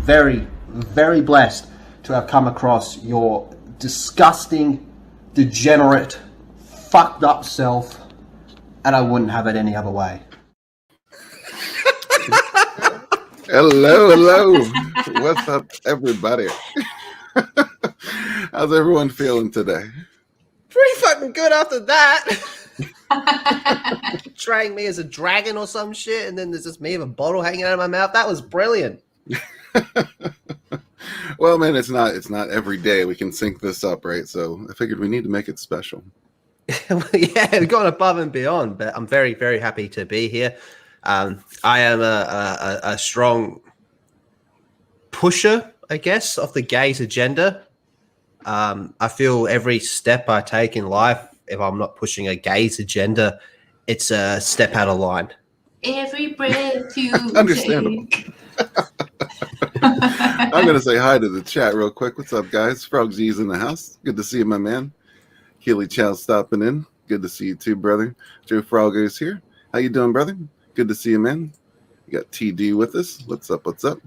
very, very blessed to have come across your disgusting, degenerate, fucked up self, and I wouldn't have it any other way. Hello. What's up, everybody? How's everyone feeling today? Pretty fucking good after that. Portraying me as a dragon or some shit, and then there's just me with a bottle hanging out of my mouth. That was brilliant. Well, man, it's not every day we can sync this up, right? So I figured we need to make it special. Yeah, we've gone above and beyond, but I'm very, very happy to be here. I am a strong pusher, I guess, of the gays agenda. I feel every step I take in life, if I'm not pushing a gays agenda, it's a step out of line. Every breath you Understandable. take. I'm going to say hi to the chat real quick. What's up, guys? Frog G's in the house. Good to see you, my man. Keely Chow stopping in. Good to see you too, brother. Joe Frog is here. How you doing, brother? Good to see you, man. You got TD with us. What's up?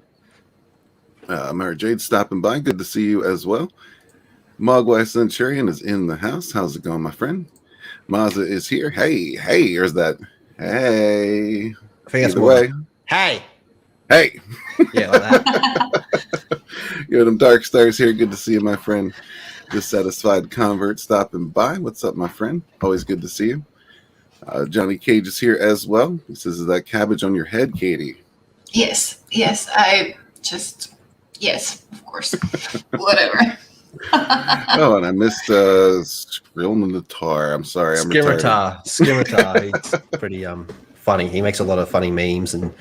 Mara Jade stopping by. Good to see you as well. Mogwai Centurion is in the house. How's it going, my friend? Mazza is here. Hey, here's that. Hey. I think that's Either more way. Hey. Yeah, like that. You know, them Dark Stars here. Good to see you, my friend. Dissatisfied Convert stopping by. What's up, my friend? Always good to see you. Johnny Cage is here as well. He says, is that cabbage on your head, Katie? Yes, of course. Whatever. Oh, and I missed Skrill the Tar. I'm sorry. I'm Skimitar. He's pretty funny. He makes a lot of funny memes and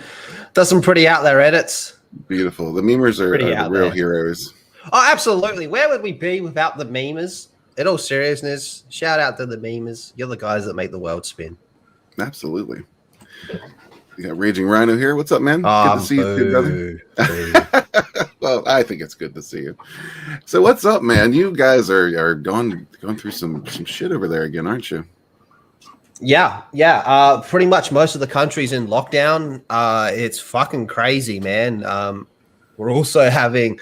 does some pretty out there edits. Beautiful. The memers are the real heroes. Oh, absolutely. Where would we be without the memers? In all seriousness, shout out to the memers. You're the guys that make the world spin. Absolutely. We got Raging Rhino here. What's up, man? Good to see you too, brother. Well, I think it's good to see you. So what's up, man? You guys are going through some shit over there again, aren't you? Yeah. Pretty much most of the country's in lockdown. It's fucking crazy, man. We're also having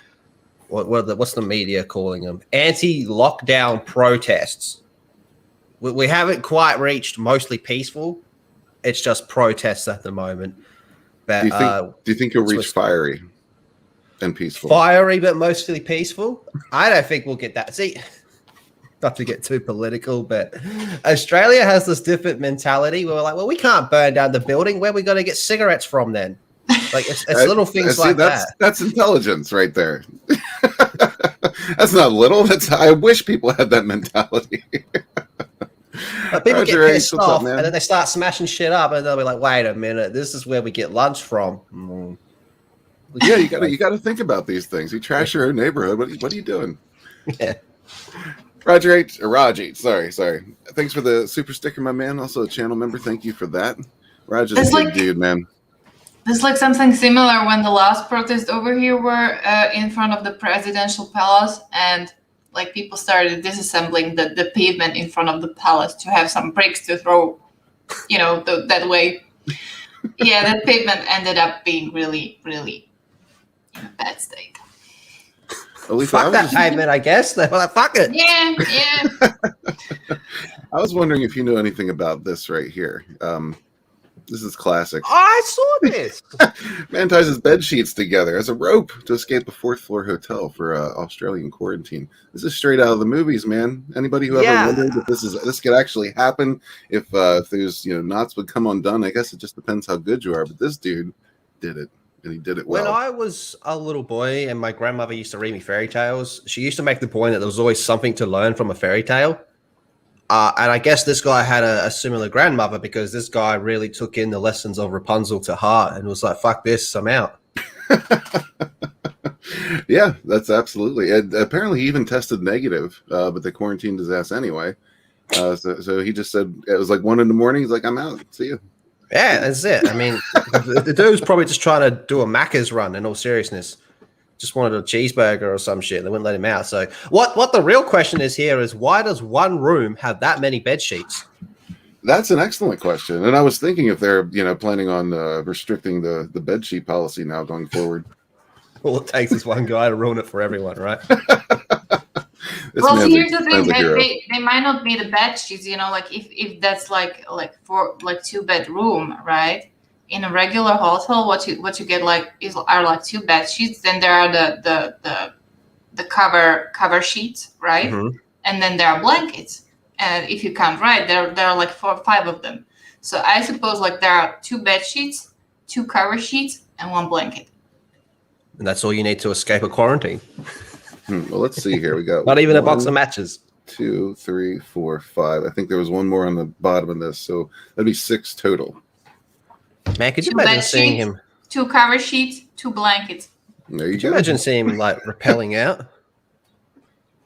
what's the media calling them? Anti-lockdown protests. We haven't quite reached mostly peaceful. It's just protests at the moment. But do you think you'll reach fiery and peaceful? Fiery, but mostly peaceful? I don't think we'll get that. See, not to get too political, but Australia has this different mentality where we're like, well, we can't burn down the building. Where are we going to get cigarettes from then? Like it's little things like that. That's intelligence right there. That's not little. I wish people had that mentality. People get pissed off, and then they start smashing shit up, and they'll be like, "Wait a minute, this is where we get lunch from." Yeah, you got to think about these things. You trash your own neighborhood. What are you doing? Yeah. Roger H. Sorry. Thanks for the super sticker, my man. Also a channel member. Thank you for that. Roger's a good dude, man. It's like something similar when the last protest over here were in front of the presidential palace, and like people started disassembling the pavement in front of the palace to have some bricks to throw, that way. Yeah, that pavement ended up being really, really in a bad state. Fuck that pavement, I guess. They were like, fuck it. Yeah. I was wondering if you knew anything about this right here. This is classic. Oh, I saw this. Man ties his bed sheets together as a rope to escape a 4th floor hotel for Australian quarantine. This is straight out of the movies, man. Anybody who ever wondered that this could actually happen if there's knots would come undone? I guess it just depends how good you are. But this dude did it, and he did it well. When I was a little boy, and my grandmother used to read me fairy tales, she used to make the point that there was always something to learn from a fairy tale. And I guess this guy had a similar grandmother, because this guy really took in the lessons of Rapunzel to heart and was like, fuck this, I'm out. Yeah, that's absolutely. And apparently he even tested negative, but they quarantined his ass anyway. So he just said, it was like 1 a.m. He's like, I'm out. See you. Yeah, that's it. I mean, the dude's probably just trying to do a Macca's run, in all seriousness. Just wanted a cheeseburger or some shit. They wouldn't let him out. So what the real question is here is, why does one room have that many bed sheets? That's an excellent question. And I was thinking if they're, planning on restricting the bed sheet policy now going forward. All it takes is one guy to ruin it for everyone, right? Well, here's the thing: they might not be the bed sheets. Like if that's like for like 2-bedroom, right? In a regular hotel, what you get are like 2 bed sheets. Then there are the cover sheets, right? Mm-hmm. And then there are blankets. And if you count right, there are like 4 or 5 of them. So I suppose like there are 2 bed sheets, 2 cover sheets, and 1 blanket. And that's all you need to escape a quarantine. Well, let's see here. We got not even a box of matches. 2, 3, 4, 5. I think there was one more on the bottom of this, so that'd be 6 total. Man, could you 2 imagine bed seeing sheets, him? 2 cover sheets, 2 blankets. There you Could go. you imagine seeing him like rappelling out?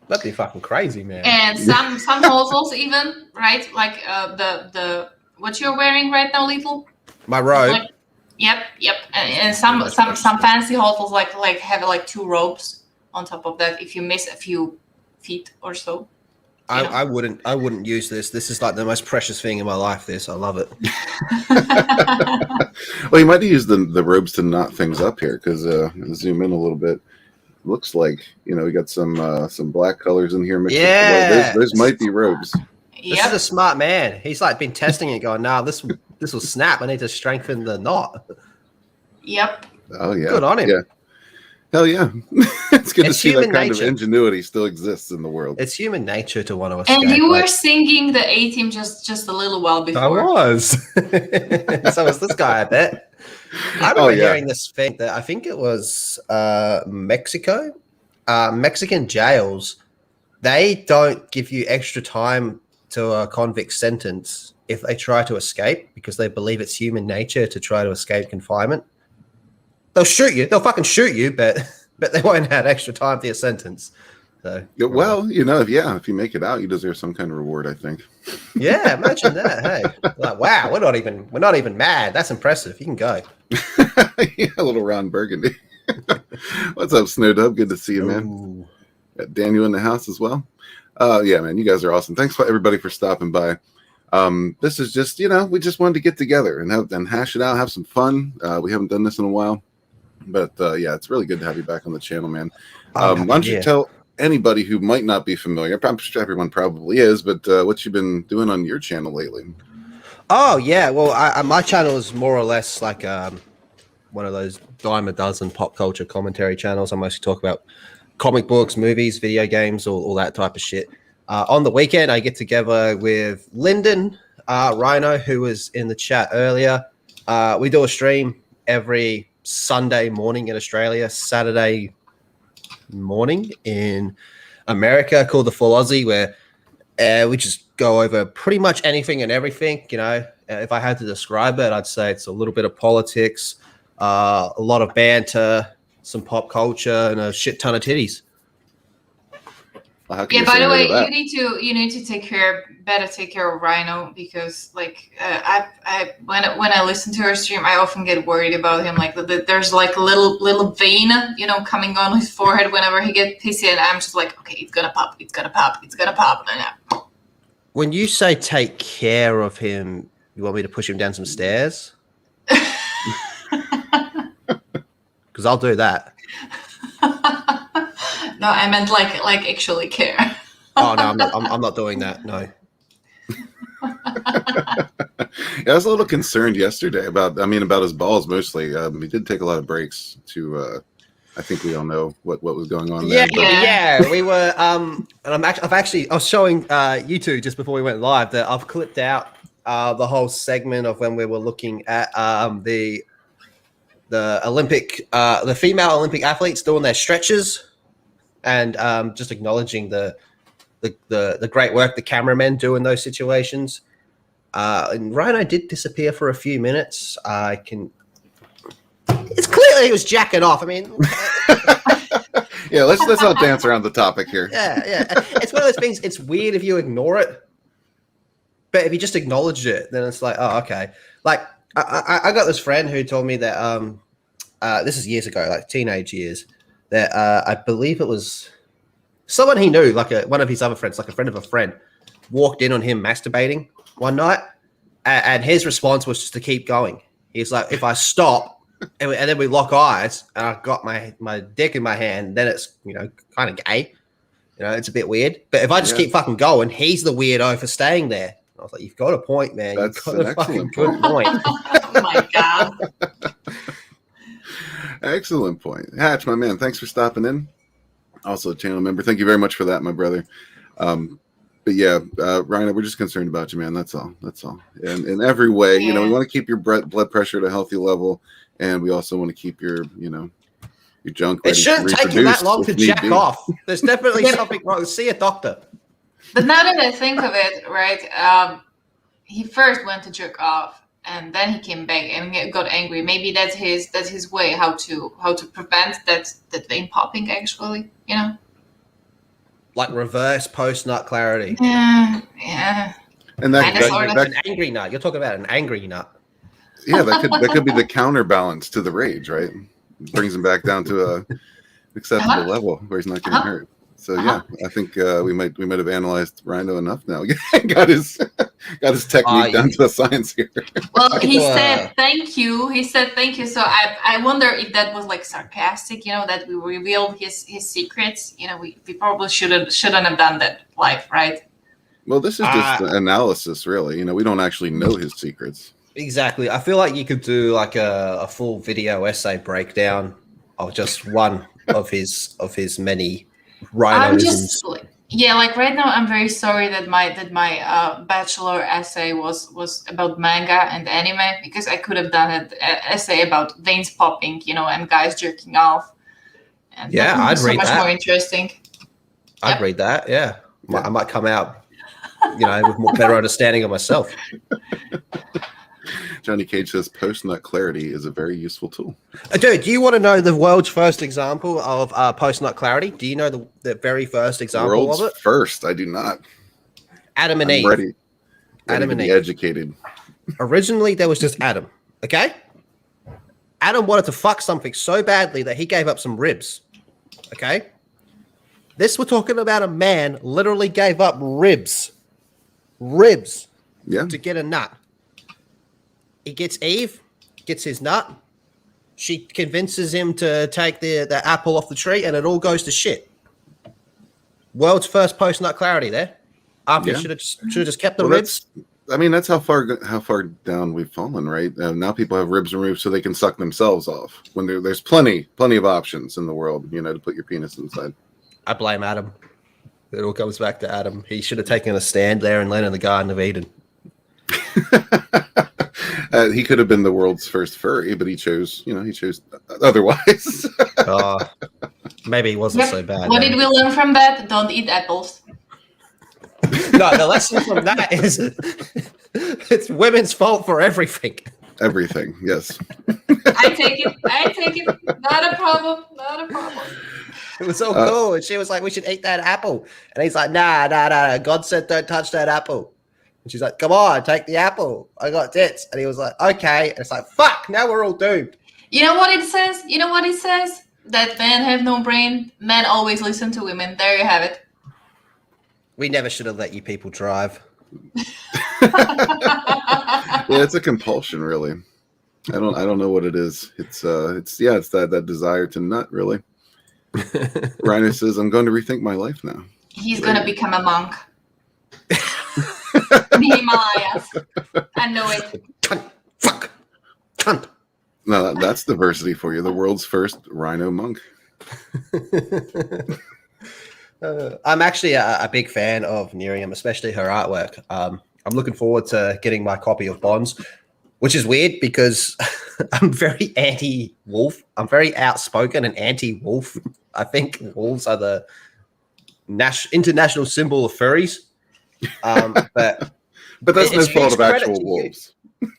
That'd be fucking crazy, man. And some hotels even, right? Like the what you're wearing right now, Lethal? My robe. Like, yep. And some fancy hotels like have like 2 ropes on top of that if you miss a few feet or so. I wouldn't use this. This is like the most precious thing in my life. I love it. Well, you might use the robes to knot things up here because zoom in a little bit. Looks like we got some black colors in here. Yeah, those might be robes. This is a smart man. He's like been testing it, going, "Nah, this will snap. I need to strengthen the knot." Yep. Oh yeah, good on him. Yeah. Hell yeah. It's good to see that kind nature. of ingenuity still exists in the world. It's human nature to want to escape. And you were singing the A-Team just a little while before. I was. So was this guy, I bet. I remember hearing this thing that I think it was Mexico. Mexican jails, they don't give you extra time to a convict sentence if they try to escape because they believe it's human nature to try to escape confinement. They'll shoot you. They'll fucking shoot you, but they won't have extra time for your sentence. So, well, if you make it out, you deserve some kind of reward, I think. Yeah, imagine that. Hey, like, wow, we're not even mad. That's impressive. You can go. Yeah, a little Ron Burgundy. What's up, Snowdub? Good to see you, man. Ooh. Got Daniel in the house as well. Yeah, man, you guys are awesome. Thanks for everybody for stopping by. This is just, we just wanted to get together and hash it out, have some fun. We haven't done this in a while. But yeah, it's really good to have you back on the channel, man. Why don't you tell anybody who might not be familiar? I'm sure everyone probably is, but what you've been doing on your channel lately? Oh yeah, well, my channel is more or less like one of those dime a dozen pop culture commentary channels. I mostly talk about comic books, movies, video games, all that type of shit. On the weekend, I get together with Lyndon Rhino, who was in the chat earlier. We do a stream every Sunday morning in Australia, Saturday morning in America, called the Full Aussie, where we just go over pretty much anything and everything. If I had to describe it, I'd say it's a little bit of politics, a lot of banter, some pop culture, and a shit ton of titties. Well, yeah, by the way, you need to better take care of Rhino because like when I listen to her stream, I often get worried about him. Like there's like a little vein, coming on his forehead whenever he gets pissy, and I'm just like, okay, it's gonna pop. When you say take care of him, you want me to push him down some stairs? Because I'll do that. No, I meant like actually care. Oh no, I'm not doing that. No. Yeah, I was a little concerned yesterday about his balls mostly. He did take a lot of breaks to. I think we all know what was going on there. Yeah. We were. And I was showing you two just before we went live that I've clipped out the whole segment of when we were looking at the Olympic, the female Olympic athletes doing their stretches. And just acknowledging the great work the cameramen do in those situations. And Rhino did disappear for a few minutes. It's clearly he was jacking off. I mean, yeah. Let's not dance around the topic here. Yeah. It's one of those things. It's weird if you ignore it, but if you just acknowledge it, then it's like, oh, okay. Like I got this friend who told me that this is years ago, like teenage years. That I believe it was someone he knew, like one of his other friends, like a friend of a friend, walked in on him masturbating one night, and his response was just to keep going. He's like, if I stop, and then we lock eyes, and I got my dick in my hand. Then it's kind of gay. It's a bit weird. But if I just keep fucking going, he's the weirdo for staying there. I was like, you've got a point, man. That's you've got an a fucking excellent good point. Oh my god. Excellent point. Hatch, my man, thanks for stopping in. Also a channel member. Thank you very much for that, my brother. But yeah, Rhino, we're just concerned about you, man. That's all. And in every way, we want to keep your blood pressure at a healthy level, and we also want to keep your junk ready. It shouldn't take you that long to jack off. There's definitely something wrong. See a doctor. But now that I think of it, right, he first went to jerk off, and then he came back and got angry. Maybe that's his way how to prevent that vein popping. Actually, like reverse post nut clarity. Yeah. And that an angry nut. You're talking about an angry nut. Yeah, that could be the counterbalance to the rage, right? Brings him back down to a acceptable level where he's not getting hurt. So yeah, I think we might have analyzed Rhino enough now. got his technique down to a science here. Well, he said thank you. He said thank you. So I wonder if that was like sarcastic, that we revealed his secrets. We probably shouldn't have done that live, right? Well, this is just analysis, really. We don't actually know his secrets. Exactly. I feel like you could do like a full video essay breakdown of just one of his many rhinoisms. Like right now I'm very sorry that my bachelor essay was about manga and anime, because I could have done an essay about veins popping, and guys jerking off. And I'd read that. So much more interesting. I'd read that. Yeah. I might come out, with more better understanding of myself. Johnny Cage says post-nut clarity is a very useful tool. Dude, do you want to know the world's first example of post-nut clarity? Do you know the very first example of it? First, I do not. Adam and Eve. Ready Adam and Eve. Educated. Originally, there was just Adam. Okay? Adam wanted to fuck something so badly that he gave up some ribs. Okay? We're talking about a man literally gave up ribs. Ribs. Yeah. To get a nut. He gets Eve, gets his nut. She convinces him to take the apple off the tree, and it all goes to shit. World's first post-nut clarity there. After should have just kept the ribs. That's how far down we've fallen, right? Now people have ribs removed so they can suck themselves off. When there's plenty of options in the world, to put your penis inside. I blame Adam. It all comes back to Adam. He should have taken a stand there and landed in the Garden of Eden. He could have been the world's first furry, but he chose otherwise. Maybe he wasn't so bad. What did we learn from that? Don't eat apples. No, the lesson from that is it's women's fault for everything. Everything, yes. I take it. Not a problem. It was so cool. And she was like, we should eat that apple. And he's like, nah. God said don't touch that apple. And she's like, come on, take the apple. I got tits. And he was like, okay. And it's like, fuck, now we're all doomed. You know what it says? That men have no brain. Men always listen to women. There you have it. We never should have let you people drive. Yeah, it's a compulsion, really. I don't know what it is. It's that desire to nut, really. Rhino says, I'm going to rethink my life now. He's going to become a monk. The Himalayas. I know it. Fuck. Cunt. No, that's diversity for you. The world's first rhino monk. I'm actually a big fan of NyRiam, especially her artwork. I'm looking forward to getting my copy of Bonds, which is weird because I'm very anti-wolf. I'm very outspoken and anti-wolf. I think wolves are the international symbol of furries. But that's no fault of actual wolves.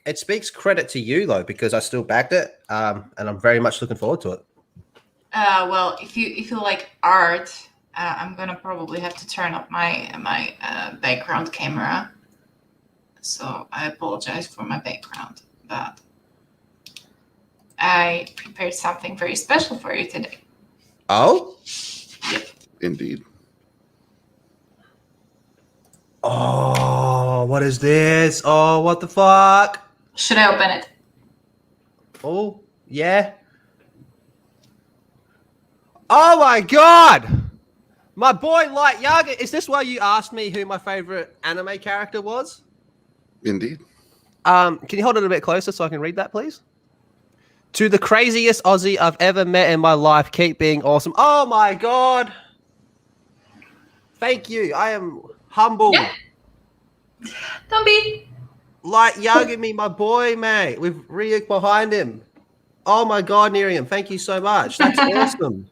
It speaks credit to you though, because I still backed it, and I'm very much looking forward to it. Well, if you like art, I'm gonna probably have to turn up my background camera. So I apologize for my background, but I prepared something very special for you today. Oh, yep. Indeed. Oh, what is this? Oh, what the fuck? Should I open it? Oh, Yeah. Oh my god! My boy Light Yaga. Is this why you asked me who my favorite anime character was? Indeed. Can you hold it a bit closer so I can read that, please? To the craziest Aussie I've ever met in my life, keep being awesome. Oh my god! Thank you. I am humbled. Yeah. Don't be. Light Yaga me, my boy, mate. With Ryuk behind him. Oh my god, NyRiam, thank you so much. That's awesome.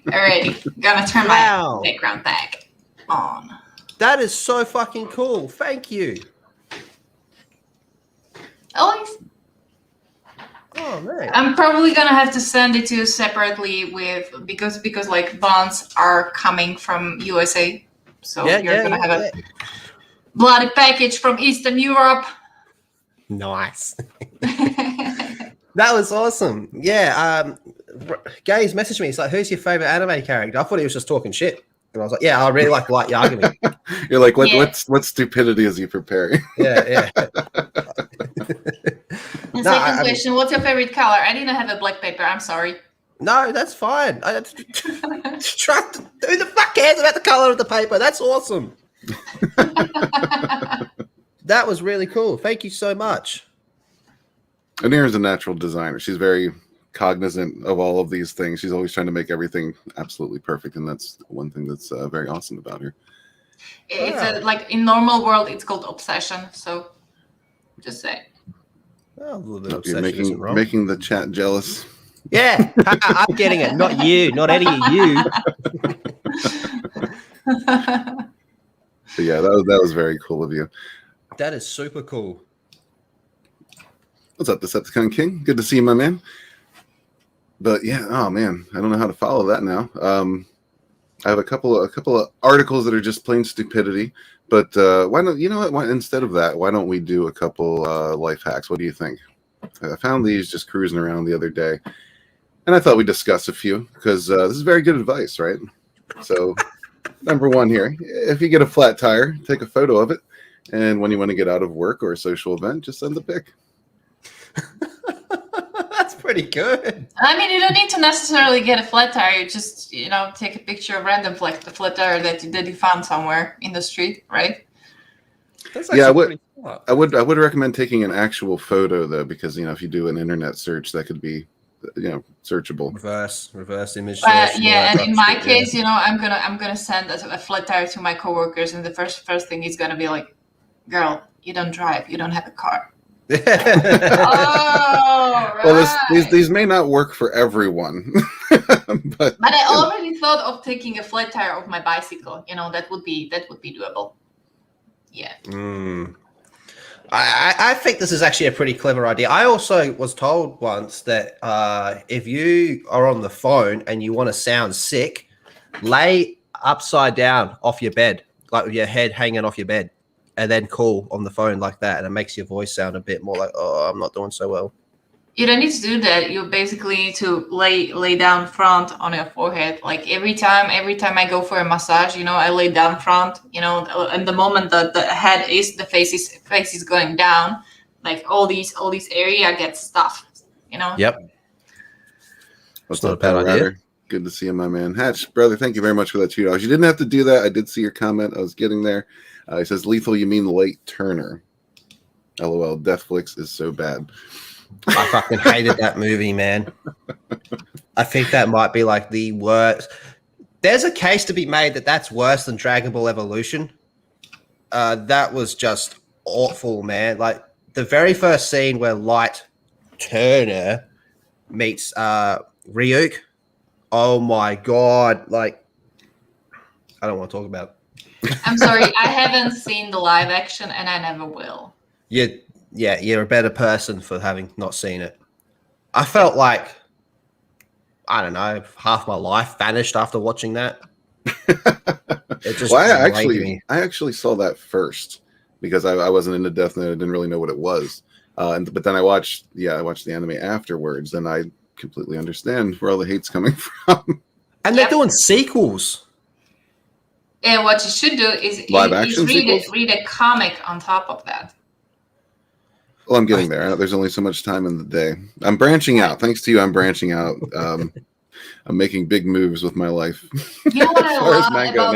Alrighty, gonna turn my background back on. That is so fucking cool. Thank you. Always. Oh man. I'm probably gonna have to send it to you separately because like bonds are coming from USA, so you're gonna have a bloody package from Eastern Europe. Nice. That was awesome. Yeah. Gaze messaged me. He's like, "Who's your favorite anime character?" I thought he was just talking shit, and I was like, "Yeah, I really like Light Yagami." You're like, what stupidity is he preparing? Yeah. The second question: what's your favorite color? I didn't have a black paper. I'm sorry. No, that's fine. Who the fuck cares about the color of the paper? That's awesome. That was really cool. Thank you so much. Anira's a natural designer. She's very cognizant of all of these things. She's always trying to make everything absolutely perfect, and that's one thing that's very awesome about her. It's like in normal world, it's called obsession. So, just say. Well, a little bit of You're obsession isn't wrong. making the chat jealous. Yeah, I'm getting it. Not you. Not any of you. But yeah, that was very cool of you. That is super cool. What's up, Decepticon King? Good to see you, my man. But yeah, oh man, I don't know how to follow that now. I have a couple of articles that are just plain stupidity. But why don't you know what? Why, instead of that, why don't we do a couple life hacks? What do you think? I found these just cruising around the other day, and I thought we'd discuss a few because this is very good advice, right? So, number one here: if you get a flat tire, take a photo of it, and when you want to get out of work or a social event, just send the pic. That's pretty good. I mean, you don't need to necessarily get a flat tire. You just, take a picture of random flat tire that you found somewhere in the street, right? That's I would recommend taking an actual photo though, because if you do an internet search, that could be searchable. Reverse image. Yeah, and in my case, I'm gonna send a flat tire to my coworkers, and the first thing is gonna be like, "Girl, you don't drive. You don't have a car." Oh, right. Well, these may not work for everyone, but I already thought of taking a flat tire of my bicycle. That would be doable. Yeah. I think this is actually a pretty clever idea. I also was told once that if you are on the phone and you want to sound sick, lay upside down off your bed, like with your head hanging off your bed, and then call on the phone like that, and it makes your voice sound a bit more like, "Oh, I'm not doing so well." You don't need to do that. You basically need to lay down front on your forehead. Like every time I go for a massage, I lay down front. And the moment that the face is going down, like all these area gets stuffed. Yep. What's up, Pat Ryder? Good to see you, my man. Hatch, brother, thank you very much for that $2. You didn't have to do that. I did see your comment. I was getting there. He says, "Lethal, you mean late Turner?" LOL, Deathflix is so bad. I fucking hated that movie, man. I think that might be like the worst. There's a case to be made that that's worse than Dragon Ball Evolution. That was just awful, man. Like the very first scene where Light Turner meets Ryuk. Oh my god! Like, I don't want to talk about it. I'm sorry, I haven't seen the live action, and I never will. You're a better person for having not seen it. I felt like, I don't know, half my life vanished after watching that. It just I actually saw that first because I wasn't into Death Note. I didn't really know what it was. But then I watched the anime afterwards, and I completely understand where all the hate's coming from. And they're doing sequels. And what you should do is live action read a comic on top of that. Well, I'm getting there. There's only so much time in the day. I'm branching out. Thanks to you, I'm branching out. I'm making big moves with my life. You know what As I far as love manga about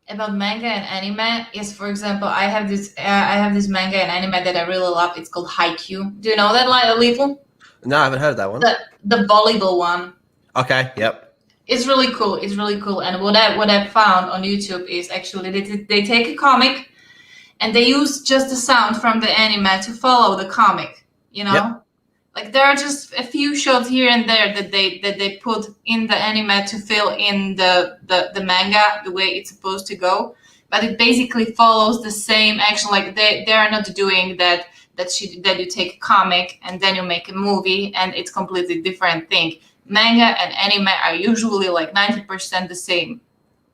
and anime manga and anime is, for example, I have this manga and anime that I really love. It's called Haikyuu. Do you know that, like, a little? No, I haven't heard of that one. The volleyball one. Okay, yep. It's really cool. It's really cool. And what I found on YouTube is actually they take a comic and they use just the sound from the anime to follow the comic. You know, Yep. like there are just a few shots here and there that they put in the anime to fill in the manga the way it's supposed to go. But it basically follows the same action. Like they are not doing that you take a comic and then you make a movie and it's completely different thing. Manga and anime are usually like 90% the same.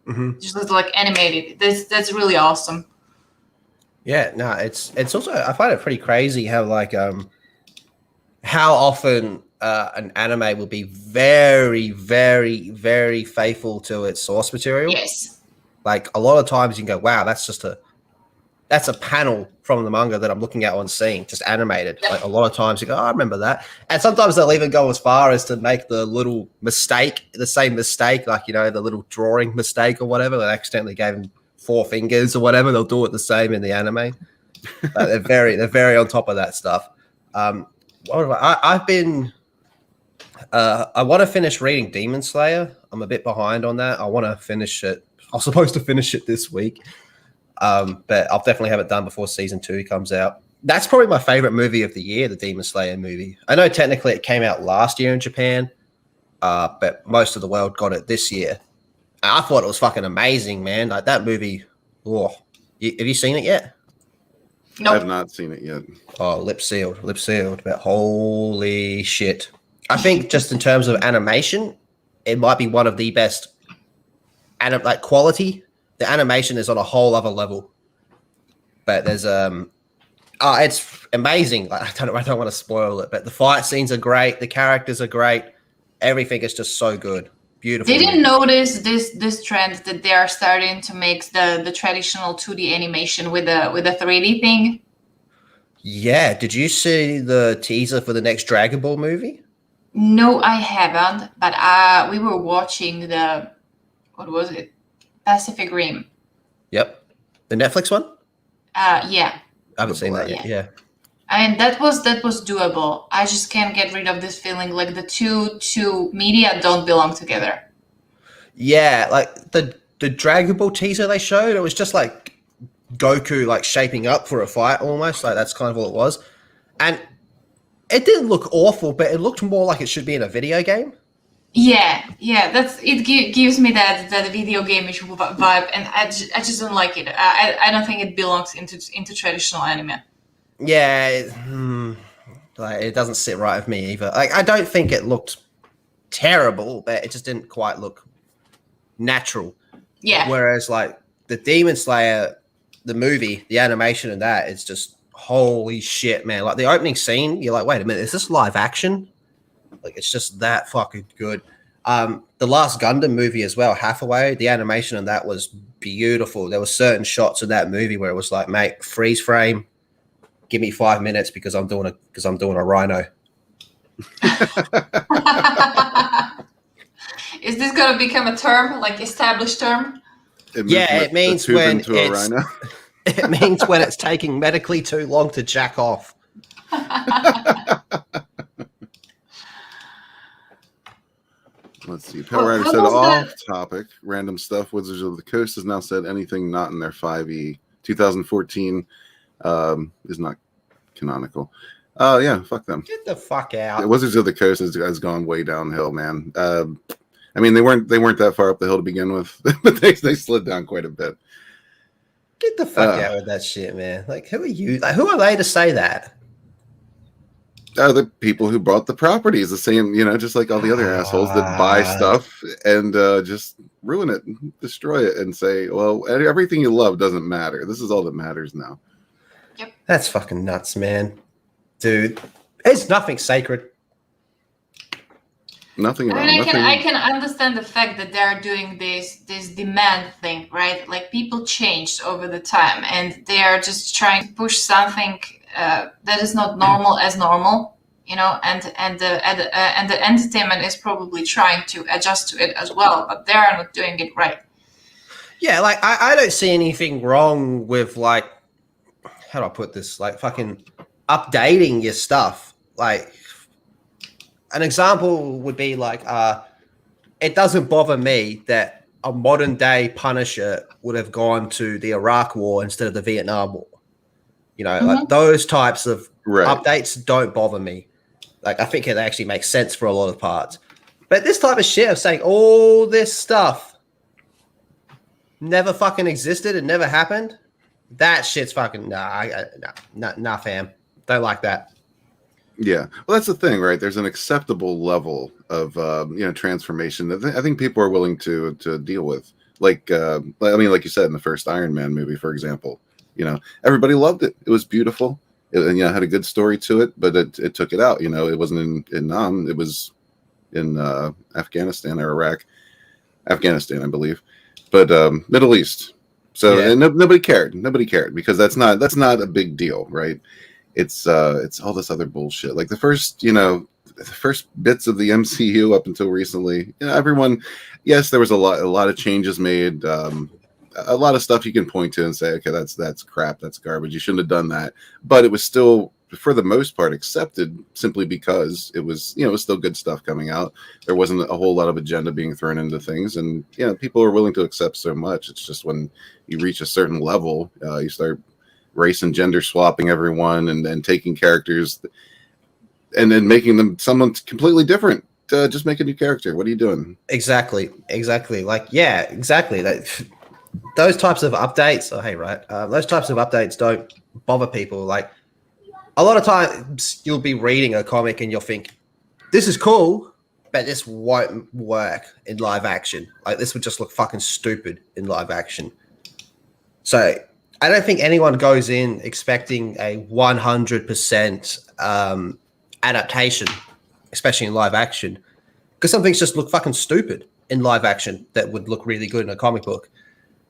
Mm-hmm. Just like animated. That's really awesome. Yeah, no, it's also, I find it pretty crazy how like how often an anime will be very, very, very faithful to its source material. Yes. Like a lot of times you can go, wow, that's a panel from the manga that I'm looking at on scene, just animated. Yep. Like a lot of times you go, oh, I remember that. And sometimes they'll even go as far as to make the little mistake, the same mistake, like, you know, the little drawing mistake or whatever, that accidentally gave him 4 fingers or whatever. They'll do it the same in the anime. They're very on top of that stuff. I've been I want to finish reading Demon Slayer. I'm a bit behind on that. I want to finish it. I was supposed to finish it this week. But I'll definitely have it done before season 2 comes out. That's probably my favorite movie of the year, the Demon Slayer movie. I know technically it came out last year in Japan, but most of the world got it this year. And I thought it was fucking amazing, man. Like that movie. Oh, have you seen it yet? Nope. I have not seen it yet. Oh, lip sealed. But holy shit. I think just in terms of animation, it might be one of the best. And like quality, the animation is on a whole other level. But there's it's amazing. Like, I don't want to spoil it, but the fight scenes are great. The characters are great. Everything is just so good. Beautiful. Did you notice this trend that they are starting to make the traditional 2D animation with a 3D thing? Yeah. Did you see the teaser for the next Dragon Ball movie? No, I haven't. But we were watching what was it? Pacific Rim. Yep. The Netflix one? Yeah. I haven't seen that yet. Yeah. I mean, that was doable. I just can't get rid of this feeling like the two media don't belong together. Yeah, like the Dragon Ball teaser they showed, it was just like Goku like shaping up for a fight almost. Like that's kind of all it was. And it didn't look awful, but it looked more like it should be in a video game. Yeah, gives me that video game-ish vibe, and I just don't like it. I don't think it belongs into traditional anime. Yeah, it doesn't sit right with me either. Like I don't think it looked terrible, but it just didn't quite look natural. Yeah. Whereas like the Demon Slayer, the movie, the animation and that, it's just holy shit, man. Like the opening scene, you're like, wait a minute, is this live action? Like it's just that fucking good. The last Gundam movie as well, Hathaway, the animation on that was beautiful. There were certain shots in that movie where it was like, mate, freeze frame, give me 5 minutes because I'm doing a rhino. Is this gonna become a term, like established term? It means when it's a rhino. It means when it's taking medically too long to jack off. Let's see. Power Rider said off topic, random stuff. Wizards of the Coast has now said anything not in their 5e 2014 is not canonical. Yeah, fuck them. Get the fuck out. Wizards of the Coast has gone way downhill, man. I mean, they weren't that far up the hill to begin with, but they slid down quite a bit. Get the fuck out with that shit, man. Like, who are you? Like, who are they to say that? The people who bought the properties, the same, just like all the other assholes that buy stuff and just ruin it, destroy it, and say, well, everything you love doesn't matter. This is all that matters now. Yep. That's fucking nuts, man. Dude, it's nothing sacred. Nothing at all. I can understand the fact that they're doing this demand thing, right? Like people changed over the time and they are just trying to push something that is not normal as normal, you know, and the entertainment is probably trying to adjust to it as well, but they are not doing it right. Yeah, like I don't see anything wrong with, like, how do I put this? Like, fucking updating your stuff. Like, an example would be like, it doesn't bother me that a modern day Punisher would have gone to the Iraq War instead of the Vietnam War. You know, like those types of updates don't bother me. Like, I think it actually makes sense for a lot of parts. But this type of shit of saying all this stuff never fucking existed and never happened, that shit's fucking nah, fam. Don't like that. Yeah, well, that's the thing, right? There's an acceptable level of transformation that I think people are willing to deal with. Like, I mean, like you said in the first Iron Man movie, for example, you know, everybody loved it. It was beautiful, and had a good story to it. But it took it out. You know, it wasn't in Nam. It was in Afghanistan or Iraq, Afghanistan, I believe, but Middle East. So and nobody cared. Nobody cared because that's not a big deal, right? It's all this other bullshit. Like the first bits of the MCU up until recently, everyone, yes, there was a lot of changes made, a lot of stuff you can point to and say, okay, that's crap, that's garbage, you shouldn't have done that. But it was still, for the most part, accepted simply because it was still good stuff coming out. There wasn't a whole lot of agenda being thrown into things, and people are willing to accept so much. It's just when you reach a certain level, you start race and gender swapping everyone and then taking characters and then making them someone completely different. Just make a new character. What are you doing? Exactly. Like, yeah, exactly. Those types of updates. Oh, hey, right. Those types of updates don't bother people. Like, a lot of times you'll be reading a comic and you'll think, this is cool, but this won't work in live action. Like, this would just look fucking stupid in live action. So I don't think anyone goes in expecting a 100% adaptation, especially in live action, because some things just look fucking stupid in live action that would look really good in a comic book.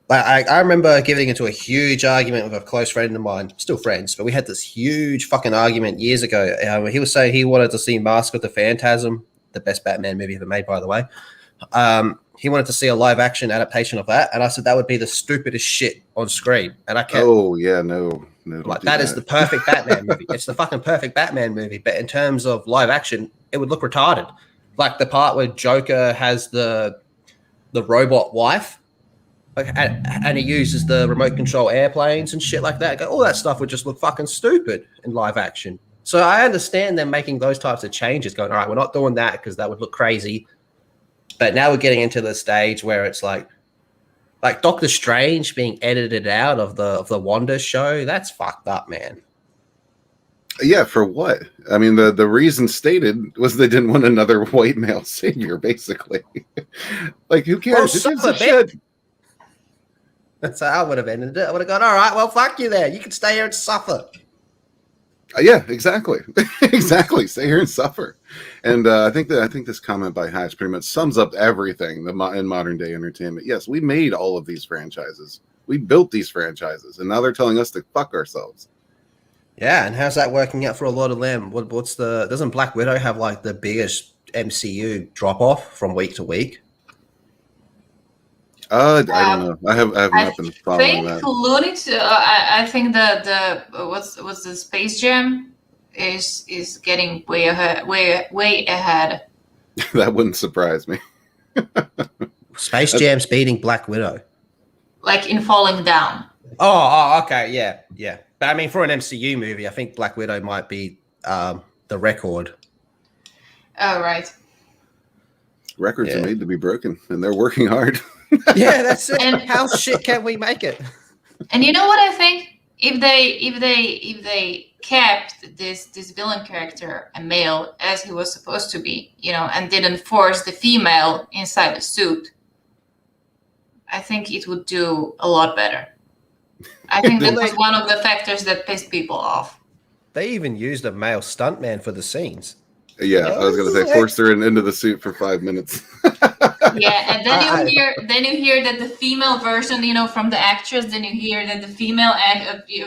Like, I remember getting into a huge argument with a close friend of mine, still friends, but we had this huge fucking argument years ago. He was saying he wanted to see Mask of the Phantasm, the best Batman movie ever made, by the way. He wanted to see a live action adaptation of that, and I said that would be the stupidest shit on screen. And I kept, no, like that is the perfect Batman movie. It's the fucking perfect Batman movie, but in terms of live action, it would look retarded. Like the part where Joker has the robot wife, and he uses the remote control airplanes and shit like that. All that stuff would just look fucking stupid in live action. So I understand them making those types of changes, going, all right, we're not doing that because that would look crazy. But now we're getting into the stage where it's like Doctor Strange being edited out of the Wanda show. That's fucked up, man. Yeah, for what? I mean, the reason stated was they didn't want another white male savior, basically. Like, who cares? Well, Who gives a shit? That's how I would have ended it. I would have gone, all right, well, fuck you there. You can stay here and suffer. Yeah, exactly. Exactly. Stay here and suffer. And I think this comment by Hatch pretty much sums up everything in modern day entertainment. Yes, we made all of these franchises. We built these franchises, and now they're telling us to fuck ourselves. Yeah, and how's that working out for a lot of them? Doesn't Black Widow have like the biggest MCU drop off from week to week? I don't know. I have not been following that. I think the what's the Space Jam is getting way ahead. That wouldn't surprise me. Space Jam's beating Black Widow. Like in falling down. Oh, okay, yeah. But I mean, for an MCU movie, I think Black Widow might be the record. Oh, right. Records are made to be broken, and they're working hard. Yeah, that's it. And how shit can we make it? And you know what I think? If they kept this villain character a male as he was supposed to be, and didn't force the female inside the suit, I think it would do a lot better. I think that was one of the factors that pissed people off. They even used a male stuntman for the scenes. Yeah, I was going to say, forced her into the suit for 5 minutes. Yeah, and then you hear that the female version, from the actress, then you hear that the female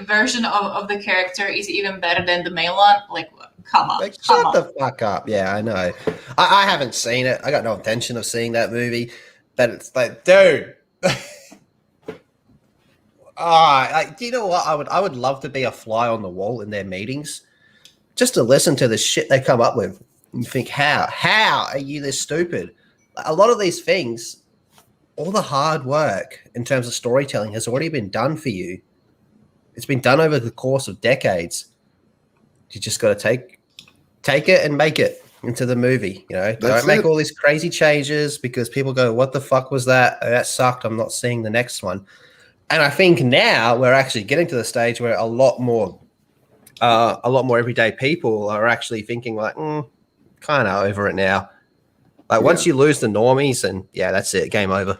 version of the character is even better than the male one. Like, come on, shut the fuck up. Yeah, I know. I haven't seen it. I got no intention of seeing that movie, but it's like, dude. You know what? I would love to be a fly on the wall in their meetings, just to listen to the shit they come up with and think, how are you this stupid? A lot of these things, all the hard work in terms of storytelling has already been done for you. It's been done over the course of decades. You just got to take it and make it into the movie. Don't make all these crazy changes because people go, what the fuck was that? That sucked. I'm not seeing the next one. And I think now we're actually getting to the stage where a lot more everyday people are actually thinking like, kind of over it now. Like once you lose the normies, and that's it, game over.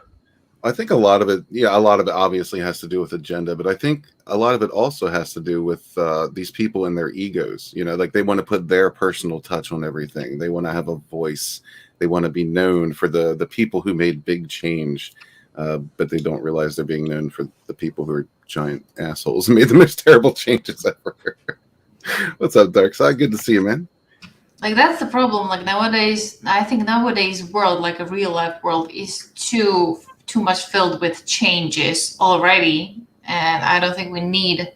I think a lot of it obviously has to do with agenda, but I think a lot of it also has to do with these people and their egos. Like they want to put their personal touch on everything. They want to have a voice. They want to be known for the people who made big change. But they don't realize they're being known for the people who are giant assholes and made the most terrible changes ever. What's up, Darkside? Good to see you, man. Like, that's the problem. Like, I think nowadays world, like a real life world, is too much filled with changes already. And I don't think we need,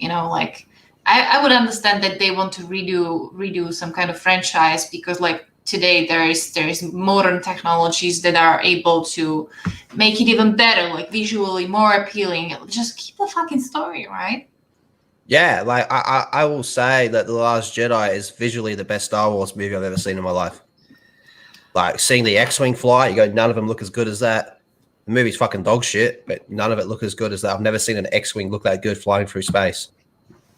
I would understand that they want to redo some kind of franchise because, like, today there is modern technologies that are able to make it even better, like visually more appealing. Just keep the fucking story, right? Yeah, like I will say that The Last Jedi is visually the best Star Wars movie I've ever seen in my life. Like seeing the X-Wing fly, you go, none of them look as good as that. The movie's fucking dog shit, but none of it look as good as that. I've never seen an X-Wing look that good flying through space.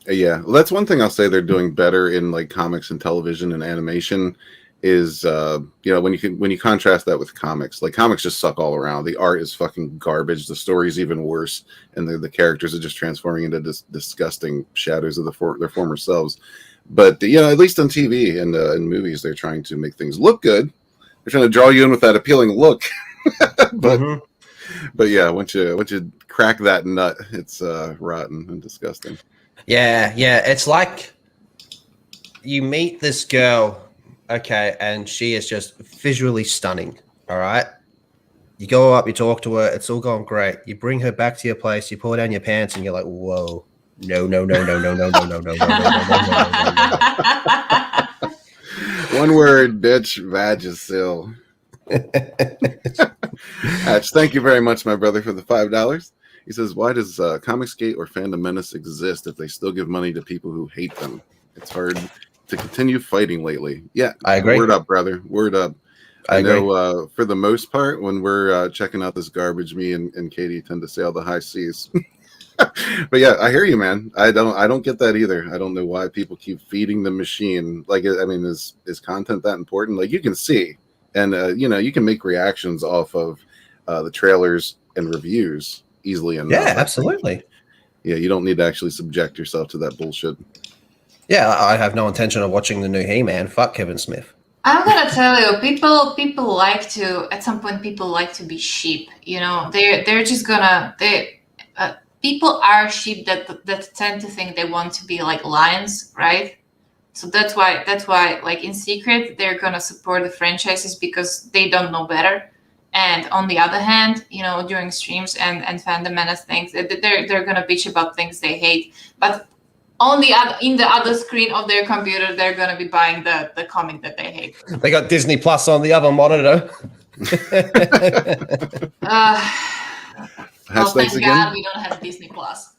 Yeah, well, that's one thing I'll say they're doing better in like comics and television and animation is when you contrast that with comics, like comics just suck all around. The art is fucking garbage. The story's even worse, and the characters are just transforming into disgusting shadows of their former selves. But at least on TV and in movies, they're trying to make things look good. They're trying to draw you in with that appealing look. But yeah, once you crack that nut, it's rotten and disgusting. Yeah, it's like you meet this girl. Okay, and she is just visually stunning. All right, you go up, you talk to her, it's all going great. You bring her back to your place, you pull down your pants, and you're like, "Whoa, no." One word, bitch, Vagisil. Hatch, thank you very much, my brother, for the $5. He says, "Why does Comicsgate or Fandom Menace exist if they still give money to people who hate them? It's hard to continue fighting lately." Yeah, I agree. Word up, brother. Word up. I know for the most part, when we're checking out this garbage, me and Katie tend to sail the high seas. But yeah, I hear you, man. I don't get that either. I don't know why people keep feeding the machine. Like, I mean, is content that important? Like, you can see, and you can make reactions off of the trailers and reviews easily enough. Yeah, absolutely. Yeah, you don't need to actually subject yourself to that bullshit. Yeah, I have no intention of watching the new He-Man. Fuck Kevin Smith. I'm gonna tell you, people like to, at some point, people like to be sheep. They're just gonna people are sheep that tend to think they want to be like lions, right? So that's why like in secret they're gonna support the franchises because they don't know better. And on the other hand, during streams and Fandom Menace things, they're gonna bitch about things they hate, but in the other screen of their computer, they're gonna be buying the comic that they hate. They got Disney Plus on the other monitor. Thank God we don't have Disney Plus.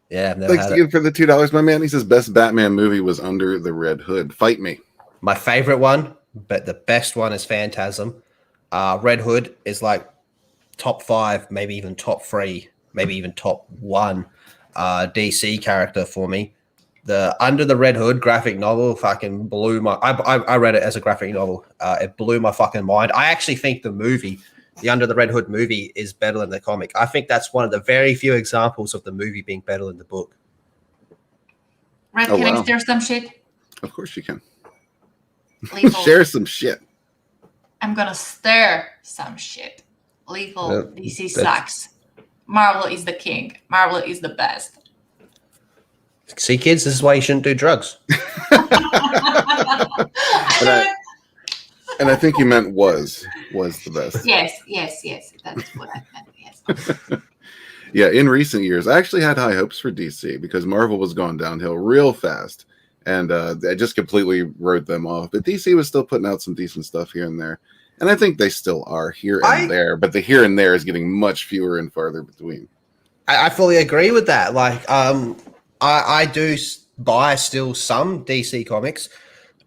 Yeah, I've never thanks again for the $2, my man. He says best Batman movie was Under the Red Hood. Fight me. My favorite one, but the best one is Phantasm. Red Hood is like top 5, maybe even top 3, maybe even top 1 DC character for me. The Under the Red Hood graphic novel fucking blew my... I read it as a graphic novel. It blew my fucking mind. I actually think the Under the Red Hood movie is better than the comic. I think that's one of the very few examples of the movie being better than the book. Red, can I share some shit? Of course you can. Lethal. Share some shit. I'm gonna stir some shit. Lethal DC that's- sucks. Marvel is the king. Marvel is the best. See, kids, this is why you shouldn't do drugs. And I think you meant was the best. Yes. That's what I meant. Yes. Yeah, in recent years, I actually had high hopes for DC because Marvel was going downhill real fast, and I just completely wrote them off. But DC was still putting out some decent stuff here and there, and I think they still are here and there. But the here and there is getting much fewer and farther between. I fully agree with that. Like, I do buy still some DC comics.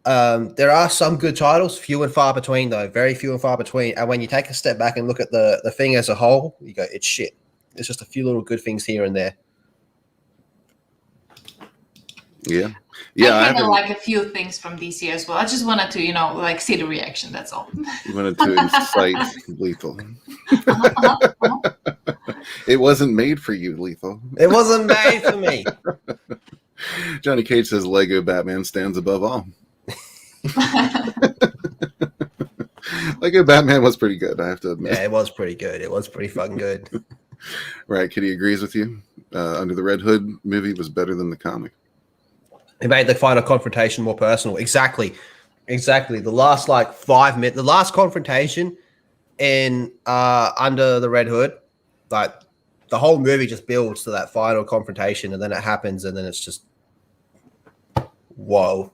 There are some good titles, few and far between, though. Very few and far between. And when you take a step back and look at the thing as a whole, you go, it's shit. There's just a few little good things here and there. Yeah. I kind of like a few things from DC as well. I just wanted to, see the reaction. That's all. You wanted to incite Lethal. It wasn't made for you, Lethal. It wasn't made for me. Johnny Cage says Lego Batman stands above all. Lego Batman was pretty good, I have to admit. Yeah, it was pretty good. It was pretty fucking good. Right, Kitty agrees with you. Under the Red Hood movie was better than the comic. It made the final confrontation more personal. Exactly. The last 5 minutes, the last confrontation in Under the Red Hood, like the whole movie just builds to that final confrontation, and then it happens, and then it's just whoa.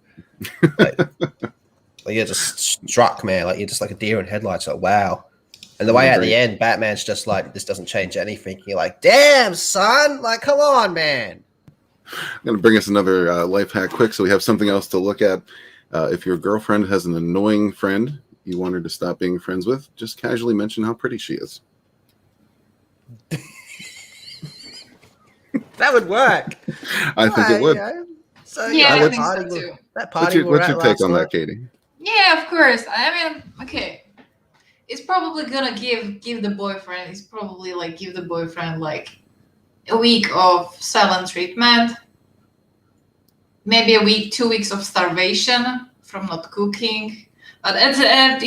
Like you're just struck, man. Like you're just like a deer in headlights. Like wow. And the way at the end, Batman's just like, this doesn't change anything. You're like, damn, son. Like, come on, man. I'm going to bring us another life hack quick so we have something else to look at. If your girlfriend has an annoying friend you want her to stop being friends with, just casually mention how pretty she is. That would work. I think it would. Yeah. So, yeah, I think so too. That party what's your take on that, Katie? Yeah, of course. I mean, okay. It's probably gonna give the boyfriend. It's probably give the boyfriend a week of silent treatment, maybe a week, 2 weeks of starvation from not cooking. But at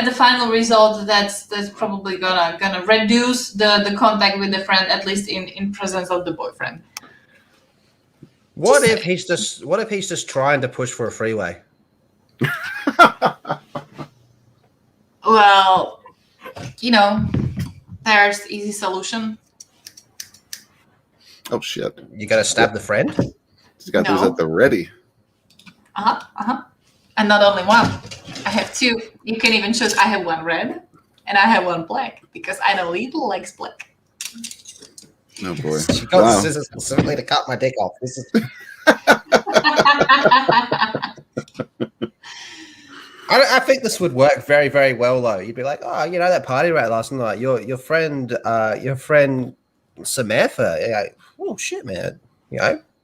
the final result, that's probably gonna reduce the contact with the friend, at least in presence of the boyfriend. What if he's just trying to push for a freeway? Well, there's easy solution. Oh shit! You gotta stab the friend. He's got those at the ready. And not only one, I have two. You can even choose. I have one red, and I have one black because I know Lethal likes black. Oh boy! She got scissors specifically to cut my dick off. This is. I think this would work very, very well, though. You'd be like, oh, that party right last night. Your friend Samantha. Like, oh shit, man.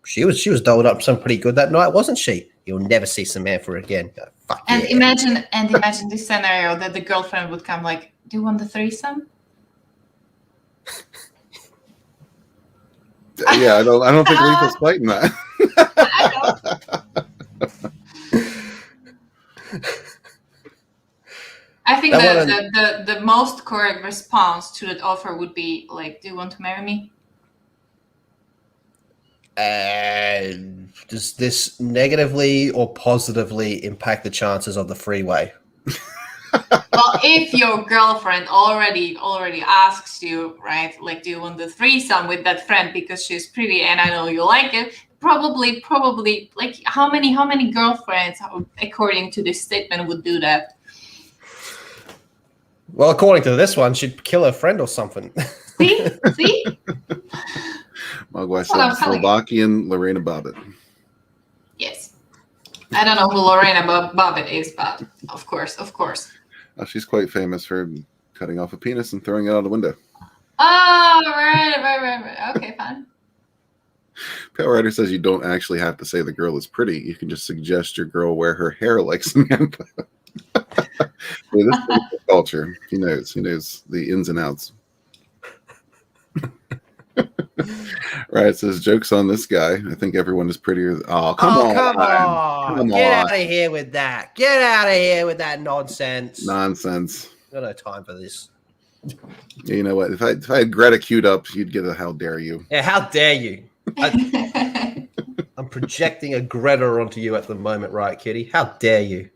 She was doled up something pretty good that night, wasn't she? You'll never see Samantha again. Oh, fuck and yeah. imagine this scenario that the girlfriend would come like, do you want the threesome? Yeah, I don't think Lethal's fighting that. I think that the most correct response to that offer would be like, do you want to marry me? Does this negatively or positively impact the chances of the freeway? Well, if your girlfriend already asks you, right, like, do you want the threesome with that friend because she's pretty and I know you like it, probably, like, how many girlfriends, according to this statement, would do that? Well, according to this one, she'd kill her friend or something. See? Mogwai said Slovakian Lorena Bobbitt. Yes. I don't know who Lorena Bobbitt is, but of course. She's quite famous for cutting off a penis and throwing it out the window. Oh, right. Okay, fine. Pale Rider says you don't actually have to say the girl is pretty. You can just suggest your girl wear her hair like Samantha. This is culture. He knows the ins and outs. Right, it says jokes on this guy. I think everyone is prettier. Oh, come on. Come Get on. out of here with that. Get out of here with that nonsense. Nonsense. Got no time for this. Yeah, you know what? If I had Greta queued up, you'd get a how dare you. Yeah, how dare you? I'm projecting a Greta onto you at the moment, right, Kitty? How dare you?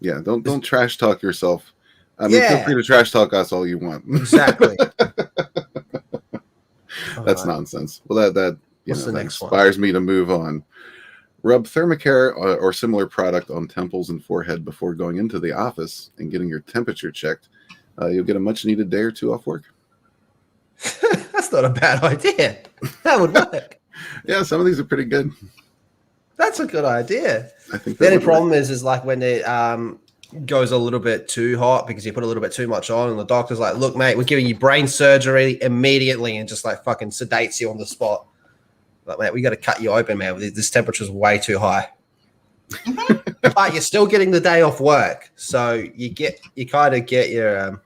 Yeah, don't trash talk yourself. I mean, feel free to trash talk us all you want. Exactly. That's nonsense. Well, that inspires me to move on. Rub Thermacare or similar product on temples and forehead before going into the office and getting your temperature checked. You'll get a much needed day or two off work. That's not a bad idea. That would work. Yeah, some of these are pretty good. That's a good idea. I think the only problem is like when it goes a little bit too hot because you put a little bit too much on, and the doctor's like, "Look, mate, we're giving you brain surgery immediately," and just like fucking sedates you on the spot. Like, mate, we got to cut you open, man. This temperature's way too high. But you're still getting the day off work, so you kind of get your.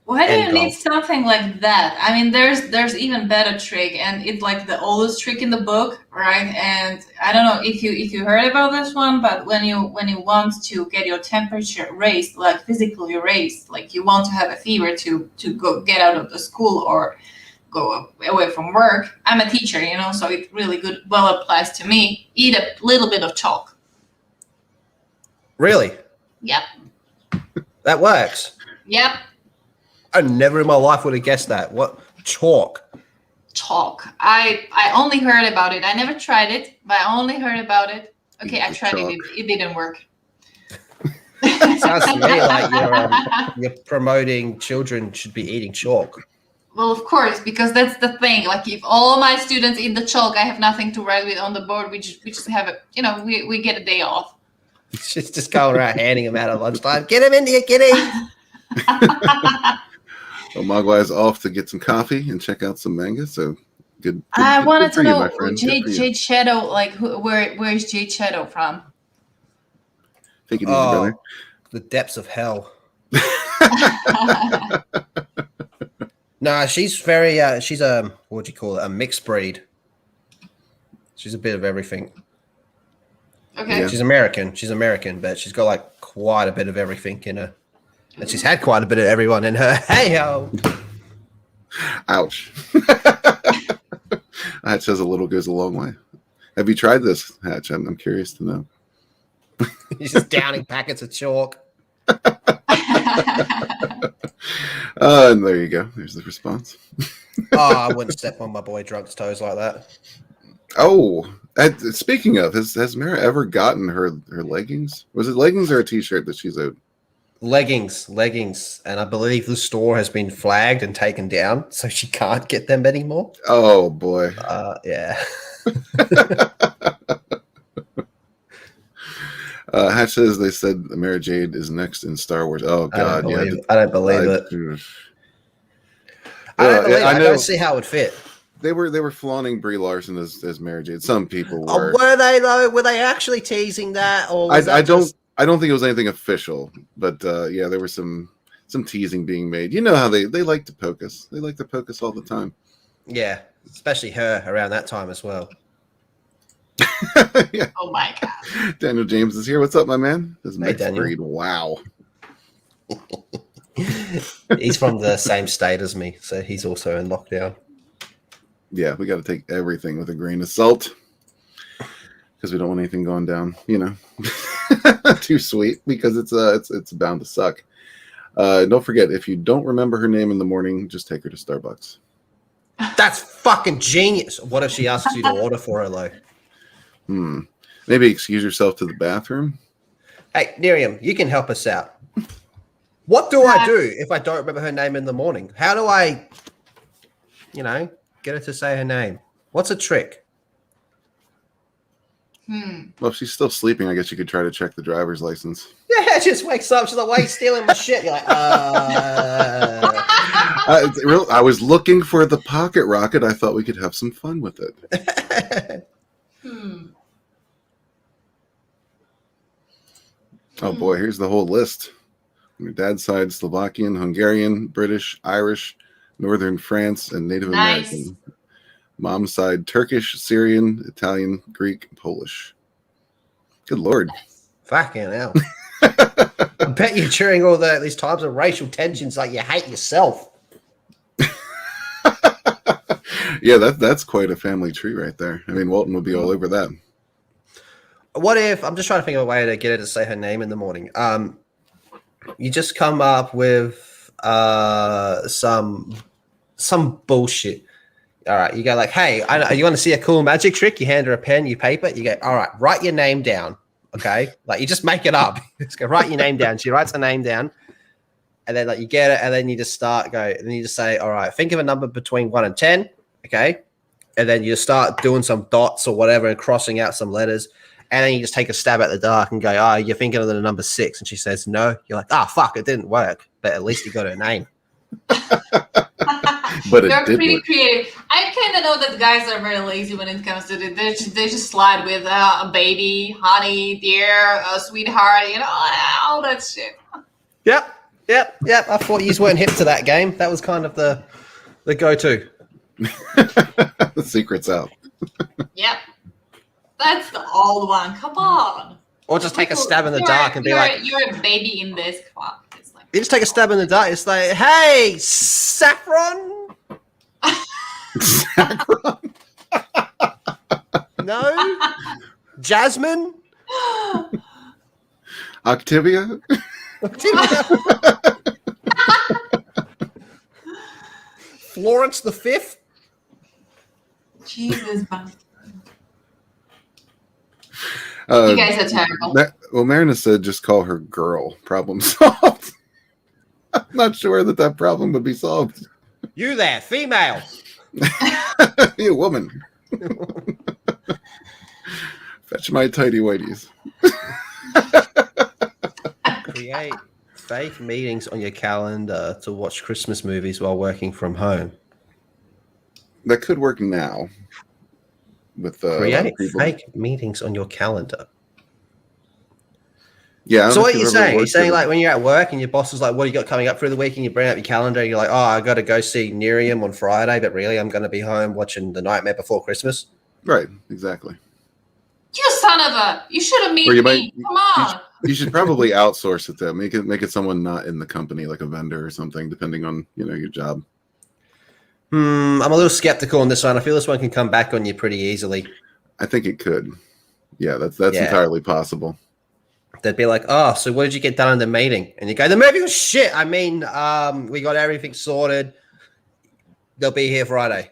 Why do you need something like that? I mean, there's even better trick, and it's like the oldest trick in the book, right? And I don't know if you heard about this one, but when you want to get your temperature raised, like physically raised, like you want to have a fever to go get out of the school or go away from work. I'm a teacher, so it really well applies to me. Eat a little bit of chalk. Really? Yep. That works. Yep. I never in my life would have guessed that. What? Chalk. I only heard about it. I never tried it, but I only heard about it. Okay, I tried it. It didn't work. Sounds to me like you're promoting children should be eating chalk. Well, of course, because that's the thing. Like, if all my students eat the chalk, I have nothing to write with on the board. We just have we get a day off. Just going around handing them out at lunchtime. Get him in here, Kitty. Well, Magua is off to get some coffee and check out some manga. So good. I wanted to know Jade Shadow. Like, where is Jade Shadow from? Take it easy, brother. The depths of hell. Nah, she's very. She's a what do you call it? A mixed breed. She's a bit of everything. Okay. Yeah. She's American, but she's got like quite a bit of everything in her. And she's had quite a bit of everyone in her. Hey-ho! Ouch. Hatch says a little goes a long way. Have you tried this, Hatch? I'm curious to know. He's just downing packets of chalk. And there you go. There's the response. I wouldn't step on my boy Drunk's toes like that. Oh, speaking of, has Mara ever gotten her leggings? Was it leggings or a t-shirt that she's owed? Leggings, and I believe the store has been flagged and taken down, so she can't get them anymore. Oh boy. Yeah. Hatch says they said Mara Jade is next in Star Wars. Oh God, I don't believe it. I don't see how it would fit. They were flaunting Brie Larson as Mara Jade. Some people were. Were they though? Were they actually teasing that? Or I don't think it was anything official, but yeah, there was some teasing being made. You know how they like to poke us. They like to poke us all the time. Yeah, especially her around that time as well. Yeah. Oh my God. Daniel James is here. What's up, my man? This mixed Daniel. breed. Wow. He's from the same state as me, so he's also in lockdown. Yeah, we got to take everything with a grain of salt because we don't want anything going down, too sweet because it's bound to suck. Don't forget, if you don't remember her name in the morning, just take her to Starbucks. That's fucking genius. What if she asks you to order for her, though? Maybe excuse yourself to the bathroom. Hey, NyRiam, you can help us out. What do I do if I don't remember her name in the morning? How do I, get her to say her name? What's a trick? Well, if she's still sleeping, I guess you could try to check the driver's license. Yeah, just wakes up. She's like, why are you stealing my shit? You're like, I was looking for the pocket rocket. I thought we could have some fun with it. Oh boy, here's the whole list. Your dad's side, Slovakian, Hungarian, British, Irish, Northern France, and Native Nice. American. Mom's side Turkish, Syrian, Italian, Greek, Polish. Good Lord. Fucking hell. I bet you during all these times of racial tensions, like you hate yourself. Yeah, that's quite a family tree right there. I mean, Walton would be all over that. What if, I'm just trying to think of a way to get her to say her name in the morning. You just come up with some bullshit. All right, you go like, hey, you want to see a cool magic trick? You hand her a pen, you paper, you go, all right, write your name down. Okay, like you just make it up. Just go write your name down. She writes her name down, and then like you get it, and then you just and then you just say, all right, think of a number between 1 and 10. Okay, and then you start doing some dots or whatever and crossing out some letters, and then you just take a stab at the dark and go, oh, you're thinking of the number 6, and she says no. You're like, fuck, it didn't work, but at least you got her name. But it They're did pretty work. creative. I kind of know that guys are very lazy when it comes to it. They just slide with a baby, honey, dear, sweetheart, all that shit. Yep. I thought you weren't hip to that game. That was kind of the go-to. The secret's out. Yep. That's the old one. Come on. Or just take a stab in the dark and be like, you're a baby in this. Come on. It's like, you just take a stab in the dark. It's like, hey, saffron. Saffron? No. Jasmine. Octavia? Florence the Fifth. Jesus, man. Uh, You guys are terrible. Marina said just call her girl. Problem solved. I'm not sure that problem would be solved. You there, female. You woman. Fetch my tidy whities. Create fake meetings on your calendar to watch Christmas movies while working from home. That could work now. With Create fake meetings on your calendar. Yeah. So what are you saying? You're saying like when you're at work and your boss is like, what do you got coming up through the week? And you bring up your calendar and you're like, I got to go see NyRiam on Friday, but really I'm going to be home watching The Nightmare Before Christmas. Right, exactly. You son of a! You should have met me. Come on. You should probably outsource it though. Make it someone not in the company, like a vendor or something, depending on your job. I'm a little skeptical on this one. I feel this one can come back on you pretty easily. I think it could. Yeah, that's entirely possible. They'd be like, so what did you get done in the meeting? And you go, the movie was shit. I mean, we got everything sorted. They'll be here Friday.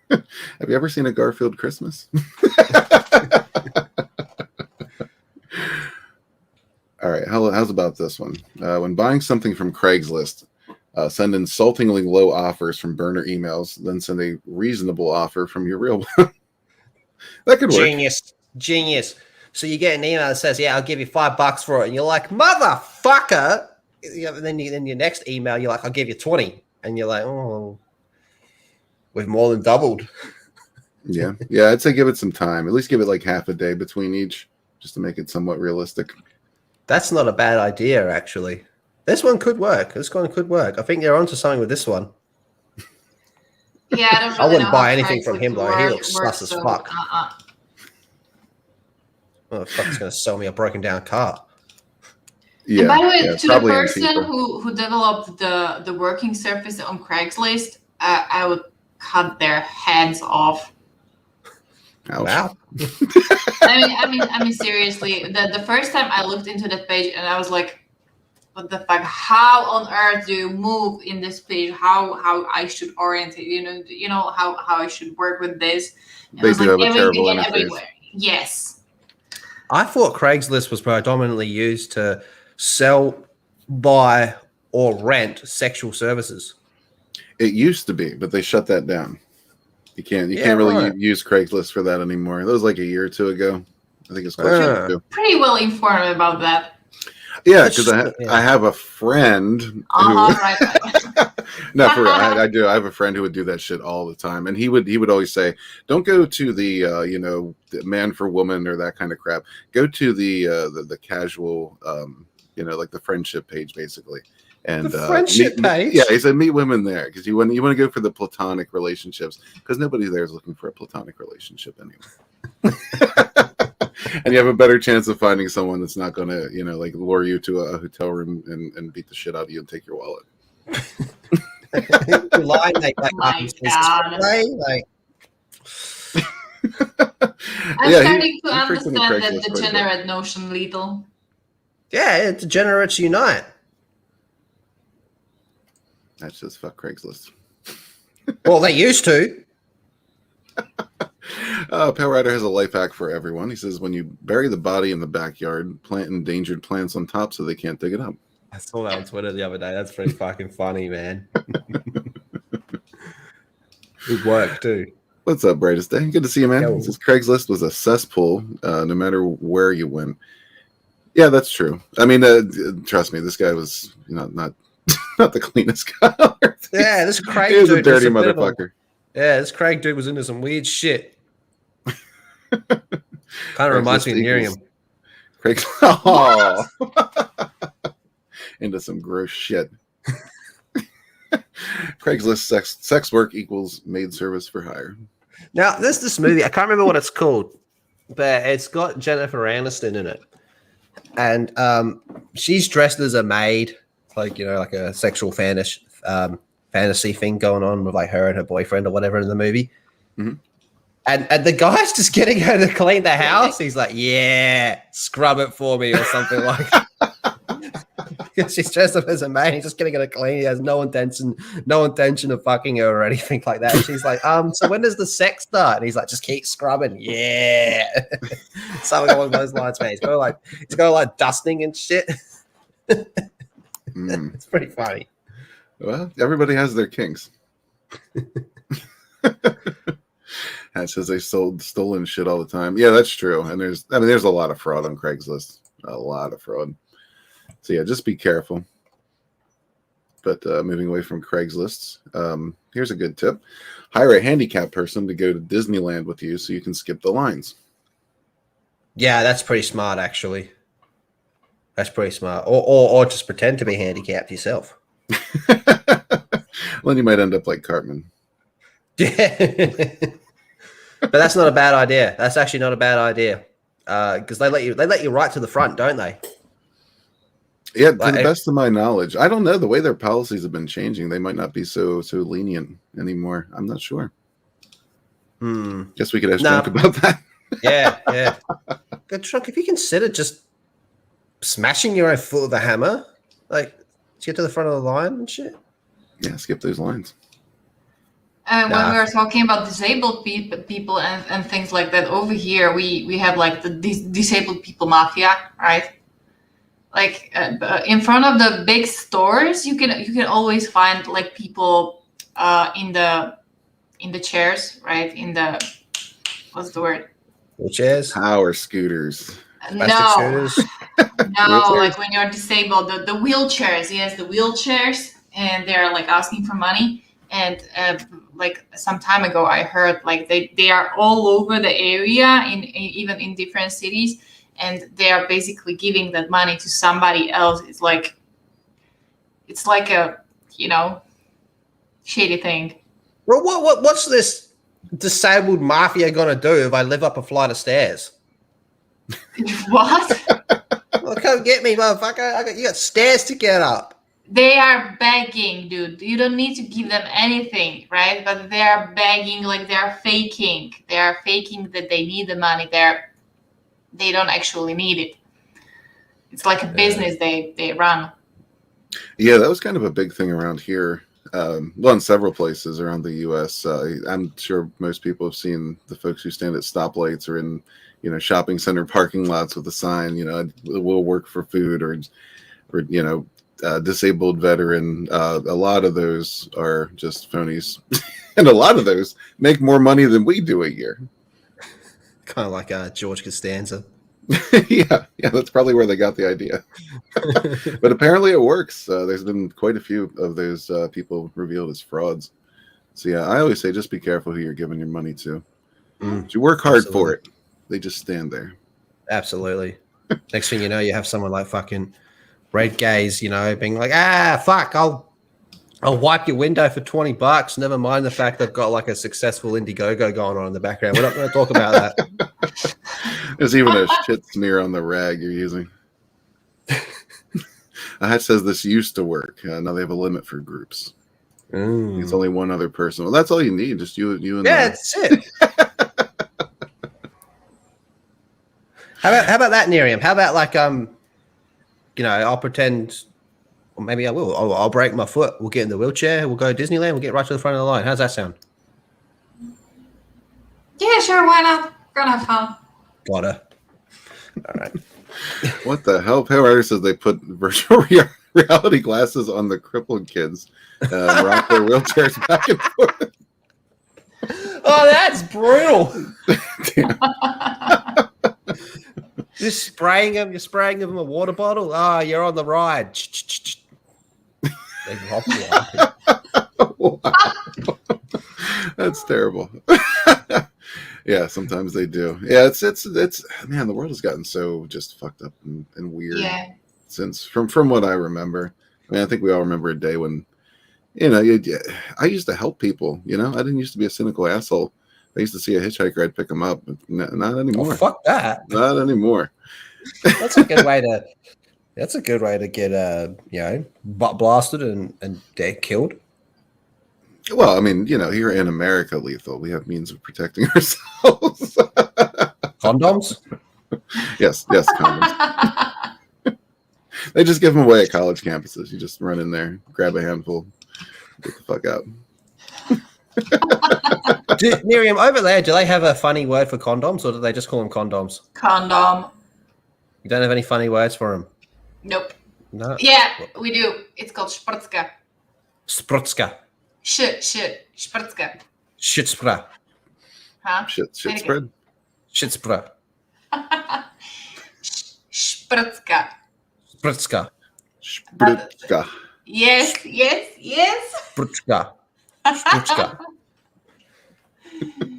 Have you ever seen a Garfield Christmas? All right, how's about this one? When buying something from Craigslist, send insultingly low offers from burner emails, then send a reasonable offer from your real one. That could work. Genius. So you get an email that says, yeah, I'll give you $5 for it. And you're like, motherfucker. And then your next email, you're like, I'll give you 20. And you're like, oh, we've more than doubled. Yeah. I'd say give it some time. At least give it like half a day between each, just to make it somewhat realistic. That's not a bad idea, actually. This one could work. I think they're onto something with this one. Yeah, I don't really I wouldn't know buy how anything from him, though. He looks works, sus as so, fuck. Oh, fuck, he's going to sell me a broken down car. Yeah. And by the way, to the probably person who developed the working surface on Craigslist, I would cut their heads off. Ouch. Wow. I mean, seriously. The first time I looked into that page and I was like, what the fuck? How on earth do you move in this page? How I should orient it? How I should work with this? And They do have a terrible interface. Everywhere. Yes. I thought Craigslist was predominantly used to sell, buy, or rent sexual services. It used to be, but they shut that down. You can't really use Craigslist for that anymore. That was like a year or two ago. I think it's close to. Pretty well informed about that. Yeah, because I have a friend. Right. No, for real. I do. I have a friend who would do that shit all the time, and he would always say, "Don't go to the the man for woman or that kind of crap. Go to the casual like the friendship page basically." And the friendship page. Yeah, he said meet women there because you want to go for the platonic relationships because nobody there is looking for a platonic relationship anyway. And you have a better chance of finding someone that's not going to, like lure you to a hotel room and beat the shit out of you and take your wallet. Line, like, My God. like. I'm starting to understand that degenerate notion, Lethal. Yeah, degenerates unite. That's just fuck Craigslist. Well, they used to. Pale Rider has a life hack for everyone. He says, when you bury the body in the backyard, plant endangered plants on top so they can't dig it up. I saw that on Twitter the other day. That's pretty fucking funny, man. Good work, too. What's up, Brightest Day? Good to see you, man. He says Craigslist was a cesspool no matter where you went. Yeah, that's true. I mean, trust me, this guy was not the cleanest guy. Yeah, this Craig dude was a dirty motherfucker. Yeah, this Craig dude was into some weird shit. Kind of reminds me of NyRiam. Craig, oh, into some gross shit. Craigslist sex work equals maid service for hire. Now, there's this movie. I can't remember what it's called, but it's got Jennifer Aniston in it, and she's dressed as a maid, like like a sexual fantasy thing going on with like her and her boyfriend or whatever in the movie. Mm-hmm. And the guy's just getting her to clean the house. He's like, yeah, scrub it for me or something like that. She's dressed up as a maid. He's just getting her to clean. He has no intention of fucking her or anything like that. And she's like, so when does the sex start? And he's like, just keep scrubbing. Yeah. Something along those lines, man. He's going like dusting and shit. It's pretty funny. Well, everybody has their kinks. That says they sold stolen shit all the time. Yeah, that's true. And there's a lot of fraud on Craigslist. A lot of fraud. So yeah, just be careful. But moving away from Craigslist, here's a good tip. Hire a handicapped person to go to Disneyland with you so you can skip the lines. Yeah, that's pretty smart, actually. That's pretty smart. Or just pretend to be handicapped yourself. Well, you might end up like Cartman. Yeah. But that's not a bad idea. That's actually not a bad idea. Because they let you right to the front, don't they? Yeah, to the best of my knowledge. I don't know. The way their policies have been changing, they might not be so lenient anymore. I'm not sure. Guess we could ask Trunk about that. Yeah. Good, Trunk, if you consider just smashing your own foot with a hammer, like, to get to the front of the line and shit. Yeah, skip those lines. When we were talking about disabled people and things like that, over here we have like the disabled people mafia, right? Like in front of the big stores, you can always find like people in the chairs, right? In the what's the word? Wheelchairs? Power scooters. No, like when you're disabled, the wheelchairs. Yes, the wheelchairs, and they're like asking for money. And like some time ago, I heard like they are all over the area, even in different cities, and they are basically giving that money to somebody else. It's like a shady thing. Well, what's this disabled mafia gonna do if I live up a flight of stairs? What? Well, come get me, motherfucker! You got stairs to get up. They are begging, dude. You don't need to give them anything, right? But they are begging, like they're faking. They are faking that they need the money. They don't actually need it. It's like a business they run. Yeah, that was kind of a big thing around here. Well, in several places around the U.S. I'm sure most people have seen the folks who stand at stoplights or in shopping center parking lots with a sign, we'll work for food or disabled veteran. A lot of those are just phonies. And a lot of those make more money than we do a year. Kind of like George Costanza. yeah, that's probably where they got the idea. But apparently it works. There's been quite a few of those people revealed as frauds. So yeah, I always say just be careful who you're giving your money to. You work hard for it. They just stand there. Absolutely. Next thing you know, you have someone like fucking red gays, you know, being like, fuck, I'll wipe your window for $20. Never mind the fact they've got like a successful Indiegogo going on in the background. We're not going to talk about that. There's even a shit smear on the rag you're using. It says this used to work. Now they have a limit for groups. It's only one other person. Well, that's all you need. Just you and that's it. How about that, NyRiam? How about like you know, I'll pretend, or maybe I will. I'll break my foot. We'll get in the wheelchair. We'll go to Disneyland. We'll get right to the front of the line. How's that sound? Yeah, sure. Why not? We're gonna have fun. Gotta. All right. What the hell? PowerWriter says they put virtual reality glasses on the crippled kids, rock their wheelchairs back and forth. Oh, that's brutal. Just spraying them. You're spraying them in a water bottle. Oh, you're on the ride. They rock you. Wow. That's terrible. Yeah, sometimes they do. Yeah, it's man, the world has gotten so just fucked up and weird since from what I remember. I mean, I think we all remember a day when, you know, I used to help people. You know, I didn't used to be a cynical asshole. I used to see a hitchhiker, I'd pick him up. But not anymore. Oh, fuck that. Not anymore. That's a good way to. That's a good way to get you know, butt blasted and dead killed. Well, I mean, you know, here in America, Lethal, we have means of protecting ourselves. Condoms? Yes, condoms. They just give them away at college campuses. You just run in there, grab a handful, get the fuck out. NyRiam, over there, do they have a funny word for condoms, or do they just call them condoms? Condom. You don't have any funny words for them? Nope. No? Yeah, we do. It's called Sprutska. Sprutska. Sprutska. Shitspra. Huh? Shit spread. Shitspra. Sprutska. Sprutska. Sprutska. Yes. Sprutska. Sprutska.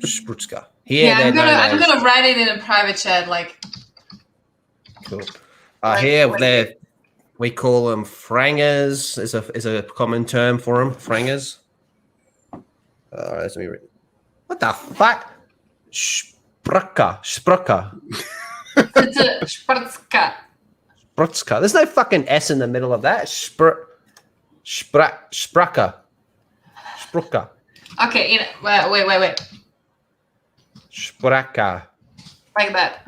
Sprutska. Here, I'm gonna write it in a private chat, like. Cool. Here, we call them frangers. Is a common term for them. Frangers. All right, let me read. What the fuck? Sprutska. Sprutska. Sprutska. There's no fucking S in the middle of that. Sprucka. Okay, wait. Spraka. Like that.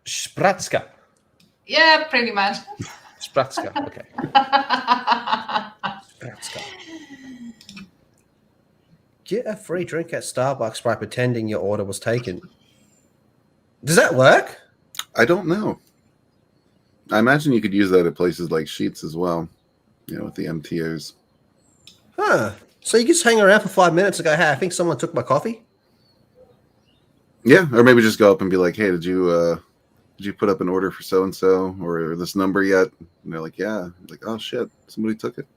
Spratska. Yeah, pretty much. Spratska. Okay. Spratska. Get a free drink at Starbucks by pretending your order was taken. Does that work? I don't know. I imagine you could use that at places like Sheetz as well, you know, with the MTOs. Huh. So you just hang around for 5 minutes and go, hey, I think someone took my coffee? Yeah, or maybe just go up and be like, hey, did you put up an order for so-and-so or this number yet? And they're like, yeah. I'm like, oh, shit, somebody took it.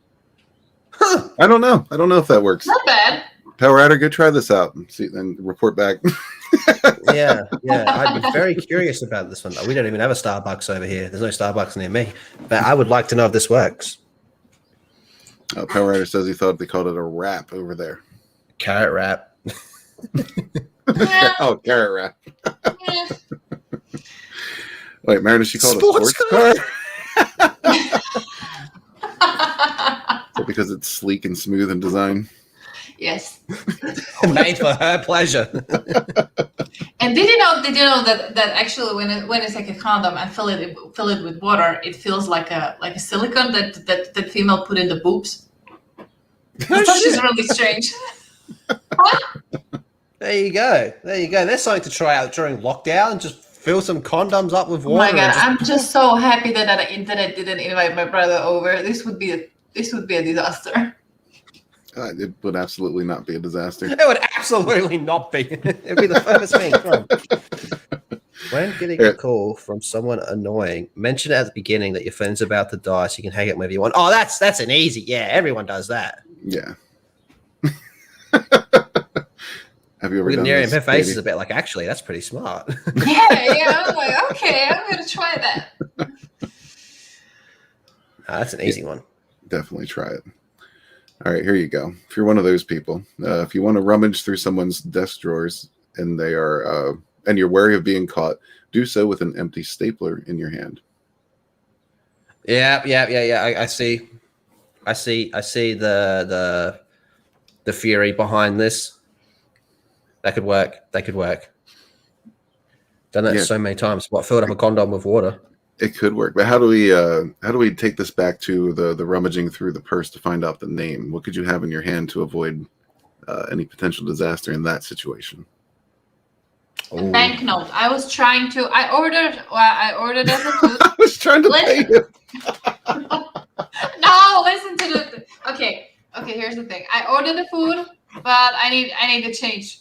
Huh. I don't know. I don't know if that works. Not bad. PowerWriter, go try this out and see, and report back. Yeah. I'd be very curious about this one. We don't even have a Starbucks over here. There's no Starbucks near me. But I would like to know if this works. PowerWriter says he thought they called it a wrap over there. Carrot wrap. Oh, carrot wrap. Yeah. Wait, Meredith, she called it a sports car? So because it's sleek and smooth in design? Yes. Made for her pleasure. And did you know that actually when it's like a condom and fill it with water, it feels like a silicone that female put in the boobs. Which is really strange. There you go. There's something to try out during lockdown. Just fill some condoms up with Oh water. my god, I'm just so happy that I didn't invite my brother over. This would be a disaster. It would absolutely not be a disaster. It would absolutely not be. It'd be the furthest thing. When getting a call from someone annoying, mention at the beginning that your friend's about to die so you can hang it whenever you want. Oh, that's an easy. Yeah, everyone does that. Yeah. Have you ever With done NyRiam, this, her face baby? is a bit like, actually, that's pretty smart. Yeah. I'm like, okay, I'm gonna try that. That's an easy one. Definitely try it. All right, here you go. If you're one of those people, if you want to rummage through someone's desk drawers and they are, and you're wary of being caught, do so with an empty stapler in your hand. Yeah. I see the theory behind this. That could work. Done that so many times. Filled up a condom with water. It could work, but how do we take this back to the rummaging through the purse to find out the name? What could you have in your hand to avoid any potential disaster in that situation? A banknote. I ordered as a food. I was trying to pay you. No, listen to the. Okay. Here's the thing. I ordered the food, but I need the change.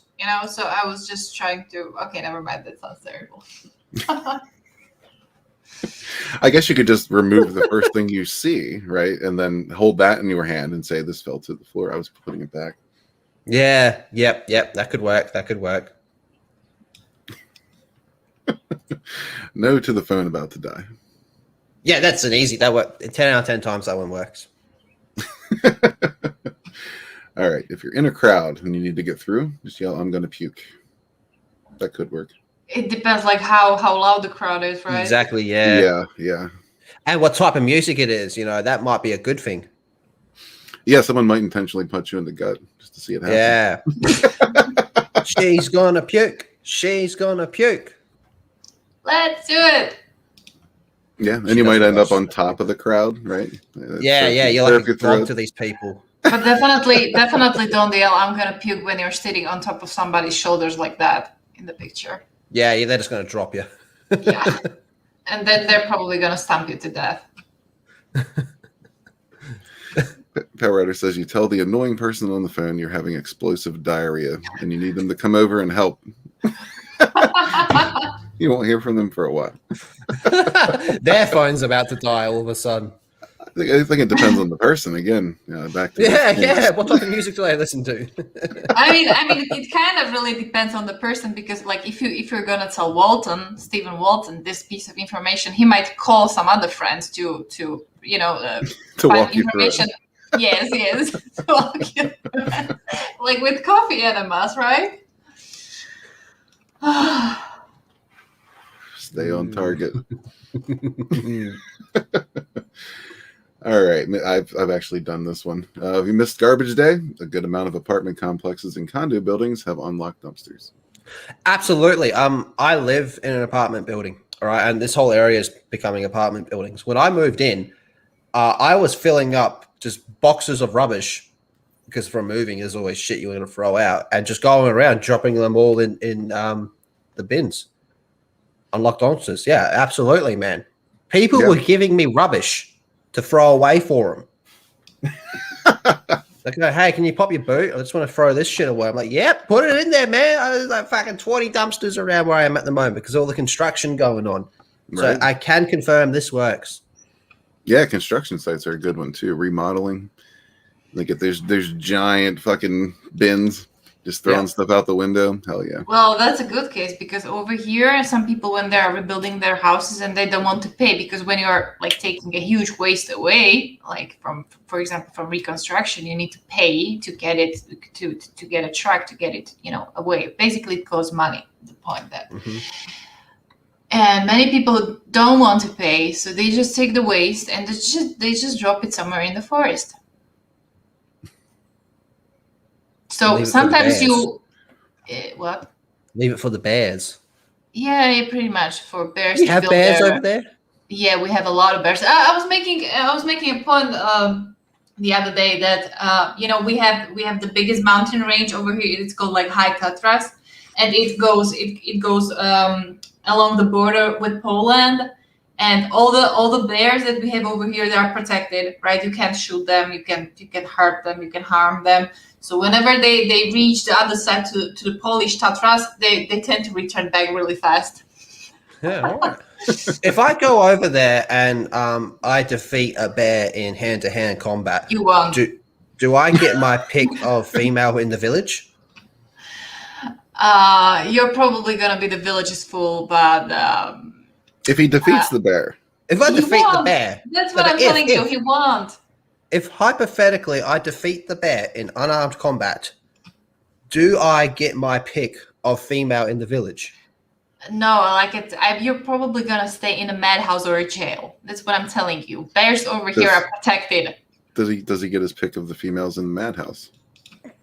So I was just trying to. Okay, never mind. That sounds terrible. I guess you could just remove the first thing you see, right? And then hold that in your hand and say, this fell to the floor. I was putting it back. Yeah. Yep. That could work. No to the phone about to die. Yeah, that's an easy. That work. 10 out of 10 times that one works. All right. If you're in a crowd and you need to get through, just yell, I'm going to puke. That could work. It depends, like how loud the crowd is, right? Exactly. Yeah. And what type of music it is, that might be a good thing. Yeah, someone might intentionally punch you in the gut just to see it happen. Yeah. She's gonna puke. Let's do it. Yeah, and you might end up on top of the crowd, right? Yeah. You're like a drug to these people. But definitely don't yell, I'm gonna puke when you're sitting on top of somebody's shoulders like that in the picture. Yeah, they're just going to drop you. Yeah. And then they're probably going to stamp you to death. Power Rider says you tell the annoying person on the phone you're having explosive diarrhea and you need them to come over and help. You won't hear from them for a while. Their phone's about to die all of a sudden. I think it depends on the person again. Back to What type of music do they listen to? I mean, it kind of really depends on the person because, like, if you're gonna tell Stephen Walton, this piece of information, he might call some other friends to to find walk information. Yes, to walk you through it. Like with coffee enemas, right? Stay on target. All right, I've actually done this one. Have you missed garbage day? A good amount of apartment complexes and condo buildings have unlocked dumpsters. Absolutely. I live in an apartment building, all right, and this whole area is becoming apartment buildings. When I moved in, I was filling up just boxes of rubbish because from moving, there's always shit you're going to throw out, and just going around dropping them all in the bins. Unlocked dumpsters. Yeah, absolutely, man. People were giving me rubbish to throw away for them. They go, hey, can you pop your boot? I just want to throw this shit away. I'm like, yep, put it in there, man. There's like fucking 20 dumpsters around where I am at the moment because all the construction going on. Right. So I can confirm this works. Yeah, construction sites are a good one too. Remodeling. Like if there's giant fucking bins just throwing stuff out the window. Hell yeah. Well, that's a good case because over here, some people, when they're rebuilding their houses and they don't want to pay because when you're like taking a huge waste away, like from, for example, from reconstruction, you need to pay to get it, to get a truck, to get it, away. Basically, it costs money, the point that. Mm-hmm. And many people don't want to pay, so they just take the waste and they just drop it somewhere in the forest. So sometimes what? Leave it for the bears. Yeah, pretty much for bears. You have bears over there? Yeah, we have a lot of bears. I was making a point the other day that we have the biggest mountain range over here. It's called like High Tatras, and it goes along the border with Poland. And all the bears that we have over here, they are protected, right? You can't shoot them, you can hurt them, you can harm them. So whenever they reach the other side to the Polish Tatras, they tend to return back really fast. Yeah, all right. If I go over there and I defeat a bear in hand-to-hand combat, you won't. Do I get my pick of female in the village? You're probably gonna be the village's fool, but if he defeats the bear, If I He defeat the won't. bear, That's what I'm telling you. He won't. if hypothetically I defeat the bear in unarmed combat, do I get my pick of female in the village? No, you're probably gonna stay in a madhouse or a jail. That's what I'm telling you. Bears over here are protected. Does he get his pick of the females in the madhouse?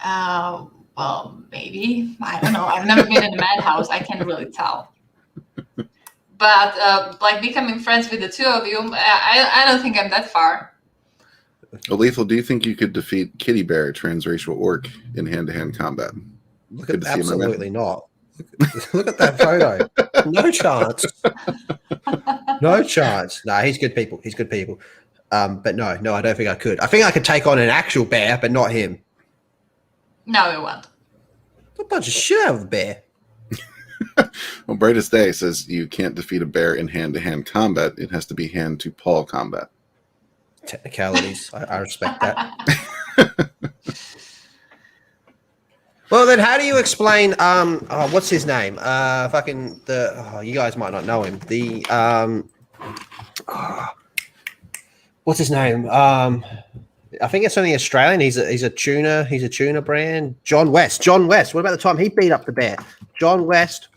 Well, maybe. I don't know. I've never been in a madhouse. I can't really tell. But like becoming friends with the two of you, I don't think I'm that far. Well, Lethal, do you think you could defeat Kitty Bear, a transracial orc, in hand-to-hand combat? Absolutely not. Look at that photo. No chance. No chance. No, he's good people. He's good people. But no, I don't think I could. I think I could take on an actual bear, but not him. No, it won't. A bunch of shit out of the bear. Well, Brightest Day says you can't defeat a bear in hand-to-hand combat. It has to be hand-to-paw combat. Technicalities. I respect that. Well, then, how do you explain? What's his name? You guys might not know him. What's his name? I think it's only Australian. He's a tuna. He's a tuna brand. John West. What about the time he beat up the bear? John West,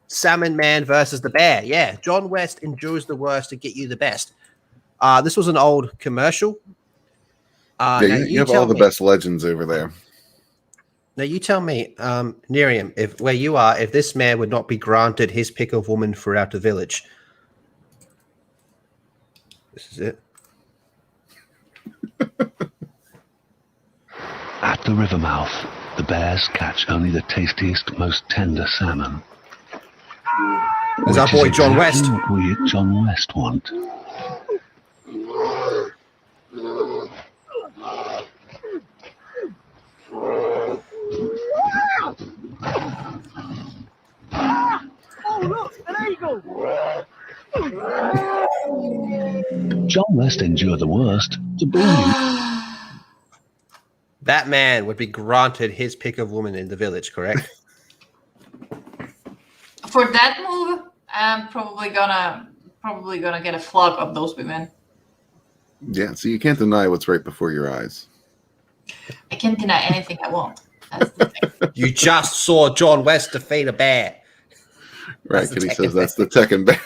Salmon Man versus the bear. Yeah, John West endures the worst to get you the best. This was an old commercial. You have all the best legends over there. Now you tell me, NyRiam, if this man would not be granted his pick of woman throughout the village. This is it. At the river mouth, the bears catch only the tastiest, most tender salmon. There's our boy John West. What we at John West want. John West endured the worst to bring you. That man would be granted his pick of woman in the village, correct? For that move, I'm probably gonna get a flock of those women. Yeah, so you can't deny what's right before your eyes. I can't deny anything I want. That's the thing. You just saw John West defeat a bear. Right, Kitty says that's the Tekken bear.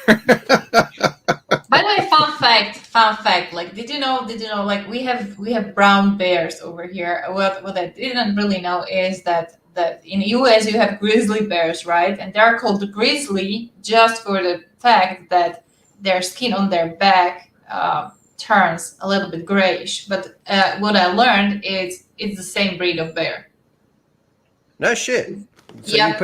By the way, fun fact. Like, did you know? Like, we have brown bears over here. What I didn't really know is that in the US you have grizzly bears, right? And they're called grizzly just for the fact that their skin on their back turns a little bit grayish. But what I learned is it's the same breed of bear. No shit. So Yep.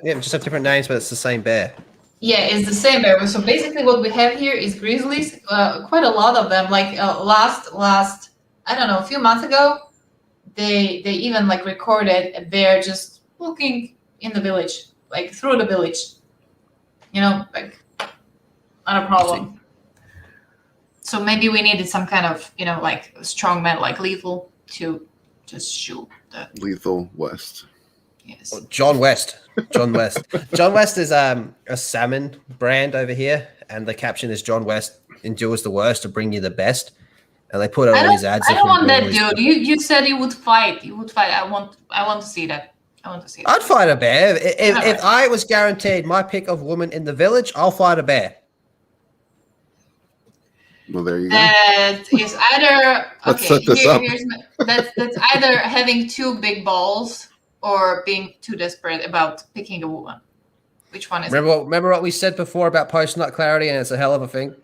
Just have different names, but it's the same bear. Yeah, it's the same bear. So basically, what we have here is grizzlies. Quite a lot of them. Like last, I don't know, a few months ago, they even like recorded a bear just walking in the village, like through the village. You know, like not a problem. So maybe we needed some kind of, like strong man, like Lethal, to just shoot the Lethal West. Yes. John West. John West is a salmon brand over here, and the caption is John West endures the worst to bring you the best. And they put it on his ads. I don't want that, dude. You said you would fight. I want to see that. I'd fight a bear. If I was guaranteed my pick of woman in the village, I'll fight a bear. Well, there you go. That is either Let's set this up. That's either having two big balls or being too desperate about picking a woman. Which one is it? Remember what we said before about post-nut clarity, and it's a hell of a thing?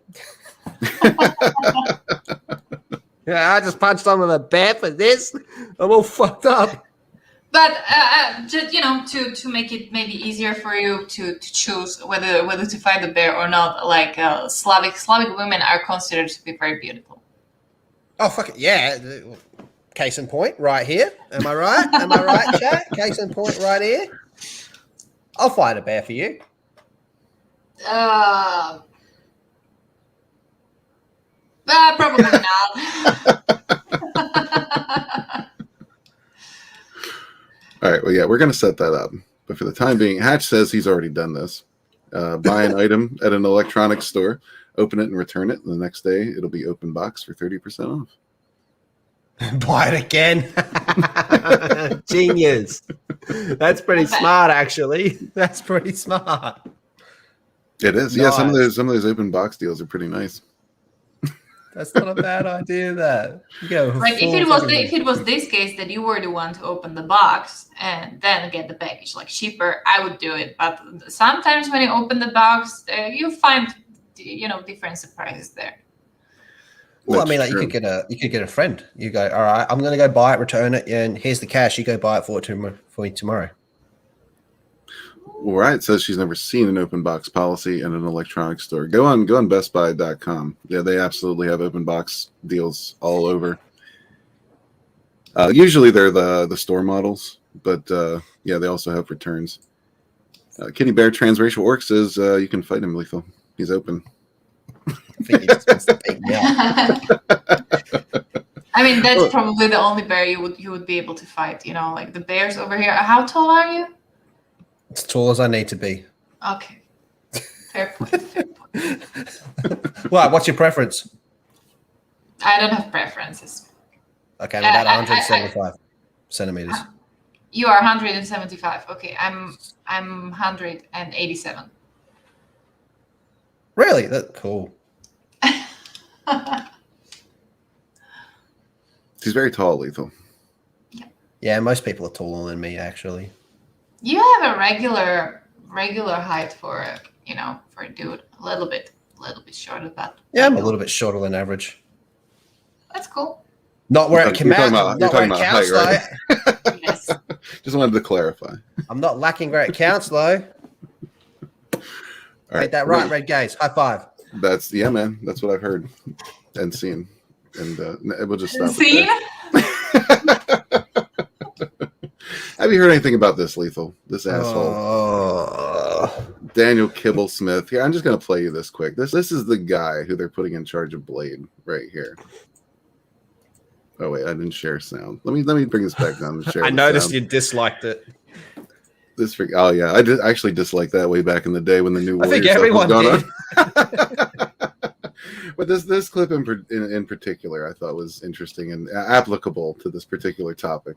Yeah, I just punched on with a bear for this. I'm all fucked up. But just to make it maybe easier for you to choose whether to fight the bear or not, like Slavic women are considered to be very beautiful. Oh fuck it, yeah. Case in point, right here. Am I right, chat? Case in point, right here. I'll fight a bear for you. Probably not. All right, well, yeah, we're going to set that up. But for the time being, Hatch says he's already done this. Buy an item at an electronics store, open it and return it. And the next day, it'll be open box for 30% off. Buy it again. Genius. That's pretty smart, actually. That's pretty smart. It is. Nice. Yeah, some of those open box deals are pretty nice. That's not a bad idea. That like if it was this case that you were the one to open the box and then get the package like cheaper, I would do it. But sometimes when you open the box, you find different surprises there. Well, I mean, like you could get a friend. You go, all right, I'm going to go buy it, return it, and here's the cash. You go buy it for me tomorrow. All right, says she's never seen an open box policy in an electronics store. Go on bestbuy.com. Yeah, they absolutely have open box deals all over. Usually they're the store models, but yeah, they also have returns. Kitty Bear Transracial Orc says you can fight him, Lethal. He's open. I think he just wants to beat me up. I mean, that's probably the only bear you would be able to fight. Like the bears over here. How tall are you? As tall as I need to be. Okay. Fair point. Well, what's your preference? I don't have preferences. Okay, I'm about 175 centimeters. You are 175. Okay, I'm 187. Really? That's cool. She's very tall, Lethal. Yeah, most people are taller than me, actually. You have a regular height for a dude. A little bit shorter, but yeah, I'm a little bit shorter than average. That's cool. Not where it counts. Not where it counts, though. Yes. Just wanted to clarify. I'm not lacking where it counts, though. All right, Get that right, Red Gaze. High five. Man. That's what I've heard and seen, and we'll just stop. Seen? Have you heard anything about this, Lethal? This asshole, Daniel Kibble Smith. Here, I'm just gonna play you this quick. This is the guy who they're putting in charge of Blade right here. Oh wait, I didn't share sound. Let me bring this back down and share. I noticed you disliked it. Oh yeah, I did actually dislike that way back in the day when the new Warrior I think everyone did. But this clip in particular, I thought was interesting and applicable to this particular topic.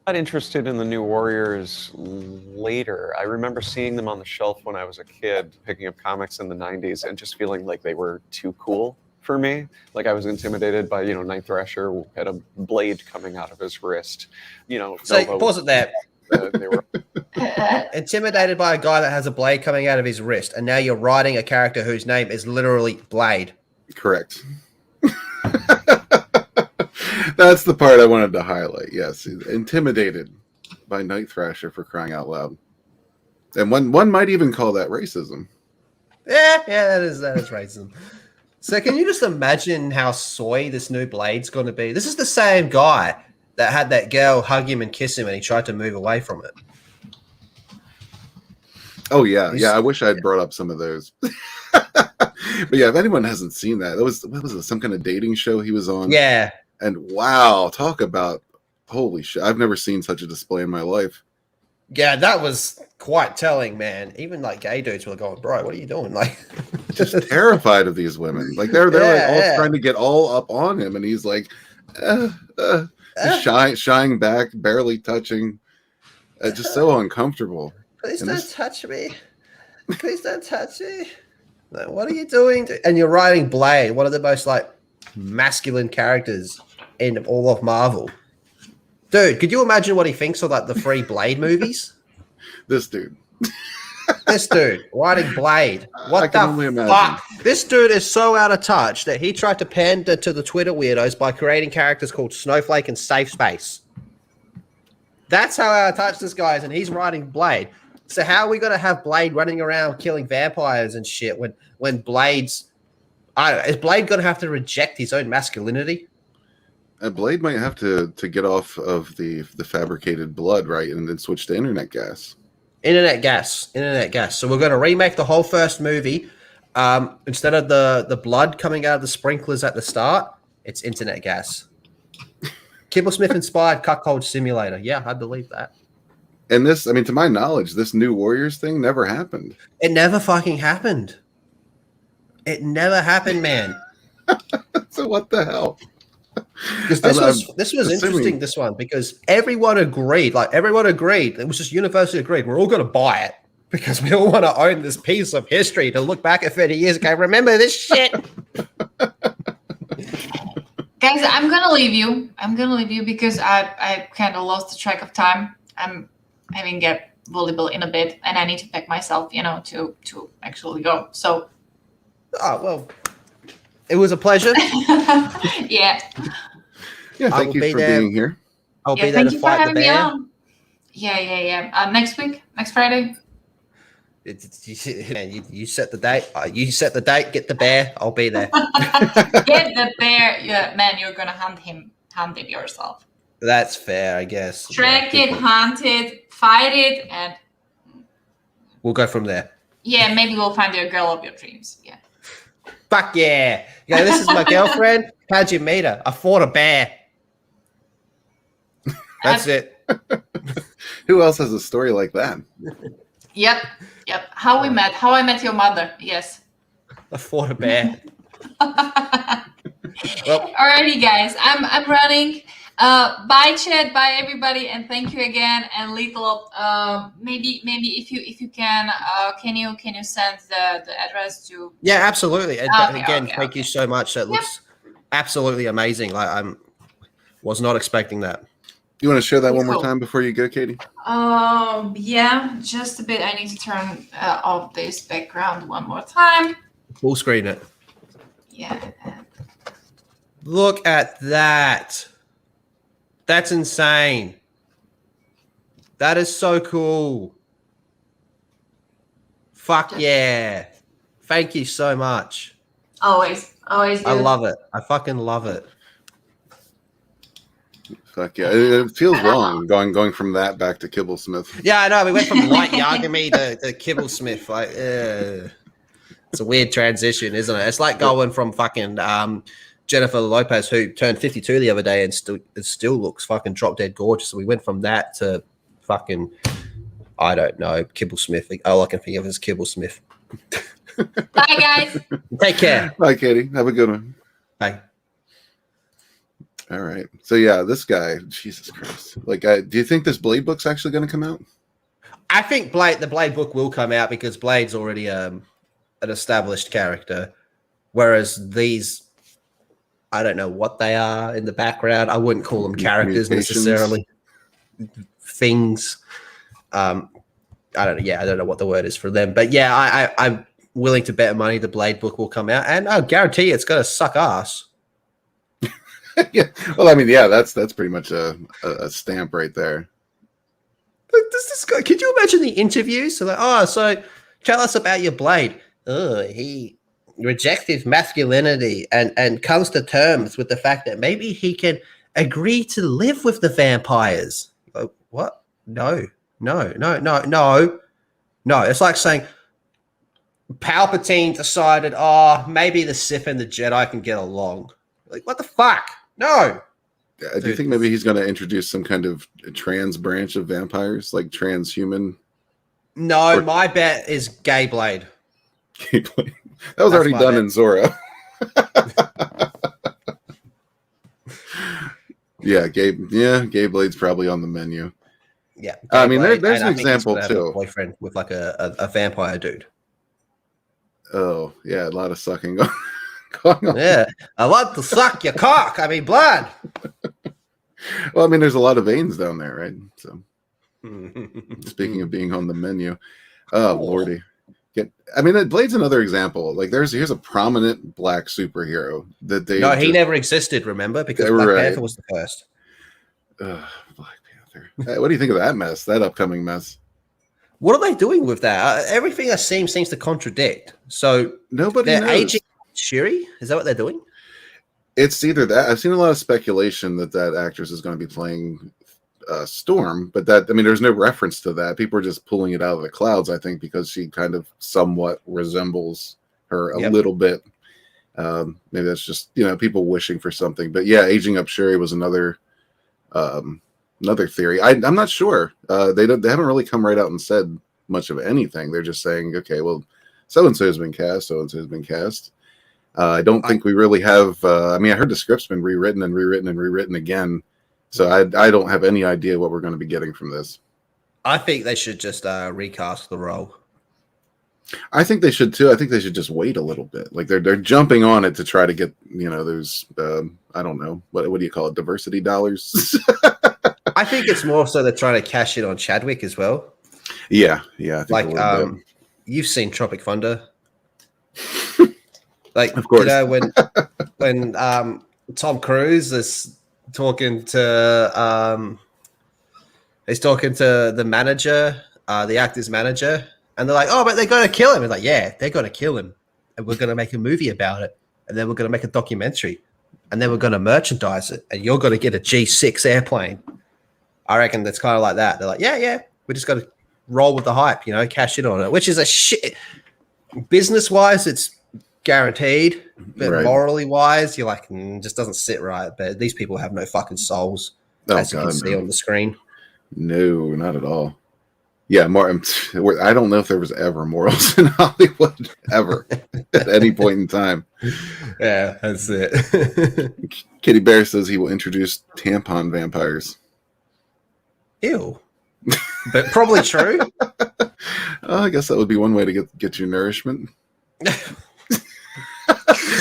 Not interested in the New Warriors later. I remember seeing them on the shelf when I was a kid, picking up comics in the 90s and just feeling like they were too cool for me. Like I was intimidated by, Night Thrasher who had a blade coming out of his wrist. So pause it there. They were intimidated by a guy that has a blade coming out of his wrist, and now you're writing a character whose name is literally Blade. Correct. That's the part I wanted to highlight. Yes, intimidated by Night Thrasher, for crying out loud. And one might even call that racism. Yeah, that is racism. So can you just imagine how soy this new Blade's going to be? This is the same guy that had that girl hug him and kiss him, and he tried to move away from it. Oh yeah, I wish I had brought up some of those. But yeah, if anyone hasn't seen that, what was it? Some kind of dating show he was on. Yeah. And wow, talk about holy shit! I've never seen such a display in my life. Yeah, that was quite telling, man. Even like gay dudes were going, "Bro, what are you doing?" Like, just terrified of these women. Like they're like all trying to get all up on him, and he's like, shying back, barely touching. Just so uncomfortable. Please don't touch me. Please don't touch me. Like, what are you doing? And you're writing Blade, one of the most like masculine characters in all of Marvel. Dude, could you imagine what he thinks of like the free Blade movies? This dude writing Blade. What the fuck? This dude is so out of touch that he tried to pander to the Twitter weirdos by creating characters called Snowflake and Safe Space. That's how out of touch this guy is, and he's writing Blade. So how are we going to have Blade running around killing vampires and shit when Blade's... is Blade going to have to reject his own masculinity? Blade might have to get off of the fabricated blood, right, and then switch to internet gas. Internet gas. So we're going to remake the whole first movie. Instead of the blood coming out of the sprinklers at the start, it's internet gas. Kibble Smith inspired Cuckold Simulator. Yeah, I believe that. And this, I mean, to my knowledge, this New Warriors thing never happened. It never fucking happened. It never happened, man. So what the hell? Because this was interesting, this one, because everyone agreed. Like, everyone agreed. It was just universally agreed. We're all going to buy it because we all want to own this piece of history to look back at 30 years ago. Remember this shit. Guys, I'm going to leave you. Because I kind of lost the track of time. I'm having a volleyball in a bit, and I need to pack myself, to actually go. So. Oh, well, it was a pleasure. Yeah. Yeah, thank you for being here. I'll be there to fight the bear. Yeah. Next week, next Friday. You set the date. You set the date. Get the bear. I'll be there. Get the bear. Yeah, man, you're gonna hunt it yourself. That's fair, I guess. Track it, hunt it, fight it, and we'll go from there. Yeah, maybe we'll find your girl of your dreams. Yeah. Fuck yeah. Yeah, this is my girlfriend. How'd you meet her? I fought a bear. That's it. Who else has a story like that? Yep. How I met your mother. Yes. I fought a bear. Well, alrighty, guys. I'm running. Bye, chat. Bye, everybody, and thank you again. And Little, maybe if you can you send the address to? Yeah, absolutely. And again, thank you so much. That looks absolutely amazing. Like, was not expecting that. You want to show that one more time before you go, Katie? Yeah, just a bit. I need to turn off this background one more time. Full screen it. Yeah. Look at that. That's insane. That is so cool. Fuck yeah. Thank you so much. Always do. I love it. I fucking love it. Fuck yeah. It feels wrong going from that back to Kibblesmith. Yeah, I know. We went from Light Yagami to Kibblesmith. Like, it's a weird transition, isn't it? It's like going from fucking Jennifer Lopez, who turned 52 the other day and still looks fucking drop dead gorgeous. So we went from that to fucking, I don't know, Kibblesmith. All I can think of is Kibblesmith. Bye, guys. Take care. Bye, Katie. Have a good one. Bye. All right. So yeah, this guy, Jesus Christ. Like, do you think this Blade book's actually going to come out? I think the Blade book will come out because Blade's already an established character, whereas these, I don't know what they are in the background. I wouldn't call them characters necessarily. Things. I don't know. Yeah, I don't know what the word is for them, but yeah, I'm willing to bet money the Blade book will come out, and I guarantee it's going to suck ass. Yeah. Well, I mean, yeah, that's pretty much a stamp right there. Does this guy? Could you imagine the interviews? So like, so tell us about your Blade. He rejects his masculinity and comes to terms with the fact that maybe he can agree to live with the vampires. Like, what? No. It's like saying Palpatine decided, maybe the Sith and the Jedi can get along. Like, what the fuck? No. Do you think maybe he's going to introduce some kind of trans branch of vampires, like transhuman? No, my bet is Gay Blade. Gay Blade. That was already done in Zorro. Yeah, Gay Blade's probably on the menu. Yeah, I mean, there's an example too. A boyfriend with like a vampire dude. Oh yeah, a lot of sucking going on. Yeah, I want to suck your cock. I mean, blood. Well, I mean, there's a lot of veins down there, right? So, speaking of being on the menu, lordy. I mean, Blade's another example. Like, here's a prominent black superhero that they. No, he never existed. Remember, because Black Panther was the first. Black Panther. What do you think of that mess? That upcoming mess. What are they doing with that? Everything I see seems to contradict. So they're knows. Aging Shuri. Is that what they're doing? It's either that. I've seen a lot of speculation that actress is going to be playing Storm, but there's no reference to that. People are just pulling it out of the clouds, I think, because she kind of somewhat resembles her a little bit. Maybe that's just people wishing for something. But yeah, aging up Shuri was another another theory. I'm not sure. They haven't really come right out and said much of anything. They're just saying, okay, well, so and so's been cast, so and so's been cast. I don't think we really have. I mean, I heard the script's been rewritten and rewritten and rewritten again, so I don't have any idea what we're going to be getting from this. I think they should just recast the role. I think they should too. I think they should just wait a little bit. Like they're jumping on it to try to get those I don't know what do you call it, diversity dollars. I think it's more so they're trying to cash in on Chadwick as well. Yeah. I think like you've seen Tropic Thunder, like of course. When Tom Cruise is talking to he's talking to the manager, the actor's manager. And they're like, oh, but they're going to kill him. It's like, yeah, they're going to kill him. And we're going to make a movie about it. And then we're going to make a documentary. And then we're going to merchandise it. And you're going to get a G6 airplane. I reckon that's kind of like that. They're like, yeah, we just got to roll with the hype, cash in on it, which is a shit. Business-wise, it's guaranteed. But morally-wise, you're like, just doesn't sit right. But these people have no fucking souls, as you can see on the screen. No, not at all. Yeah, I don't know if there was ever morals in Hollywood ever at any point in time. Yeah, that's it. Kitty Bear says he will introduce tampon vampires. Ew. But probably true. I guess that would be one way to get your nourishment.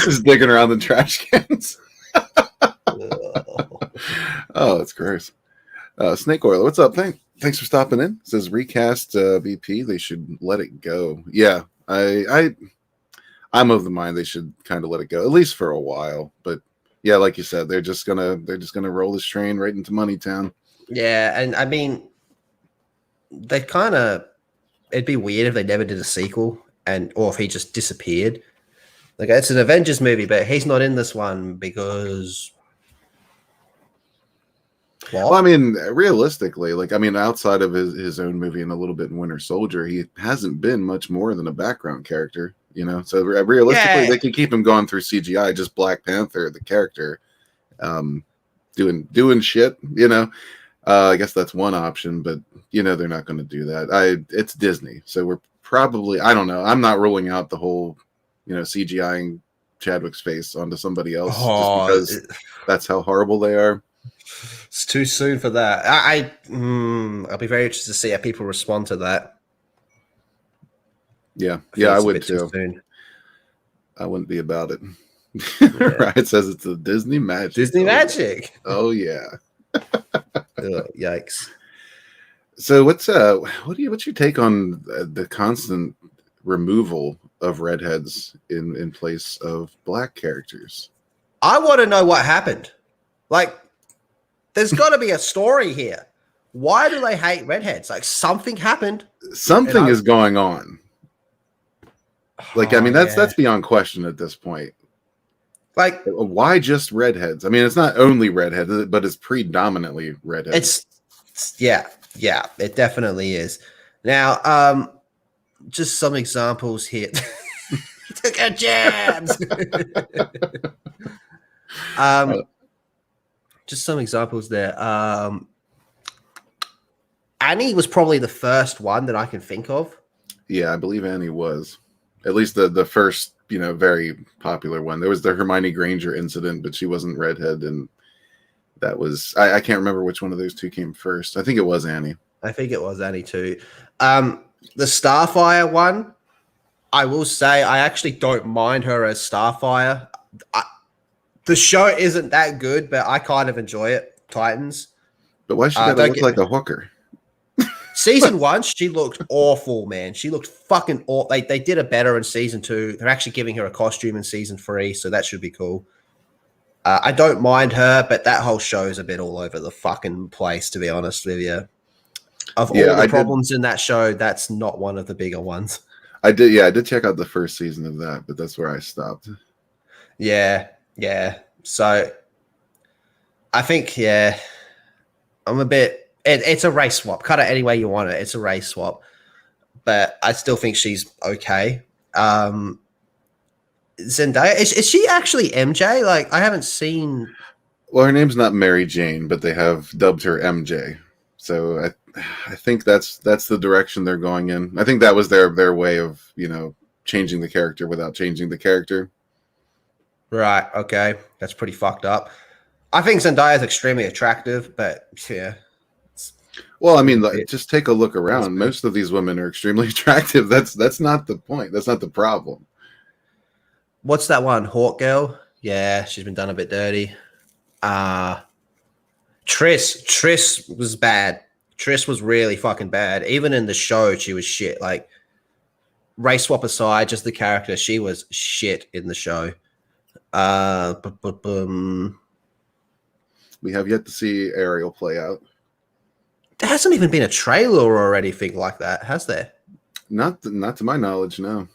Just digging around the trash cans. Oh, that's gross. Snake Oil, what's up? Thanks for stopping in. It says recast VP. They should let it go. Yeah, I'm of the mind they should kind of let it go, at least for a while. But yeah, like you said, they're just gonna roll this train right into Money Town. Yeah, and I mean, it'd be weird if they never did a sequel, or if he just disappeared. Like, it's an Avengers movie, but he's not in this one because. Well, I mean, realistically, outside of his own movie and a little bit in Winter Soldier, he hasn't been much more than a background character, So realistically, they could keep him going through CGI, just Black Panther, the character, doing shit, I guess that's one option, but they're not going to do that. It's Disney, so we're probably, I don't know. I'm not ruling out the whole, CGIing Chadwick's face onto somebody else just because that's how horrible they are. It's too soon for that. I'll be very interested to see how people respond to that. Yeah, I would too. I wouldn't be about it. Yeah. Right? It says it's a Disney magic. Disney magic. Oh yeah. Yikes. So what's your take on the constant removal of redheads in place of black characters? I want to know what happened. Like, there's got to be a story here. Why do they hate redheads? Like, something happened. Something is going on. Like, I mean, that's beyond question at this point. Like, why just redheads? I mean, it's not only redheads, but it's predominantly redheads. Yeah, it definitely is. Now, just some examples here. Took a jabs. Just some examples there. Annie was probably the first one that I can think of. Yeah, I believe Annie was. At least the first, very popular one. There was the Hermione Granger incident, but she wasn't redhead, and that was I can't remember which one of those two came first. I think it was Annie. I think it was Annie too. The Starfire one, I will say I actually don't mind her as Starfire. The show isn't that good, but I kind of enjoy it. Titans. But why should that look like a hooker? Season 1, she looked awful, man. She looked fucking awful. They did it better in season 2. They're actually giving her a costume in season 3, so that should be cool. I don't mind her, but that whole show is a bit all over the fucking place, to be honest with you. Of all the problems in that show, that's not one of the bigger ones. I did check out the first season of that, but that's where I stopped. Yeah. So I think, I'm a bit. It's a race swap. Cut it any way you want it. It's a race swap, but I still think she's okay. Zendaya is she actually MJ? Like, I haven't seen Well, her name's not Mary Jane, but they have dubbed her MJ. So I think that's the direction they're going in. I think that was their way of, changing the character without changing the character. Right. Okay. That's pretty fucked up. I think Zendaya is extremely attractive, but yeah. Well, I mean, just take a look around. Most of these women are extremely attractive. That's not the point. That's not the problem. What's that one? Hawk Girl? Yeah, she's been done a bit dirty. Triss was bad. Triss was really fucking bad. Even in the show, she was shit. Like, race swap aside, just the character, she was shit in the show. We have yet to see Ariel play out. There hasn't even been a trailer or anything like that, has there? Not to my knowledge, no.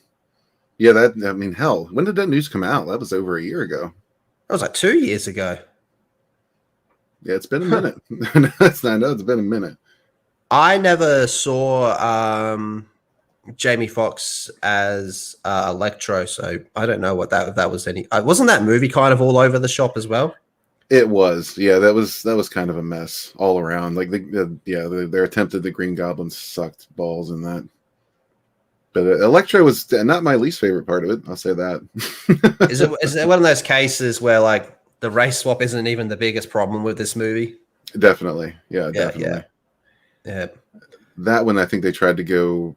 Yeah, hell, when did that news come out? That was over a year ago. That was like 2 years ago. Yeah, it's been a minute. I know it's been a minute. I never saw Jamie Foxx as Electro, so I don't know what that was any. Wasn't that movie kind of all over the shop as well? It was, yeah. That was kind of a mess all around. Like their attempt at the Green Goblin sucked balls in that. But Electro was not my least favorite part of it. I'll say that. Is it one of those cases where like the race swap isn't even the biggest problem with this movie? Definitely, yeah, definitely. Yeah. That one, I think they tried to go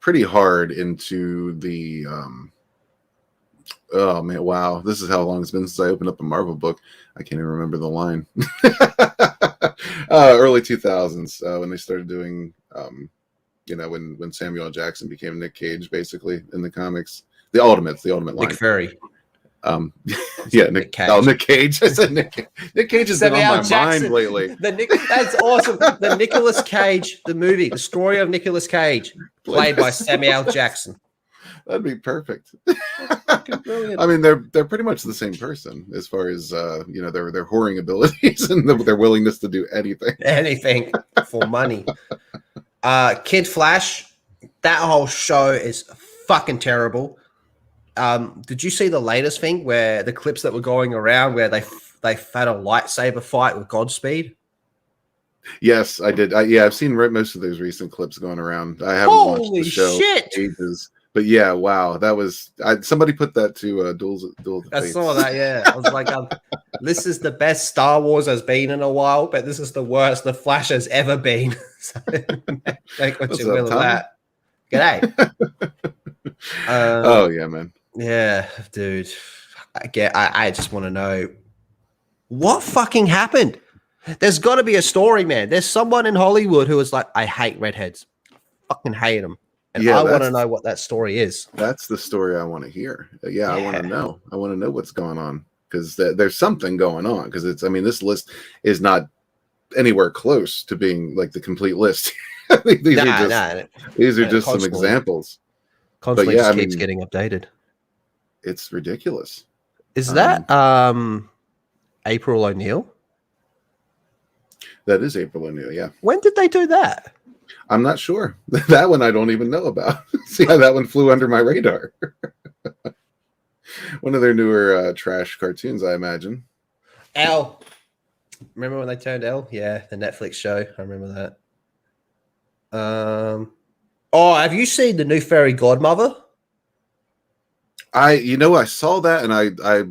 pretty hard into the. Oh man! Wow, this is how long it's been since I opened up a Marvel book. I can't even remember the line. Early 2000s when they started doing, when Samuel L. Jackson became Nick Cage, basically in the comics, the ultimate line. Nick Fury. Yeah, Nick Cage. Oh, Nick Cage. I said Nick Cage has been on my mind lately. That's awesome. The Nicolas Cage, the movie, the story of Nicolas Cage, played by Samuel L. Jackson. That'd be perfect. I mean, they're pretty much the same person as far as their whoring abilities and their willingness to do anything for money. Kid Flash, that whole show is fucking terrible. Did you see the latest thing where the clips that were going around where they had a lightsaber fight with Godspeed? Yes, I did. I've seen most of those recent clips going around. I haven't watched the show in ages. But yeah, wow, that was somebody put that to Duels of the Fates. I saw that. Yeah, I was like, this is the best Star Wars has been in a while, but this is the worst the Flash has ever been. So make what you will of that. G'day. Oh yeah, man. Yeah, dude. I just want to know what fucking happened. There's got to be a story, man. There's someone in Hollywood who was like, I hate redheads. Fucking hate them. And I want to know what that story is. That's the story I want to hear. Yeah, I want to know. I want to know what's going on because there's something going on. Because this list is not anywhere close to being like the complete list. These are just some examples. Constantly just keeps getting updated. It's ridiculous. Is that April O'Neil? That is April O'Neil, yeah. When did they do that? I'm not sure. That one I don't even know about. See how that one flew under my radar. One of their newer trash cartoons, I imagine. Elle. Remember when they turned Elle? Yeah, the Netflix show. I remember that. Have you seen the new Fairy Godmother? I saw that and I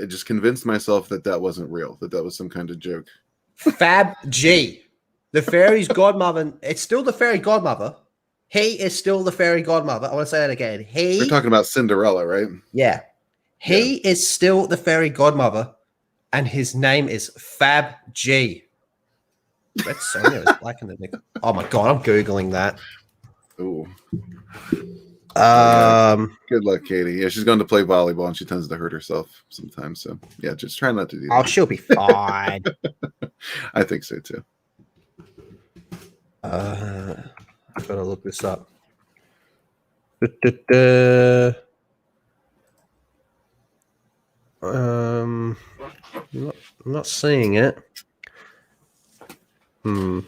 just convinced myself that wasn't real, that was some kind of joke. Fab G. The fairy's godmother. It's still the fairy godmother. He is still the fairy godmother. I want to say that again. We're talking about Cinderella, right? Yeah. He is still the fairy godmother, and his name is Fab G. Red Sonia is black in the nick. Oh my god, I'm googling that. Ooh. Good luck, Katie. Yeah, she's going to play volleyball, and she tends to hurt herself sometimes. So yeah, just try not to do that. Oh, she'll be fine. I think so too. I've got to look this up. I'm not seeing it. Didn't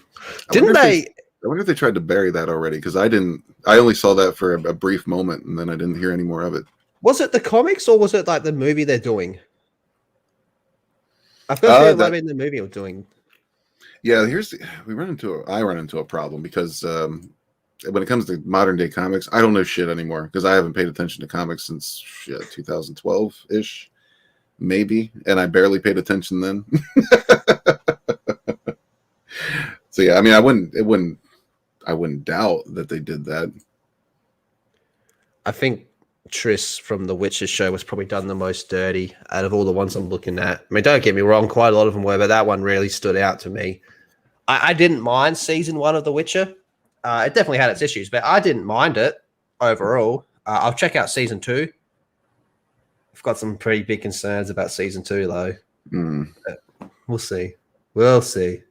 they? I wonder if they tried to bury that already because I didn't. I only saw that for a brief moment and then I didn't hear any more of it. Was it the comics or was it like the movie they're doing? I've got a feeling maybe in the movie we're doing. Yeah, I run into a problem because when it comes to modern day comics, I don't know shit anymore because I haven't paid attention to comics since 2012-ish, maybe, and I barely paid attention then. So yeah, I mean, I wouldn't doubt that they did that. I think Triss from the Witcher show was probably done the most dirty out of all the ones I'm looking at. I mean, don't get me wrong, quite a lot of them were, but that one really stood out to me. I didn't mind season 1 of The Witcher. It definitely had its issues, but I didn't mind it overall. I'll check out season 2. I've got some pretty big concerns about season 2, though. We'll see. We'll see.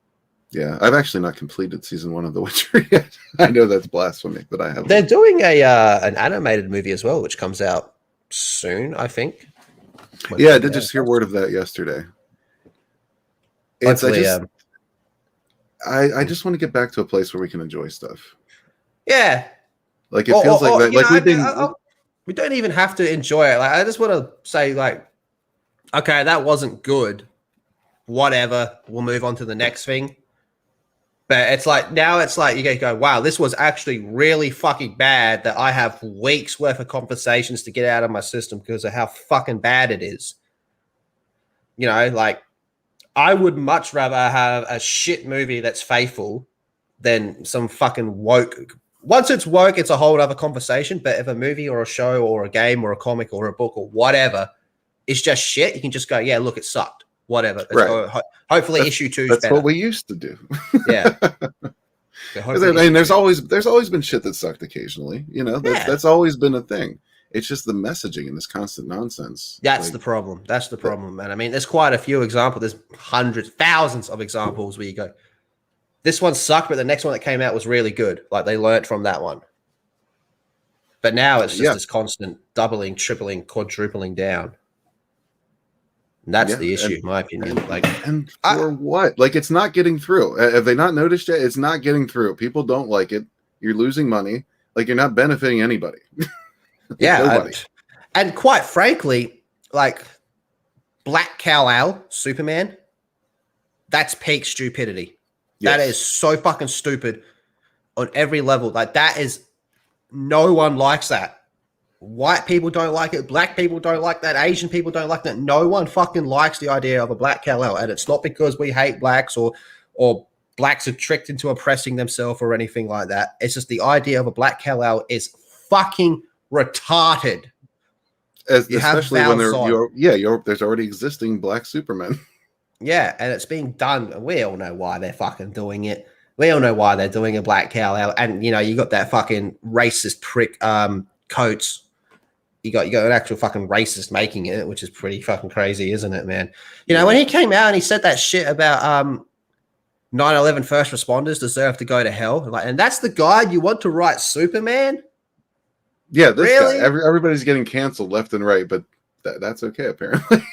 Yeah, I've actually not completed season 1 of The Witcher yet. I know that's blasphemy, but I have. They're doing an animated movie as well, which comes out soon, I think. Yeah, I did just hear word of that yesterday. I just want to get back to a place where we can enjoy stuff. Yeah, like it feels like that. Like we don't even have to enjoy it. Like I just want to say, like, okay, that wasn't good. Whatever, we'll move on to the next thing. But it's like now it's like you go, wow, this was actually really fucking bad. That I have weeks worth of conversations to get out of my system because of how fucking bad it is. You know, like. I would much rather have a shit movie that's faithful than some fucking woke. Once it's woke, it's a whole other conversation. But if a movie or a show or a game or a comic or a book or whatever is just shit, you can just go, yeah, look, it sucked. Whatever. Right. Hopefully issue 2 is That's better. what we used to do. Yeah. And there's always been shit that sucked occasionally. You know, that's always been a thing. It's just the messaging and this constant nonsense. That's the problem. That's the problem, man. I mean, there's quite a few examples. There's hundreds, thousands of examples where you go, this one sucked, but the next one that came out was really good. Like they learned from that one. But now it's just this constant doubling, tripling, quadrupling down. And that's the issue, in my opinion. And for what? Like, it's not getting through. Have they not noticed yet? It's not getting through. People don't like it. You're losing money. Like, you're not benefiting anybody. Yeah, and quite frankly, like Black Kal-El, Superman, that's peak stupidity. Yes. That is so fucking stupid on every level. Like that is, no one likes that. White people don't like it. Black people don't like that. Asian people don't like that. No one fucking likes the idea of a Black Kal-El, and it's not because we hate blacks or blacks are tricked into oppressing themselves or anything like that. It's just the idea of a Black Kal-El is fucking retarded. Especially when there's already existing black Supermen. Yeah, and it's being done. We all know why they're fucking doing it. We all know why they're doing a Black Kal-El, and you know you got that fucking racist prick Coates. You got an actual fucking racist making it, which is pretty fucking crazy, isn't it, man? You know when he came out and he said that shit about 9/11 first responders deserve to go to hell, and that's the guy you want to write Superman. Yeah, this guy. Everybody's getting canceled left and right, but that's okay, apparently.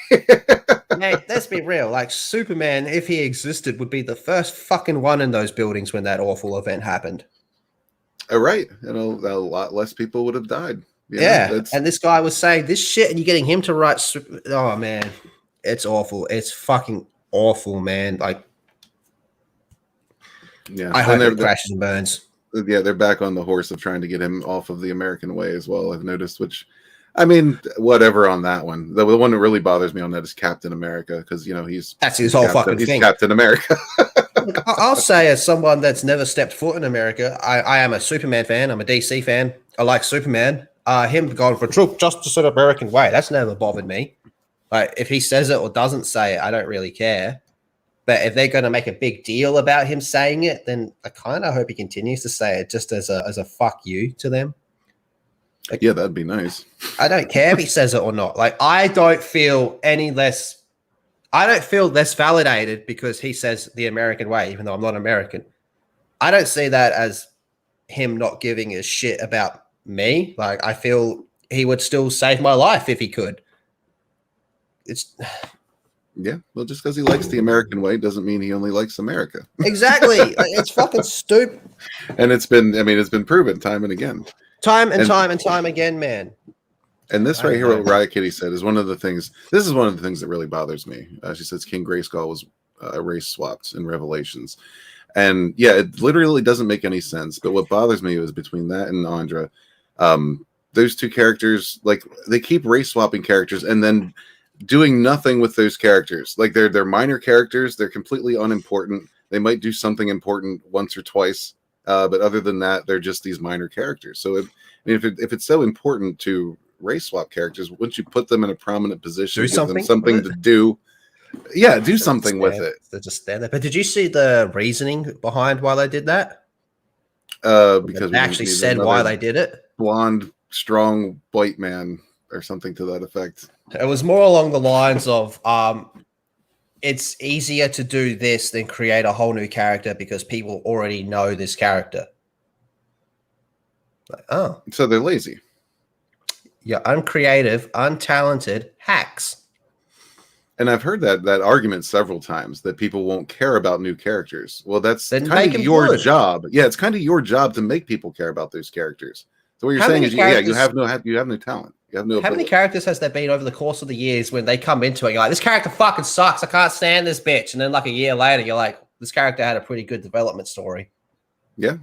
Mate, let's be real. Like, Superman, if he existed, would be the first fucking one in those buildings when that awful event happened. Right. A lot less people would have died. Yeah. And this guy was saying this shit, and you're getting him to write oh, man. It's awful. It's fucking awful, man. Like, yeah. I hope it crashes and burns. Yeah, they're back on the horse of trying to get him off of the American way as well, I've noticed, which, I mean, whatever on that one. The one that really bothers me on that is Captain America, because, you know, that's his whole fucking thing. He's Captain America. I'll say, as someone that's never stepped foot in America, I am a Superman fan. I'm a DC fan. I like Superman. Him going for truth, justice, and American way, that's never bothered me. Like, if he says it or doesn't say it, I don't really care. But if they're going to make a big deal about him saying it, then I kind of hope he continues to say it just as a fuck you to them. Like, yeah, that'd be nice. I don't care if he says it or not. Like, I don't feel less validated because he says the American way, even though I'm not American. I don't see that as him not giving a shit about me. Like, I feel he would still save my life if he could. Yeah, well, just because he likes the American way doesn't mean he only likes America. Exactly. Like, it's fucking stupid. And it's been proven time and again. Time and time again, man. And this right here, what Riot Kitty said, is one of the things. This is one of the things that really bothers me. She says King Grayskull was race swapped in Revelations, and yeah, it literally doesn't make any sense. But what bothers me is between that and Andra, those two characters, like they keep race swapping characters and then doing nothing with those characters. Like they're minor characters. They're completely unimportant. They might do something important once or twice, but other than that, they're just these minor characters. So if it's so important to race swap characters, wouldn't you put them in a prominent position, give them something to do? Yeah, do something with it. They just stand there. But did you see the reasoning behind why they did that? Because they actually said why they did it. Blonde, strong white man, or something to that effect. It was more along the lines of, it's easier to do this than create a whole new character because people already know this character. Like, oh, so they're lazy. You're uncreative, untalented hacks. And I've heard that argument several times, that people won't care about new characters. Well, that's kind of your job. Yeah, it's kind of your job to make people care about those characters. So what you're saying is, you have no talent. You have no ability. How many characters has there been over the course of the years when they come into it, you're like, this character fucking sucks, I can't stand this bitch. And then like a year later, you're like, this character had a pretty good development story. Yeah.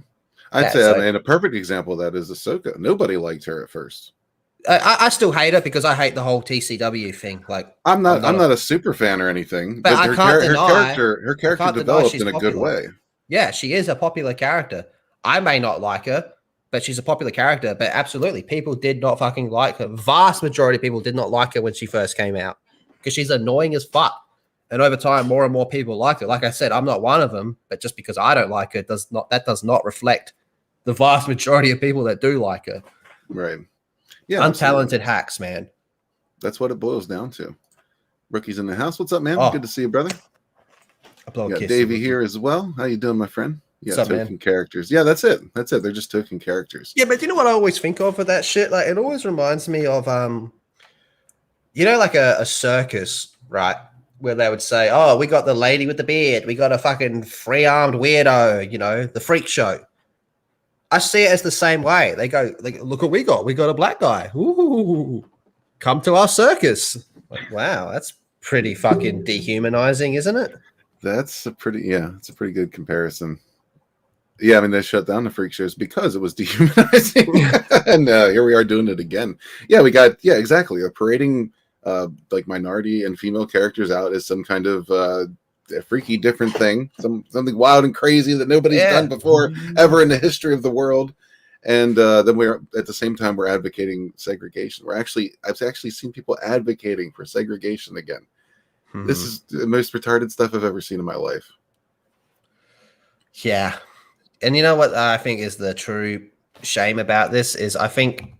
I'd say, and a perfect example of that is Ahsoka. Nobody liked her at first. I still hate her because I hate the whole TCW thing. Like, I'm not a super fan or anything, but her character developed in a good way. Yeah, she is a popular character. I may not like her, but she's a popular character. But absolutely, people did not fucking like her. Vast majority of people did not like her when she first came out because she's annoying as fuck. And over time, more and more people liked her. Like I said, I'm not one of them, but just because I don't like her does not reflect the vast majority of people that do like her. Right. Yeah, untalented hacks, man. That's what it boils down to. Rookie's in the house. What's up, man? Good to see you, brother. Got Davey here as well. How you doing, my friend? Yeah, token characters. Yeah, that's it. They're just token characters. Yeah, but you know what I always think of for that shit? Like, it always reminds me of, like a circus, right? Where they would say, oh, we got the lady with the beard. We got a fucking free-armed weirdo, the freak show. I see it as the same way. They go, like, look what we got. We got a black guy. Ooh, come to our circus. Like, wow, that's pretty fucking dehumanizing, isn't it? It's a pretty good comparison. Yeah, I mean, they shut down the freak shows because it was dehumanizing. And here we are doing it again. Yeah, exactly. Parading like minority and female characters out as some kind of a freaky different thing, something wild and crazy that nobody's done before ever in the history of the world. And then we're at the same time we're advocating segregation. I've actually seen people advocating for segregation again. This is the most retarded stuff I've ever seen in my life. Yeah. And you know what I think is the true shame about this is I think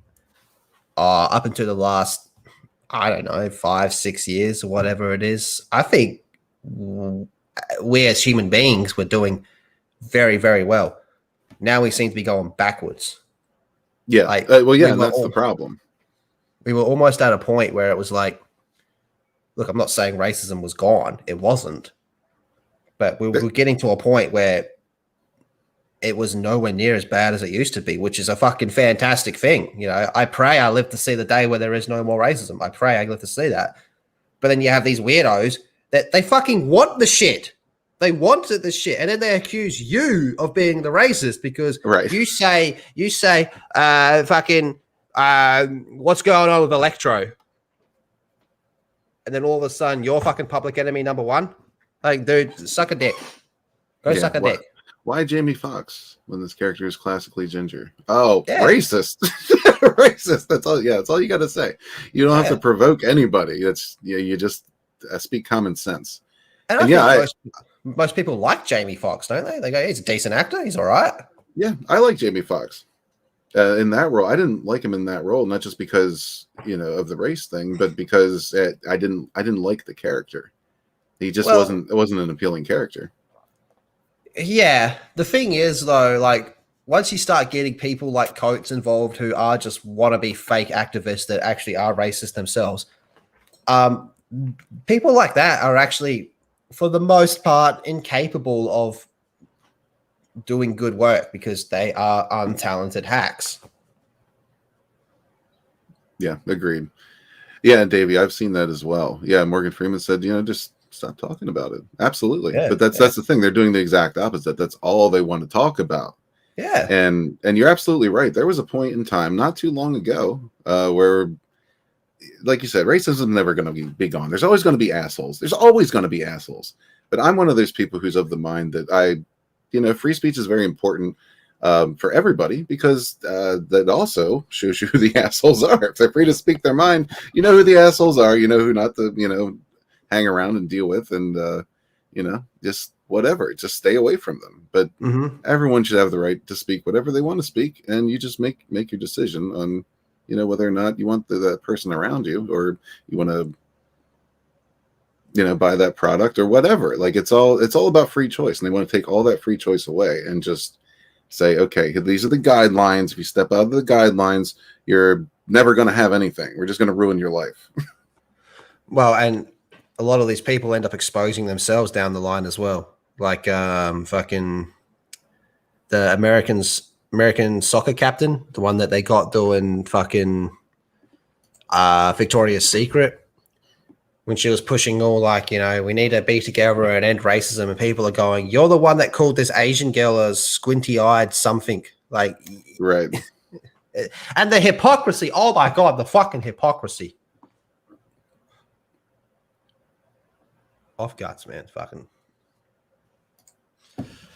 up until the last, I don't know, 5-6 years or whatever it is, I think we as human beings were doing very, very well. Now we seem to be going backwards. Yeah. Like, that's the problem. We were almost at a point where it was like, look, I'm not saying racism was gone. It wasn't. But we were getting to a point where it was nowhere near as bad as it used to be, which is a fucking fantastic thing. I pray I live to see the day where there is no more racism. I pray I live to see that. But then you have these weirdos that they fucking want the shit. They wanted the shit. And then they accuse you of being the racist because you say, what's going on with Electro? And then all of a sudden you're fucking public enemy number one. Like, dude, suck a dick. Suck a dick. Why Jamie Foxx when this character is classically ginger? Oh, racist. Racist. That's all. Yeah, that's all you got to say. You don't have to provoke anybody. You just speak common sense. And most people like Jamie Foxx, don't they? They go, he's a decent actor. He's all right. Yeah, I like Jamie Foxx in that role. I didn't like him in that role, not just because of the race thing, but because I didn't like the character. He just wasn't an appealing character. Yeah, the thing is though, like once you start getting people like Coates involved who are just wannabe fake activists that actually are racist themselves, people like that are actually, for the most part, incapable of doing good work because they are untalented hacks. Yeah, agreed. Yeah, Davey, I've seen that as well. Yeah, Morgan Freeman said, just stop talking about it. Absolutely. Yeah, but that's the thing. They're doing the exact opposite. That's all they want to talk about. Yeah. And you're absolutely right. There was a point in time not too long ago where, like you said, racism is never going to be gone. There's always going to be assholes. There's always going to be assholes. But I'm one of those people who's of the mind that free speech is very important for everybody, because that also shows you who the assholes are. If they're free to speak their mind, you know who the assholes are. You know who not to, hang around and deal with, and just whatever. Just stay away from them. But everyone should have the right to speak whatever they want to speak, and you just make your decision on, whether or not you want that person around you, or you want to, buy that product or whatever. Like it's all about free choice, and they want to take all that free choice away and just say, okay, these are the guidelines. If you step out of the guidelines, you're never going to have anything. We're just going to ruin your life. Well, and a lot of these people end up exposing themselves down the line as well. Like fucking the American soccer captain, the one that they got doing fucking Victoria's Secret, when she was pushing all like, we need to be together and end racism, and people are going, you're the one that called this Asian girl a squinty-eyed something. Like, right. And the hypocrisy. Oh my God, the fucking hypocrisy. Off guts, man. Fucking.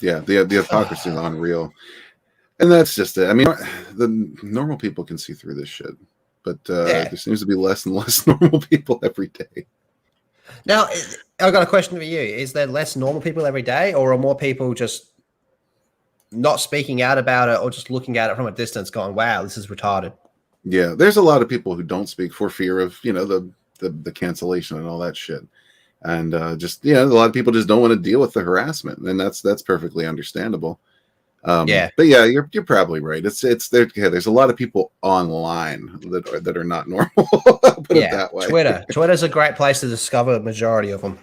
Yeah, the hypocrisy is unreal. And that's just it. I mean, the normal people can see through this shit, but there seems to be less and less normal people every day. Now, I've got a question for you. Is there less normal people every day, or are more people just not speaking out about it, or just looking at it from a distance going, wow, this is retarded? Yeah, there's a lot of people who don't speak for fear of, the cancellation and all that shit. And just, a lot of people just don't want to deal with the harassment, and that's perfectly understandable. But yeah, you're probably right. It's there. Yeah, there's a lot of people online that are not normal. Put it that way. Twitter's a great place to discover the majority of them.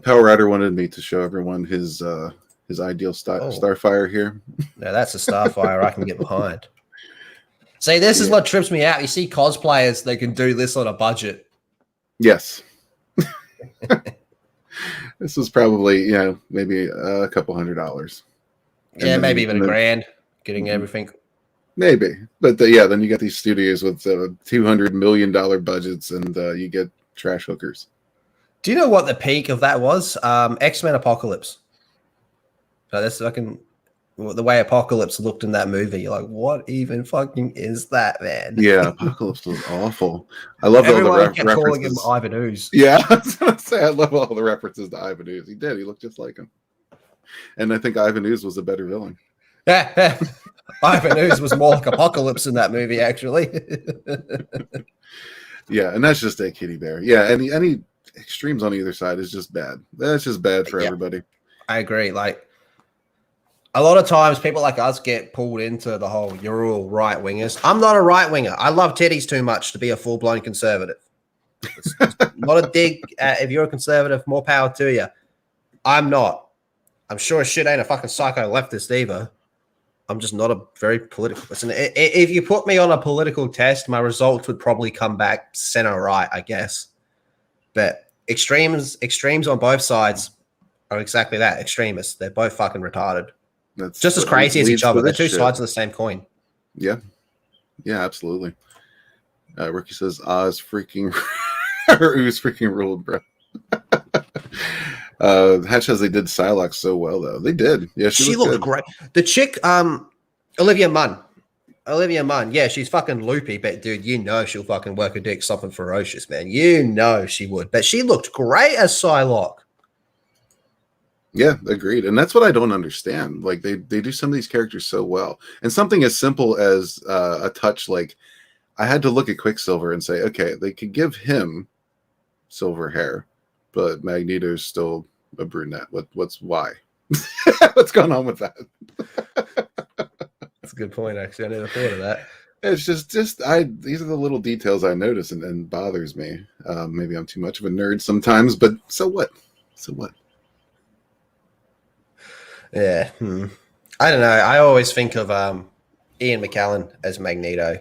Power Rider wanted me to show everyone his ideal Starfire here. No, that's a Starfire I can get behind. See, this is what trips me out. You see cosplayers, they can do this on a budget. Yes. This was probably, maybe a couple $100. Yeah, maybe even $1,000 getting everything. Maybe. But then you get these studios with $200 million budgets, and you get trash hookers. Do you know what the peak of that was? X-Men Apocalypse. So that's fucking the way Apocalypse looked in that movie. You're like, what even fucking is that, man? Yeah, Apocalypse was awful. I love all the references. Calling him Ivan Ooze. Yeah, I was gonna say, I love all the references to Ivan Ooze. He did. He looked just like him. And I think Ivan Ooze was a better villain. Yeah. Ivan Ooze was more like Apocalypse in that movie, actually. Yeah, and that's just a kitty bear. Yeah, any extremes on either side is just bad. That's just bad for everybody. I agree. Like, a lot of times people like us get pulled into the whole, you're all right wingers. I'm not a right winger. I love teddies too much to be a full blown conservative. It's not a dig. If you're a conservative, more power to you. I'm not. I'm sure as shit ain't a fucking psycho leftist either. I'm just not a very political person. If you put me on a political test, my results would probably come back center right, I guess. But extremes on both sides are exactly that. Extremists. They're both fucking retarded. That's just as crazy as each other. They're two sides of the same coin. Yeah. Yeah, absolutely. Ricky says, Oz freaking Ooze freaking ruled, bro. Hatch says they did Psylocke so well, though. They did. Yeah, she looked great. The chick, Olivia Munn. Yeah, she's fucking loopy, but dude, she'll fucking work a dick something ferocious, man. She would. But she looked great as Psylocke. Yeah, agreed. And that's what I don't understand. Like they do some of these characters so well. And something as simple as a touch, like I had to look at Quicksilver and say, okay, they could give him silver hair, but Magneto's still a brunette. Why? What's going on with that? That's a good point, actually. I never thought of that. It's just these are the little details I notice and bothers me. Maybe I'm too much of a nerd sometimes, but so what? Yeah. I don't know. I always think of Ian McKellen as Magneto.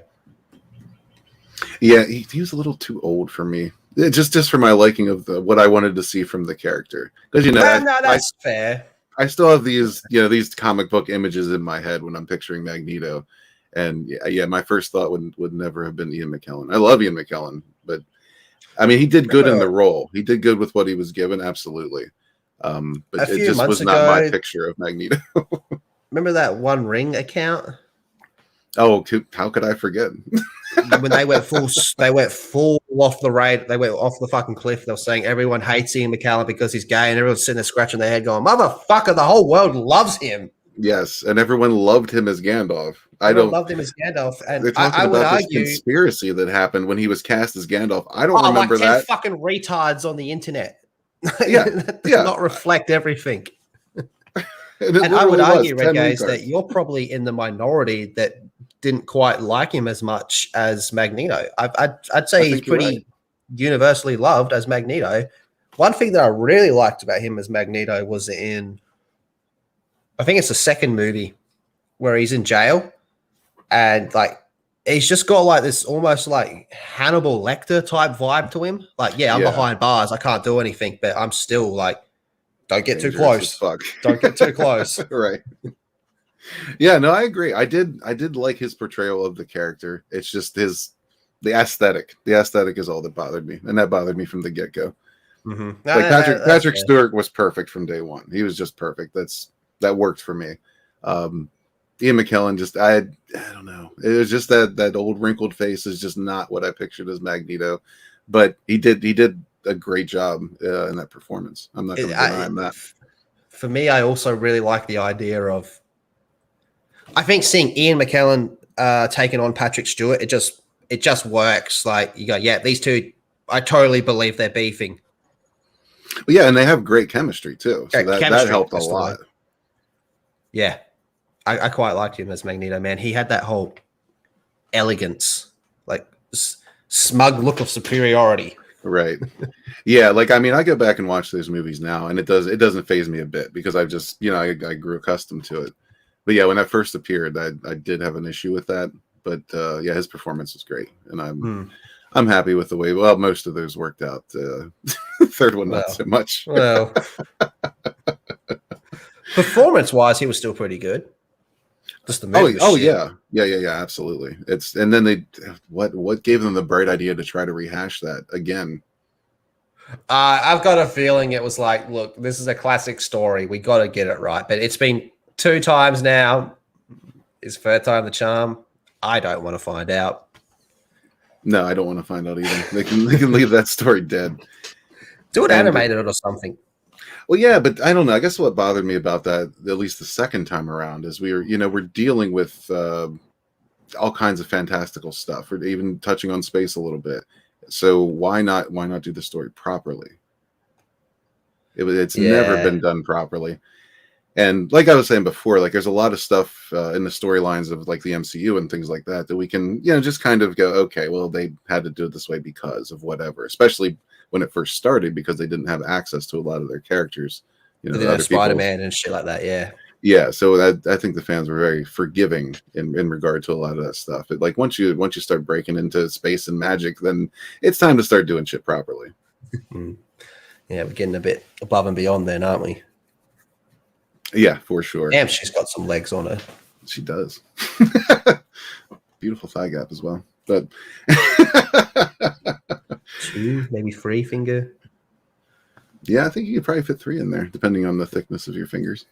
Yeah, he was a little too old for me. Just for my liking of what I wanted to see from the character. Because No, that's fair. I still have these comic book images in my head when I'm picturing Magneto, and my first thought would never have been Ian McKellen. I love Ian McKellen, but I mean, he did good in the role. He did good with what he was given, absolutely. But it just was not my picture of Magneto. Remember that One Ring account? Oh, how could I forget? When they went full off the raid, they went off the fucking cliff. They were saying everyone hates Ian McKellen because he's gay, and everyone's sitting there scratching their head, going, "Motherfucker, the whole world loves him." Yes, and everyone loved him as Gandalf. Loved him as Gandalf, and they're talking I would about argue this conspiracy that happened when he was cast as Gandalf. I don't remember like 10 that. fucking retards on the internet. Yeah, that does not reflect everything. And I would argue, Red Gaze, that you're probably in the minority that didn't quite like him as much as Magneto. I'd say he's pretty universally loved as Magneto. One thing that I really liked about him as Magneto was in, I think it's the second movie where he's in jail, and like he's just got like this almost like Hannibal Lecter type vibe to him. Like, I'm behind bars, I can't do anything, but I'm still like, don't get too close. Don't get too close. Right. Yeah, no, I agree. I did like his portrayal of the character. It's just the aesthetic. The aesthetic is all that bothered me, and that bothered me from the get-go. Mm-hmm. Like Patrick Stewart was perfect from day one. He was just perfect. That worked for me. Ian McKellen I don't know. It was just that old wrinkled face is just not what I pictured as Magneto, but he did a great job in that performance. I'm not going to deny that. For me, I also really like the idea of, I think seeing Ian McKellen taking on Patrick Stewart, it just works. Like you go, these two, I totally believe they're beefing. Well, yeah, and they have great chemistry too. So that helped a lot. Yeah. I quite liked him as Magneto, man. He had that whole elegance, like smug look of superiority. Right. Yeah. Like, I mean, I go back and watch those movies now, and it doesn't faze me a bit because I've just, I grew accustomed to it. But yeah, when that first appeared, I did have an issue with that. But his performance was great, and I'm happy with the way. Well, most of those worked out. Third one, not so much. Well, performance-wise, he was still pretty good. Just the movie. Yeah, absolutely. And then what gave them the bright idea to try to rehash that again? I've got a feeling it was like, look, this is a classic story. We got to get it right. But it's been 2 times now. Is third time the charm? I don't want to find out. No, I don't want to find out either. They can leave that story dead. Do it animated or something. Well, yeah, but I don't know. I guess what bothered me about that, at least the second time around, is we're dealing with all kinds of fantastical stuff, or even touching on space a little bit. So why not do the story properly? It's never been done properly. And like I was saying before, like there's a lot of stuff in the storylines of like the MCU and things like that we can just kind of go, okay, well, they had to do it this way because of whatever, especially when it first started, because they didn't have access to a lot of their characters. They didn't have Spider-Man and shit like that, Yeah, so I think the fans were very forgiving in regard to a lot of that stuff. Like once you start breaking into space and magic, then it's time to start doing shit properly. Yeah, we're getting a bit above and beyond then, aren't we? Yeah, for sure. Damn, she's got some legs on her. She does. Beautiful thigh gap as well. But 2, maybe 3 finger. Yeah, I think you could probably fit 3 in there, depending on the thickness of your fingers.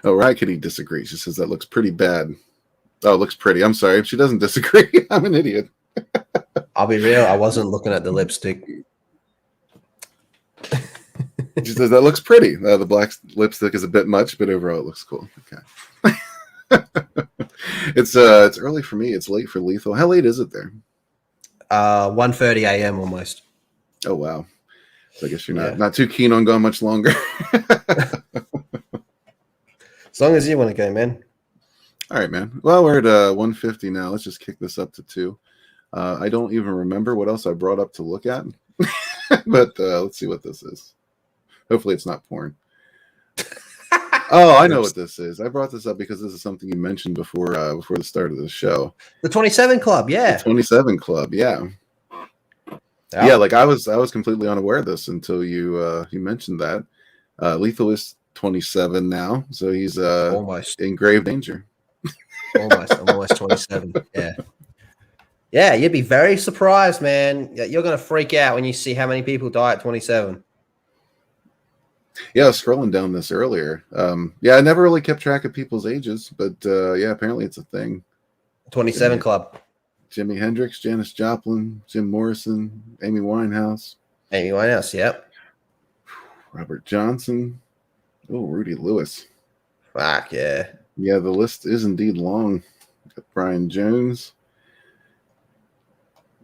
Oh, right, Kitty disagrees. She says that looks pretty bad. Oh, it looks pretty. I'm sorry. She doesn't disagree. I'm an idiot. I'll be real. I wasn't looking at the lipstick. She says that looks pretty. The black lipstick is a bit much, but overall it looks cool. Okay. It's early for me. It's late for Lethal. How late is it there? 1:30 a.m. almost. Oh wow. So I guess you're not too keen on going much longer. As long as you want to go, man. All right, man. Well, we're at 150 now. Let's just kick this up to 2. I don't even remember what else I brought up to look at, but let's see what this is. Hopefully, it's not porn. Oh, I know what this is. I brought this up because this is something you mentioned before the start of the show. The 27 Club, yeah. The 27 Club, yeah. Yeah, like I was completely unaware of this until you mentioned that. Lethal is 27 now, so he's almost in grave danger. I'm almost 27. Yeah. Yeah, you'd be very surprised, man. You're going to freak out when you see how many people die at 27. Yeah, I was scrolling down this earlier. Yeah, I never really kept track of people's ages, but yeah, apparently it's a thing. 27 Club. Jimi Hendrix, Janis Joplin, Jim Morrison, Amy Winehouse. Amy Winehouse, yep. Robert Johnson. Oh, Rudy Lewis. Fuck, yeah. Yeah, the list is indeed long. Got Brian Jones.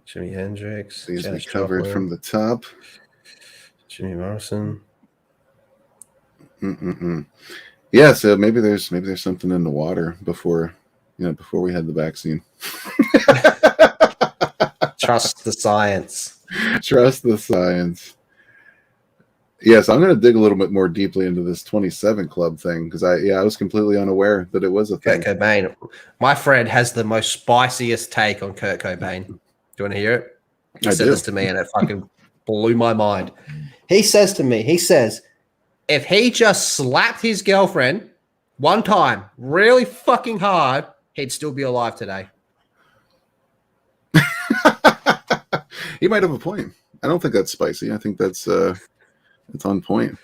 Jimi Hendrix. These we covered from the top. Jimmy Morrison. Yeah, so maybe there's something in the water before we had the vaccine. Trust the science. Trust the science. Yes, I'm going to dig a little bit more deeply into this 27 Club thing because I was completely unaware that it was a thing. Kurt Cobain. My friend has the most spiciest take on Kurt Cobain. Do you want to hear it? He said this to me and it fucking blew my mind. He says, if he just slapped his girlfriend one time really fucking hard, he'd still be alive today. He might have a point. I don't think that's spicy. I think that's it's on point.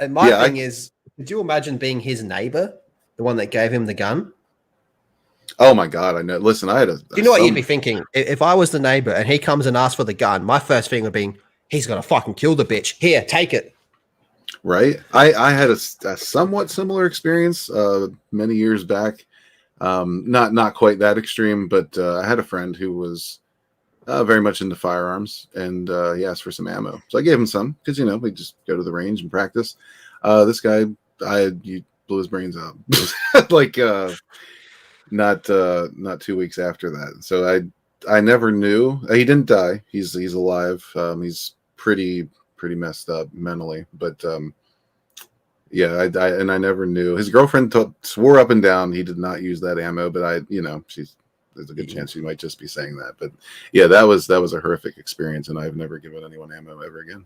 And my thing is, could you imagine being his neighbor, the one that gave him the gun? Oh my God, I know. Listen, I had a. You know what you'd be thinking? If I was the neighbor and he comes and asks for the gun, my first thing would be, he's gonna fucking kill the bitch. Here, take it. Right. I had a somewhat similar experience many years back. Not quite that extreme, but I had a friend who was very much into firearms, and he asked for some ammo. So I gave him some because we just go to the range and practice. This guy, he blew his brains out, like not 2 weeks after that. So I never knew. He didn't die. He's alive. He's pretty messed up mentally, but yeah, I never knew. His girlfriend swore up and down he did not use that ammo, but there's a good chance she might just be saying that. But yeah, that was a horrific experience, and I've never given anyone ammo ever again,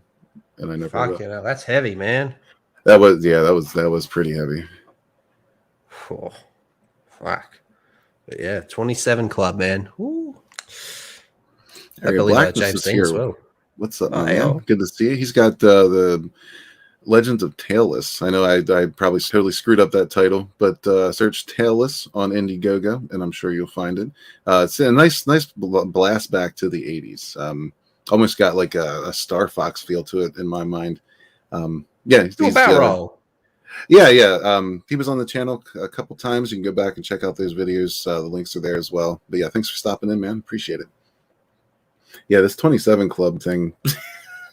and I never will. That's heavy, man. That was pretty heavy. Oh, fuck. But yeah, 27 Club, man. Ooh. I believe James Dean as well. What's up, man? Good to see you. He's got the Legends of Tailless. I know I probably totally screwed up that title, but search Tailless on Indiegogo, and I'm sure you'll find it. It's a nice blast back to the 80s. Almost got like a Star Fox feel to it in my mind. Yeah, he's roll. Yeah. He was on the channel a couple times. You can go back and check out those videos. The links are there as well. But yeah, thanks for stopping in, man. Appreciate it. Yeah, this 27 Club thing.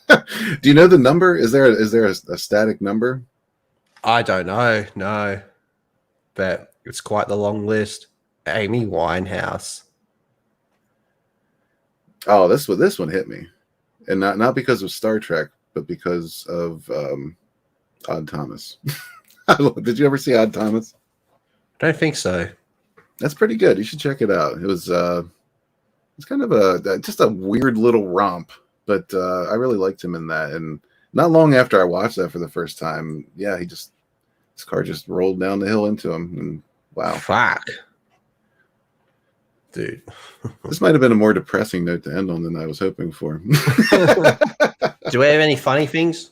Do you know the number? Is there a static number? I don't know. No, but it's quite the long list. Amy Winehouse. Oh, this one hit me, and not because of Star Trek, but because of Odd Thomas. Did you ever see Odd Thomas? I don't think so. That's pretty good. You should check it out. It was it's kind of just a weird little romp, but I really liked him in that. And not long after I watched that for the first time, yeah, his car just rolled down the hill into him, and wow, fuck, dude. This might have been a more depressing note to end on than I was hoping for. Do we have any funny things?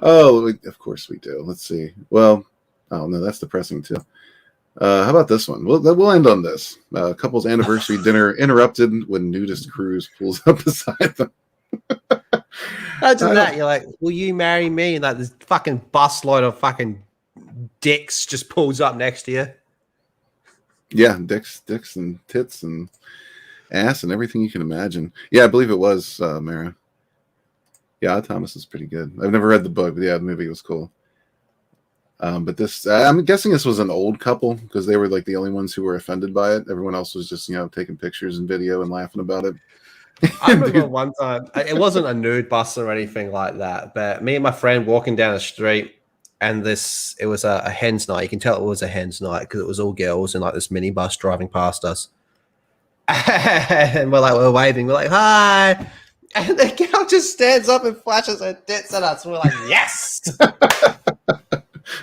Oh, of course we do. Let's see. Well, oh no, that's depressing too. How about this one? We'll end on this. Couple's anniversary dinner interrupted when nudist cruise pulls up beside them. Imagine that. You're like, will you marry me? And like this fucking busload of fucking dicks just pulls up next to you. Yeah, dicks and tits and ass and everything you can imagine. Yeah, I believe it was Mara. Yeah, Thomas is pretty good. I've never read the book, but yeah, the movie was cool. But this, I'm guessing this was an old couple because they were like the only ones who were offended by it. Everyone else was just, taking pictures and video and laughing about it. I remember one time, it wasn't a nude bus or anything like that, but me and my friend walking down the street, and it was a hen's night. You can tell it was a hen's night because it was all girls in like this minibus driving past us. And we're waving, we're like, hi. And the girl just stands up and flashes her tits at us. And we're like, yes.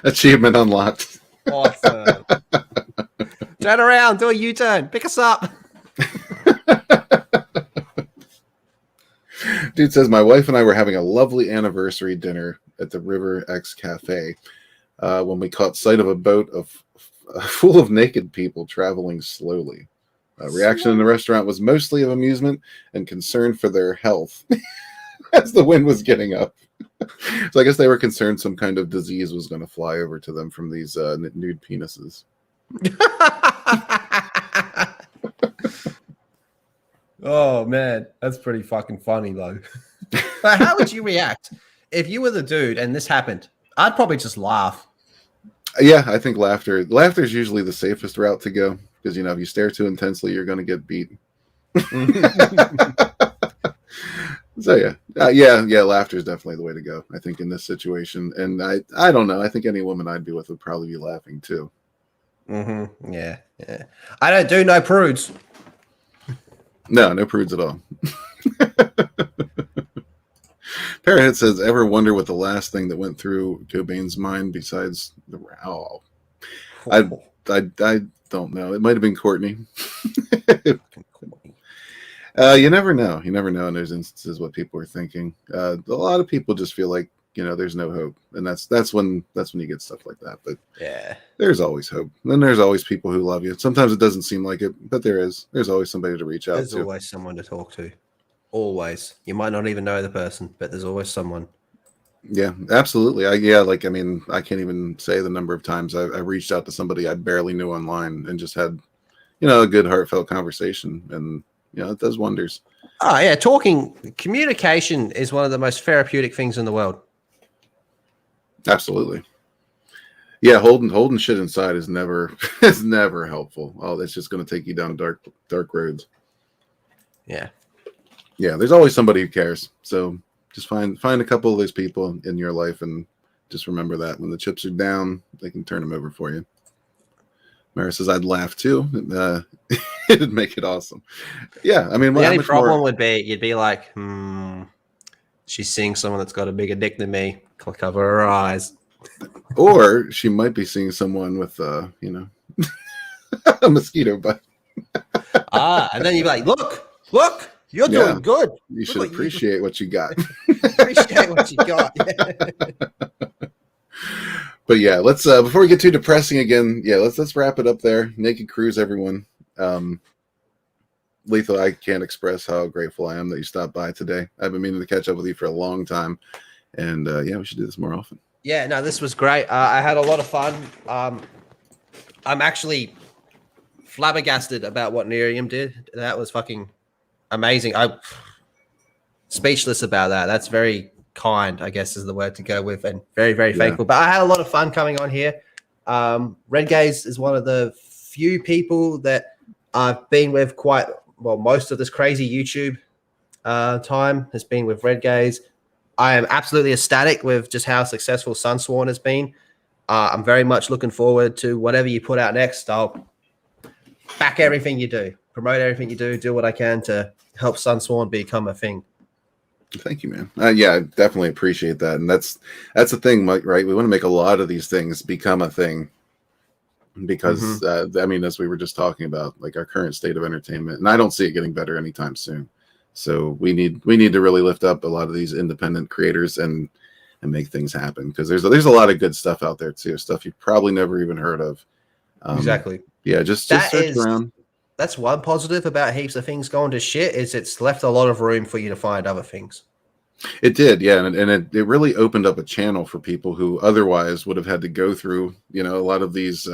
Achievement unlocked. Awesome. Turn around, do a U-turn, pick us up. Dude says, my wife and I were having a lovely anniversary dinner at the River X Cafe when we caught sight of a boat full of naked people traveling slowly. Reaction in the restaurant was mostly of amusement and concern for their health as the wind was getting up. So I guess they were concerned some kind of disease was going to fly over to them from these nude penises. Oh, man. That's pretty fucking funny, though. But how would you react if you were the dude and this happened? I'd probably just laugh. Yeah, I think laughter is usually the safest route to go. Because, if you stare too intensely, you're going to get beat. So, yeah, laughter is definitely the way to go, I think, in this situation. And I don't know. I think any woman I'd be with would probably be laughing, too. Mm-hmm. Yeah. I don't do no prudes. No prudes at all. Parrot says, ever wonder what the last thing that went through Cobain's mind besides the... Oh. I don't know. It might have been Courtney. You never know. You never know in those instances what people are thinking. A lot of people just feel like, there's no hope. And that's when you get stuff like that. But yeah, there's always hope. And there's always people who love you. Sometimes it doesn't seem like it, but there's always somebody to reach out to. There's always someone to talk to. Always. You might not even know the person, but there's always someone. Yeah, absolutely. I can't even say the number of times I reached out to somebody I barely knew online and just had, a good heartfelt conversation, and it does wonders. Oh yeah, communication is one of the most therapeutic things in the world. Absolutely. Yeah, holding shit inside is never helpful. Oh, it's just going to take you down dark roads. Yeah. Yeah, there's always somebody who cares. So just find a couple of those people in your life and just remember that when the chips are down, they can turn them over for you. Mara says, I'd laugh too. It'd make it awesome. Yeah, I mean, the only problem would be you'd be like, she's seeing someone that's got a bigger dick than me. Cover her eyes. Or she might be seeing someone with, a mosquito bite. And then you'd be like, look, you're doing good. You should appreciate what you got. Appreciate what you got. But yeah, let's before we get too depressing again, let's wrap it up there. Naked Cruise, everyone. Lethal, I can't express how grateful I am that you stopped by today. I've been meaning to catch up with you for a long time, and we should do this more often. Yeah, no, this was great. I had a lot of fun. I'm actually flabbergasted about what NyRiam did. That was fucking amazing. I'm speechless about that. That's very kind, I guess, is the word to go with, and very, very thankful. But I had a lot of fun coming on here. Red Gaze is one of the few people that I've been with most of this crazy YouTube time has been with Red Gaze. I am absolutely ecstatic with just how successful Sunsworn has been. I'm very much looking forward to whatever you put out next. I'll back everything you do, promote everything you do what I can to help Sunsworn become a thing. Thank you, man. I definitely appreciate that. And that's the thing, Mike, right? We want to make a lot of these things become a thing because, as we were just talking about, like our current state of entertainment, and I don't see it getting better anytime soon. So we need to really lift up a lot of these independent creators and make things happen, because there's a lot of good stuff out there too, stuff you've probably never even heard of. Exactly. Yeah, just search around. That's one positive about heaps of things going to shit, is it's left a lot of room for you to find other things. It did, yeah, and it really opened up a channel for people who otherwise would have had to go through, a lot of these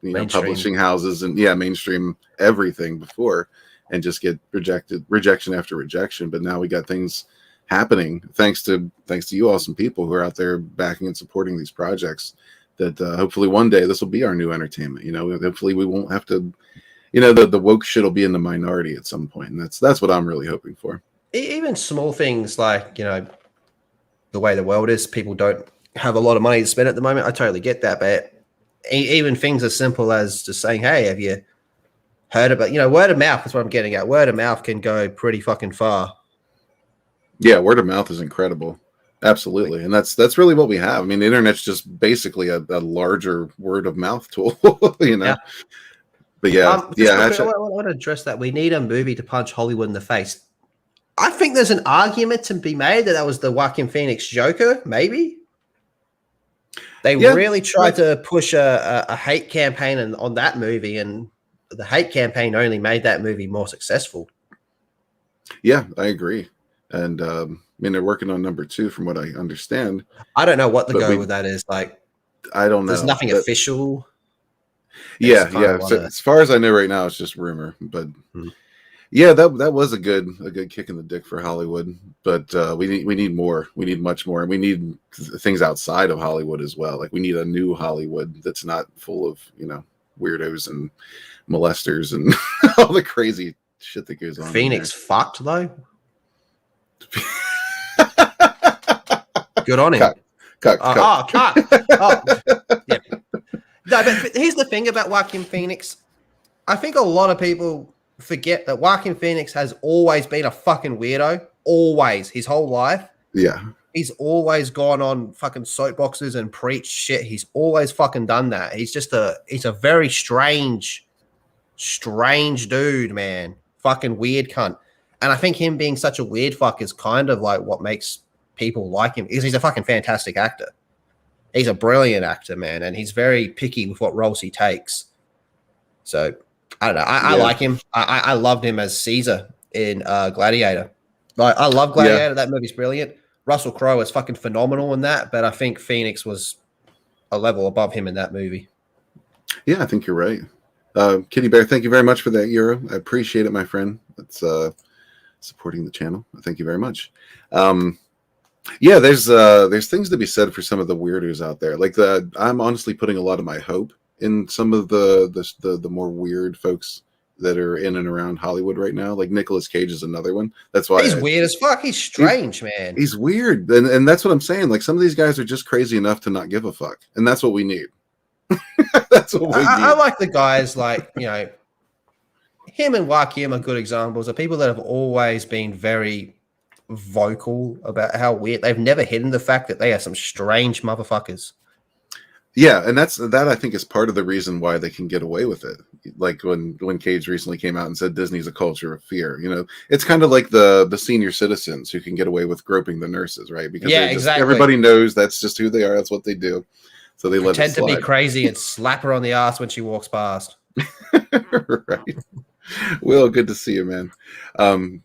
publishing houses and mainstream everything before, and just get rejection after rejection. But now we got things happening thanks to you awesome people who are out there backing and supporting these projects, that hopefully one day this will be our new entertainment. Hopefully we won't have to, the woke shit will be in the minority at some point, and that's what I'm really hoping for. Even small things like, the way the world is, people don't have a lot of money to spend at the moment. I totally get that, but even things as simple as just saying, "Hey, have you heard about?" Word of mouth is what I'm getting at. Word of mouth can go pretty fucking far. Yeah, word of mouth is incredible. Absolutely, and that's really what we have. I mean, the internet's just basically a larger word of mouth tool, Yeah. But yeah, I want to address that. We need a movie to punch Hollywood in the face. I think there's an argument to be made that was the Joaquin Phoenix Joker, maybe. They really tried to push a hate campaign on that movie, and the hate campaign only made that movie more successful. Yeah, I agree. And I mean, they're working on number 2 from what I understand. I don't know what the go with that is. Like, I don't know. There's nothing official. Yeah. So, as far as I know right now, it's just rumor. But yeah, that was a good kick in the dick for Hollywood. But we need more. We need much more, and we need things outside of Hollywood as well. Like, we need a new Hollywood that's not full of weirdos and molesters and all the crazy shit that goes on. Phoenix fucked though. Good on him. Cut. Yeah. No, but here's the thing about Joaquin Phoenix. I think a lot of people forget that Joaquin Phoenix has always been a fucking weirdo. Always. His whole life. Yeah. He's always gone on fucking soapboxes and preached shit. He's always fucking done that. He's a very strange dude, man. Fucking weird cunt. And I think him being such a weird fuck is kind of like what makes people like him, because he's a fucking fantastic actor. He's a brilliant actor, man, and he's very picky with what roles he takes. So I don't know. I like him. I loved him as Caesar in Gladiator. Like, I love Gladiator. Yeah. That movie's brilliant. Russell Crowe is fucking phenomenal in that, but I think Phoenix was a level above him in that movie. Yeah, I think you're right. Kitty Bear, thank you very much for that euro. I appreciate it, my friend. That's supporting the channel. Thank you very much. Yeah, there's things to be said for some of the weirdos out there. Like, I'm honestly putting a lot of my hope in some of the more weird folks that are in and around Hollywood right now. Like, Nicolas Cage is another one. That's why he's weird as fuck. He's strange, man. He's weird, and that's what I'm saying. Like, some of these guys are just crazy enough to not give a fuck, and that's what we need. That's what we need. I like the guys like, him and Joaquin are good examples of people that have always been very vocal about how weird. They've never hidden the fact that they are some strange motherfuckers. Yeah, and that I think is part of the reason why they can get away with it. Like when Cage recently came out and said Disney's a culture of fear. It's kind of like the senior citizens who can get away with groping the nurses, right? Because exactly. Everybody knows that's just who they are. That's what they do. So they pretend to be crazy and slap her on the ass when she walks past. Right. Will, good to see you, man.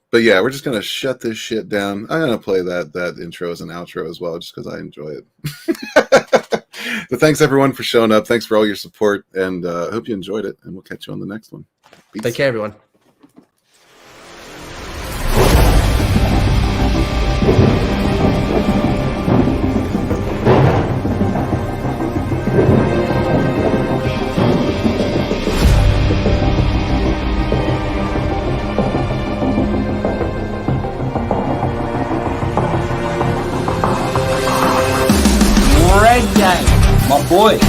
But yeah, we're just gonna shut this shit down. I'm gonna play that intro as an outro as well, just because I enjoy it. But thanks everyone for showing up. Thanks for all your support, and I hope you enjoyed it. And we'll catch you on the next one. Peace. Take care, everyone. My boy.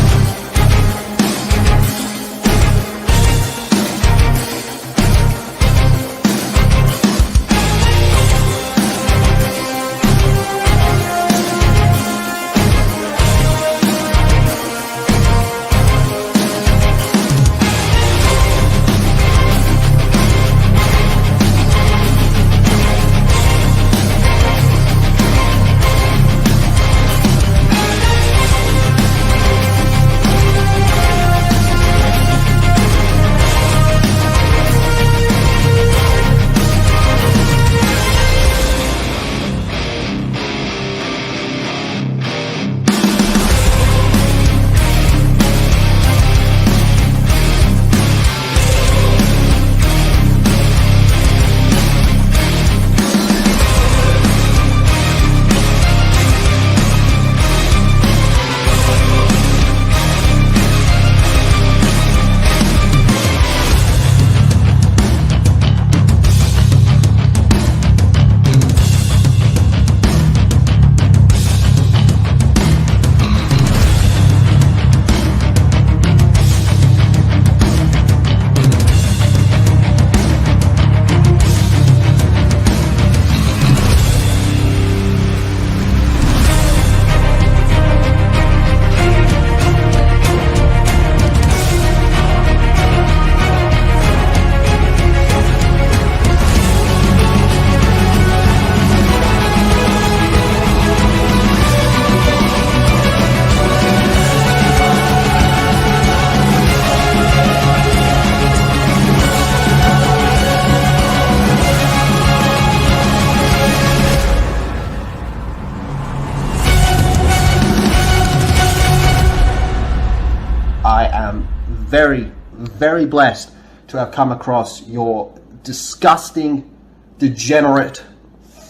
I am very, very blessed to have come across your disgusting, degenerate,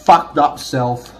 fucked up self.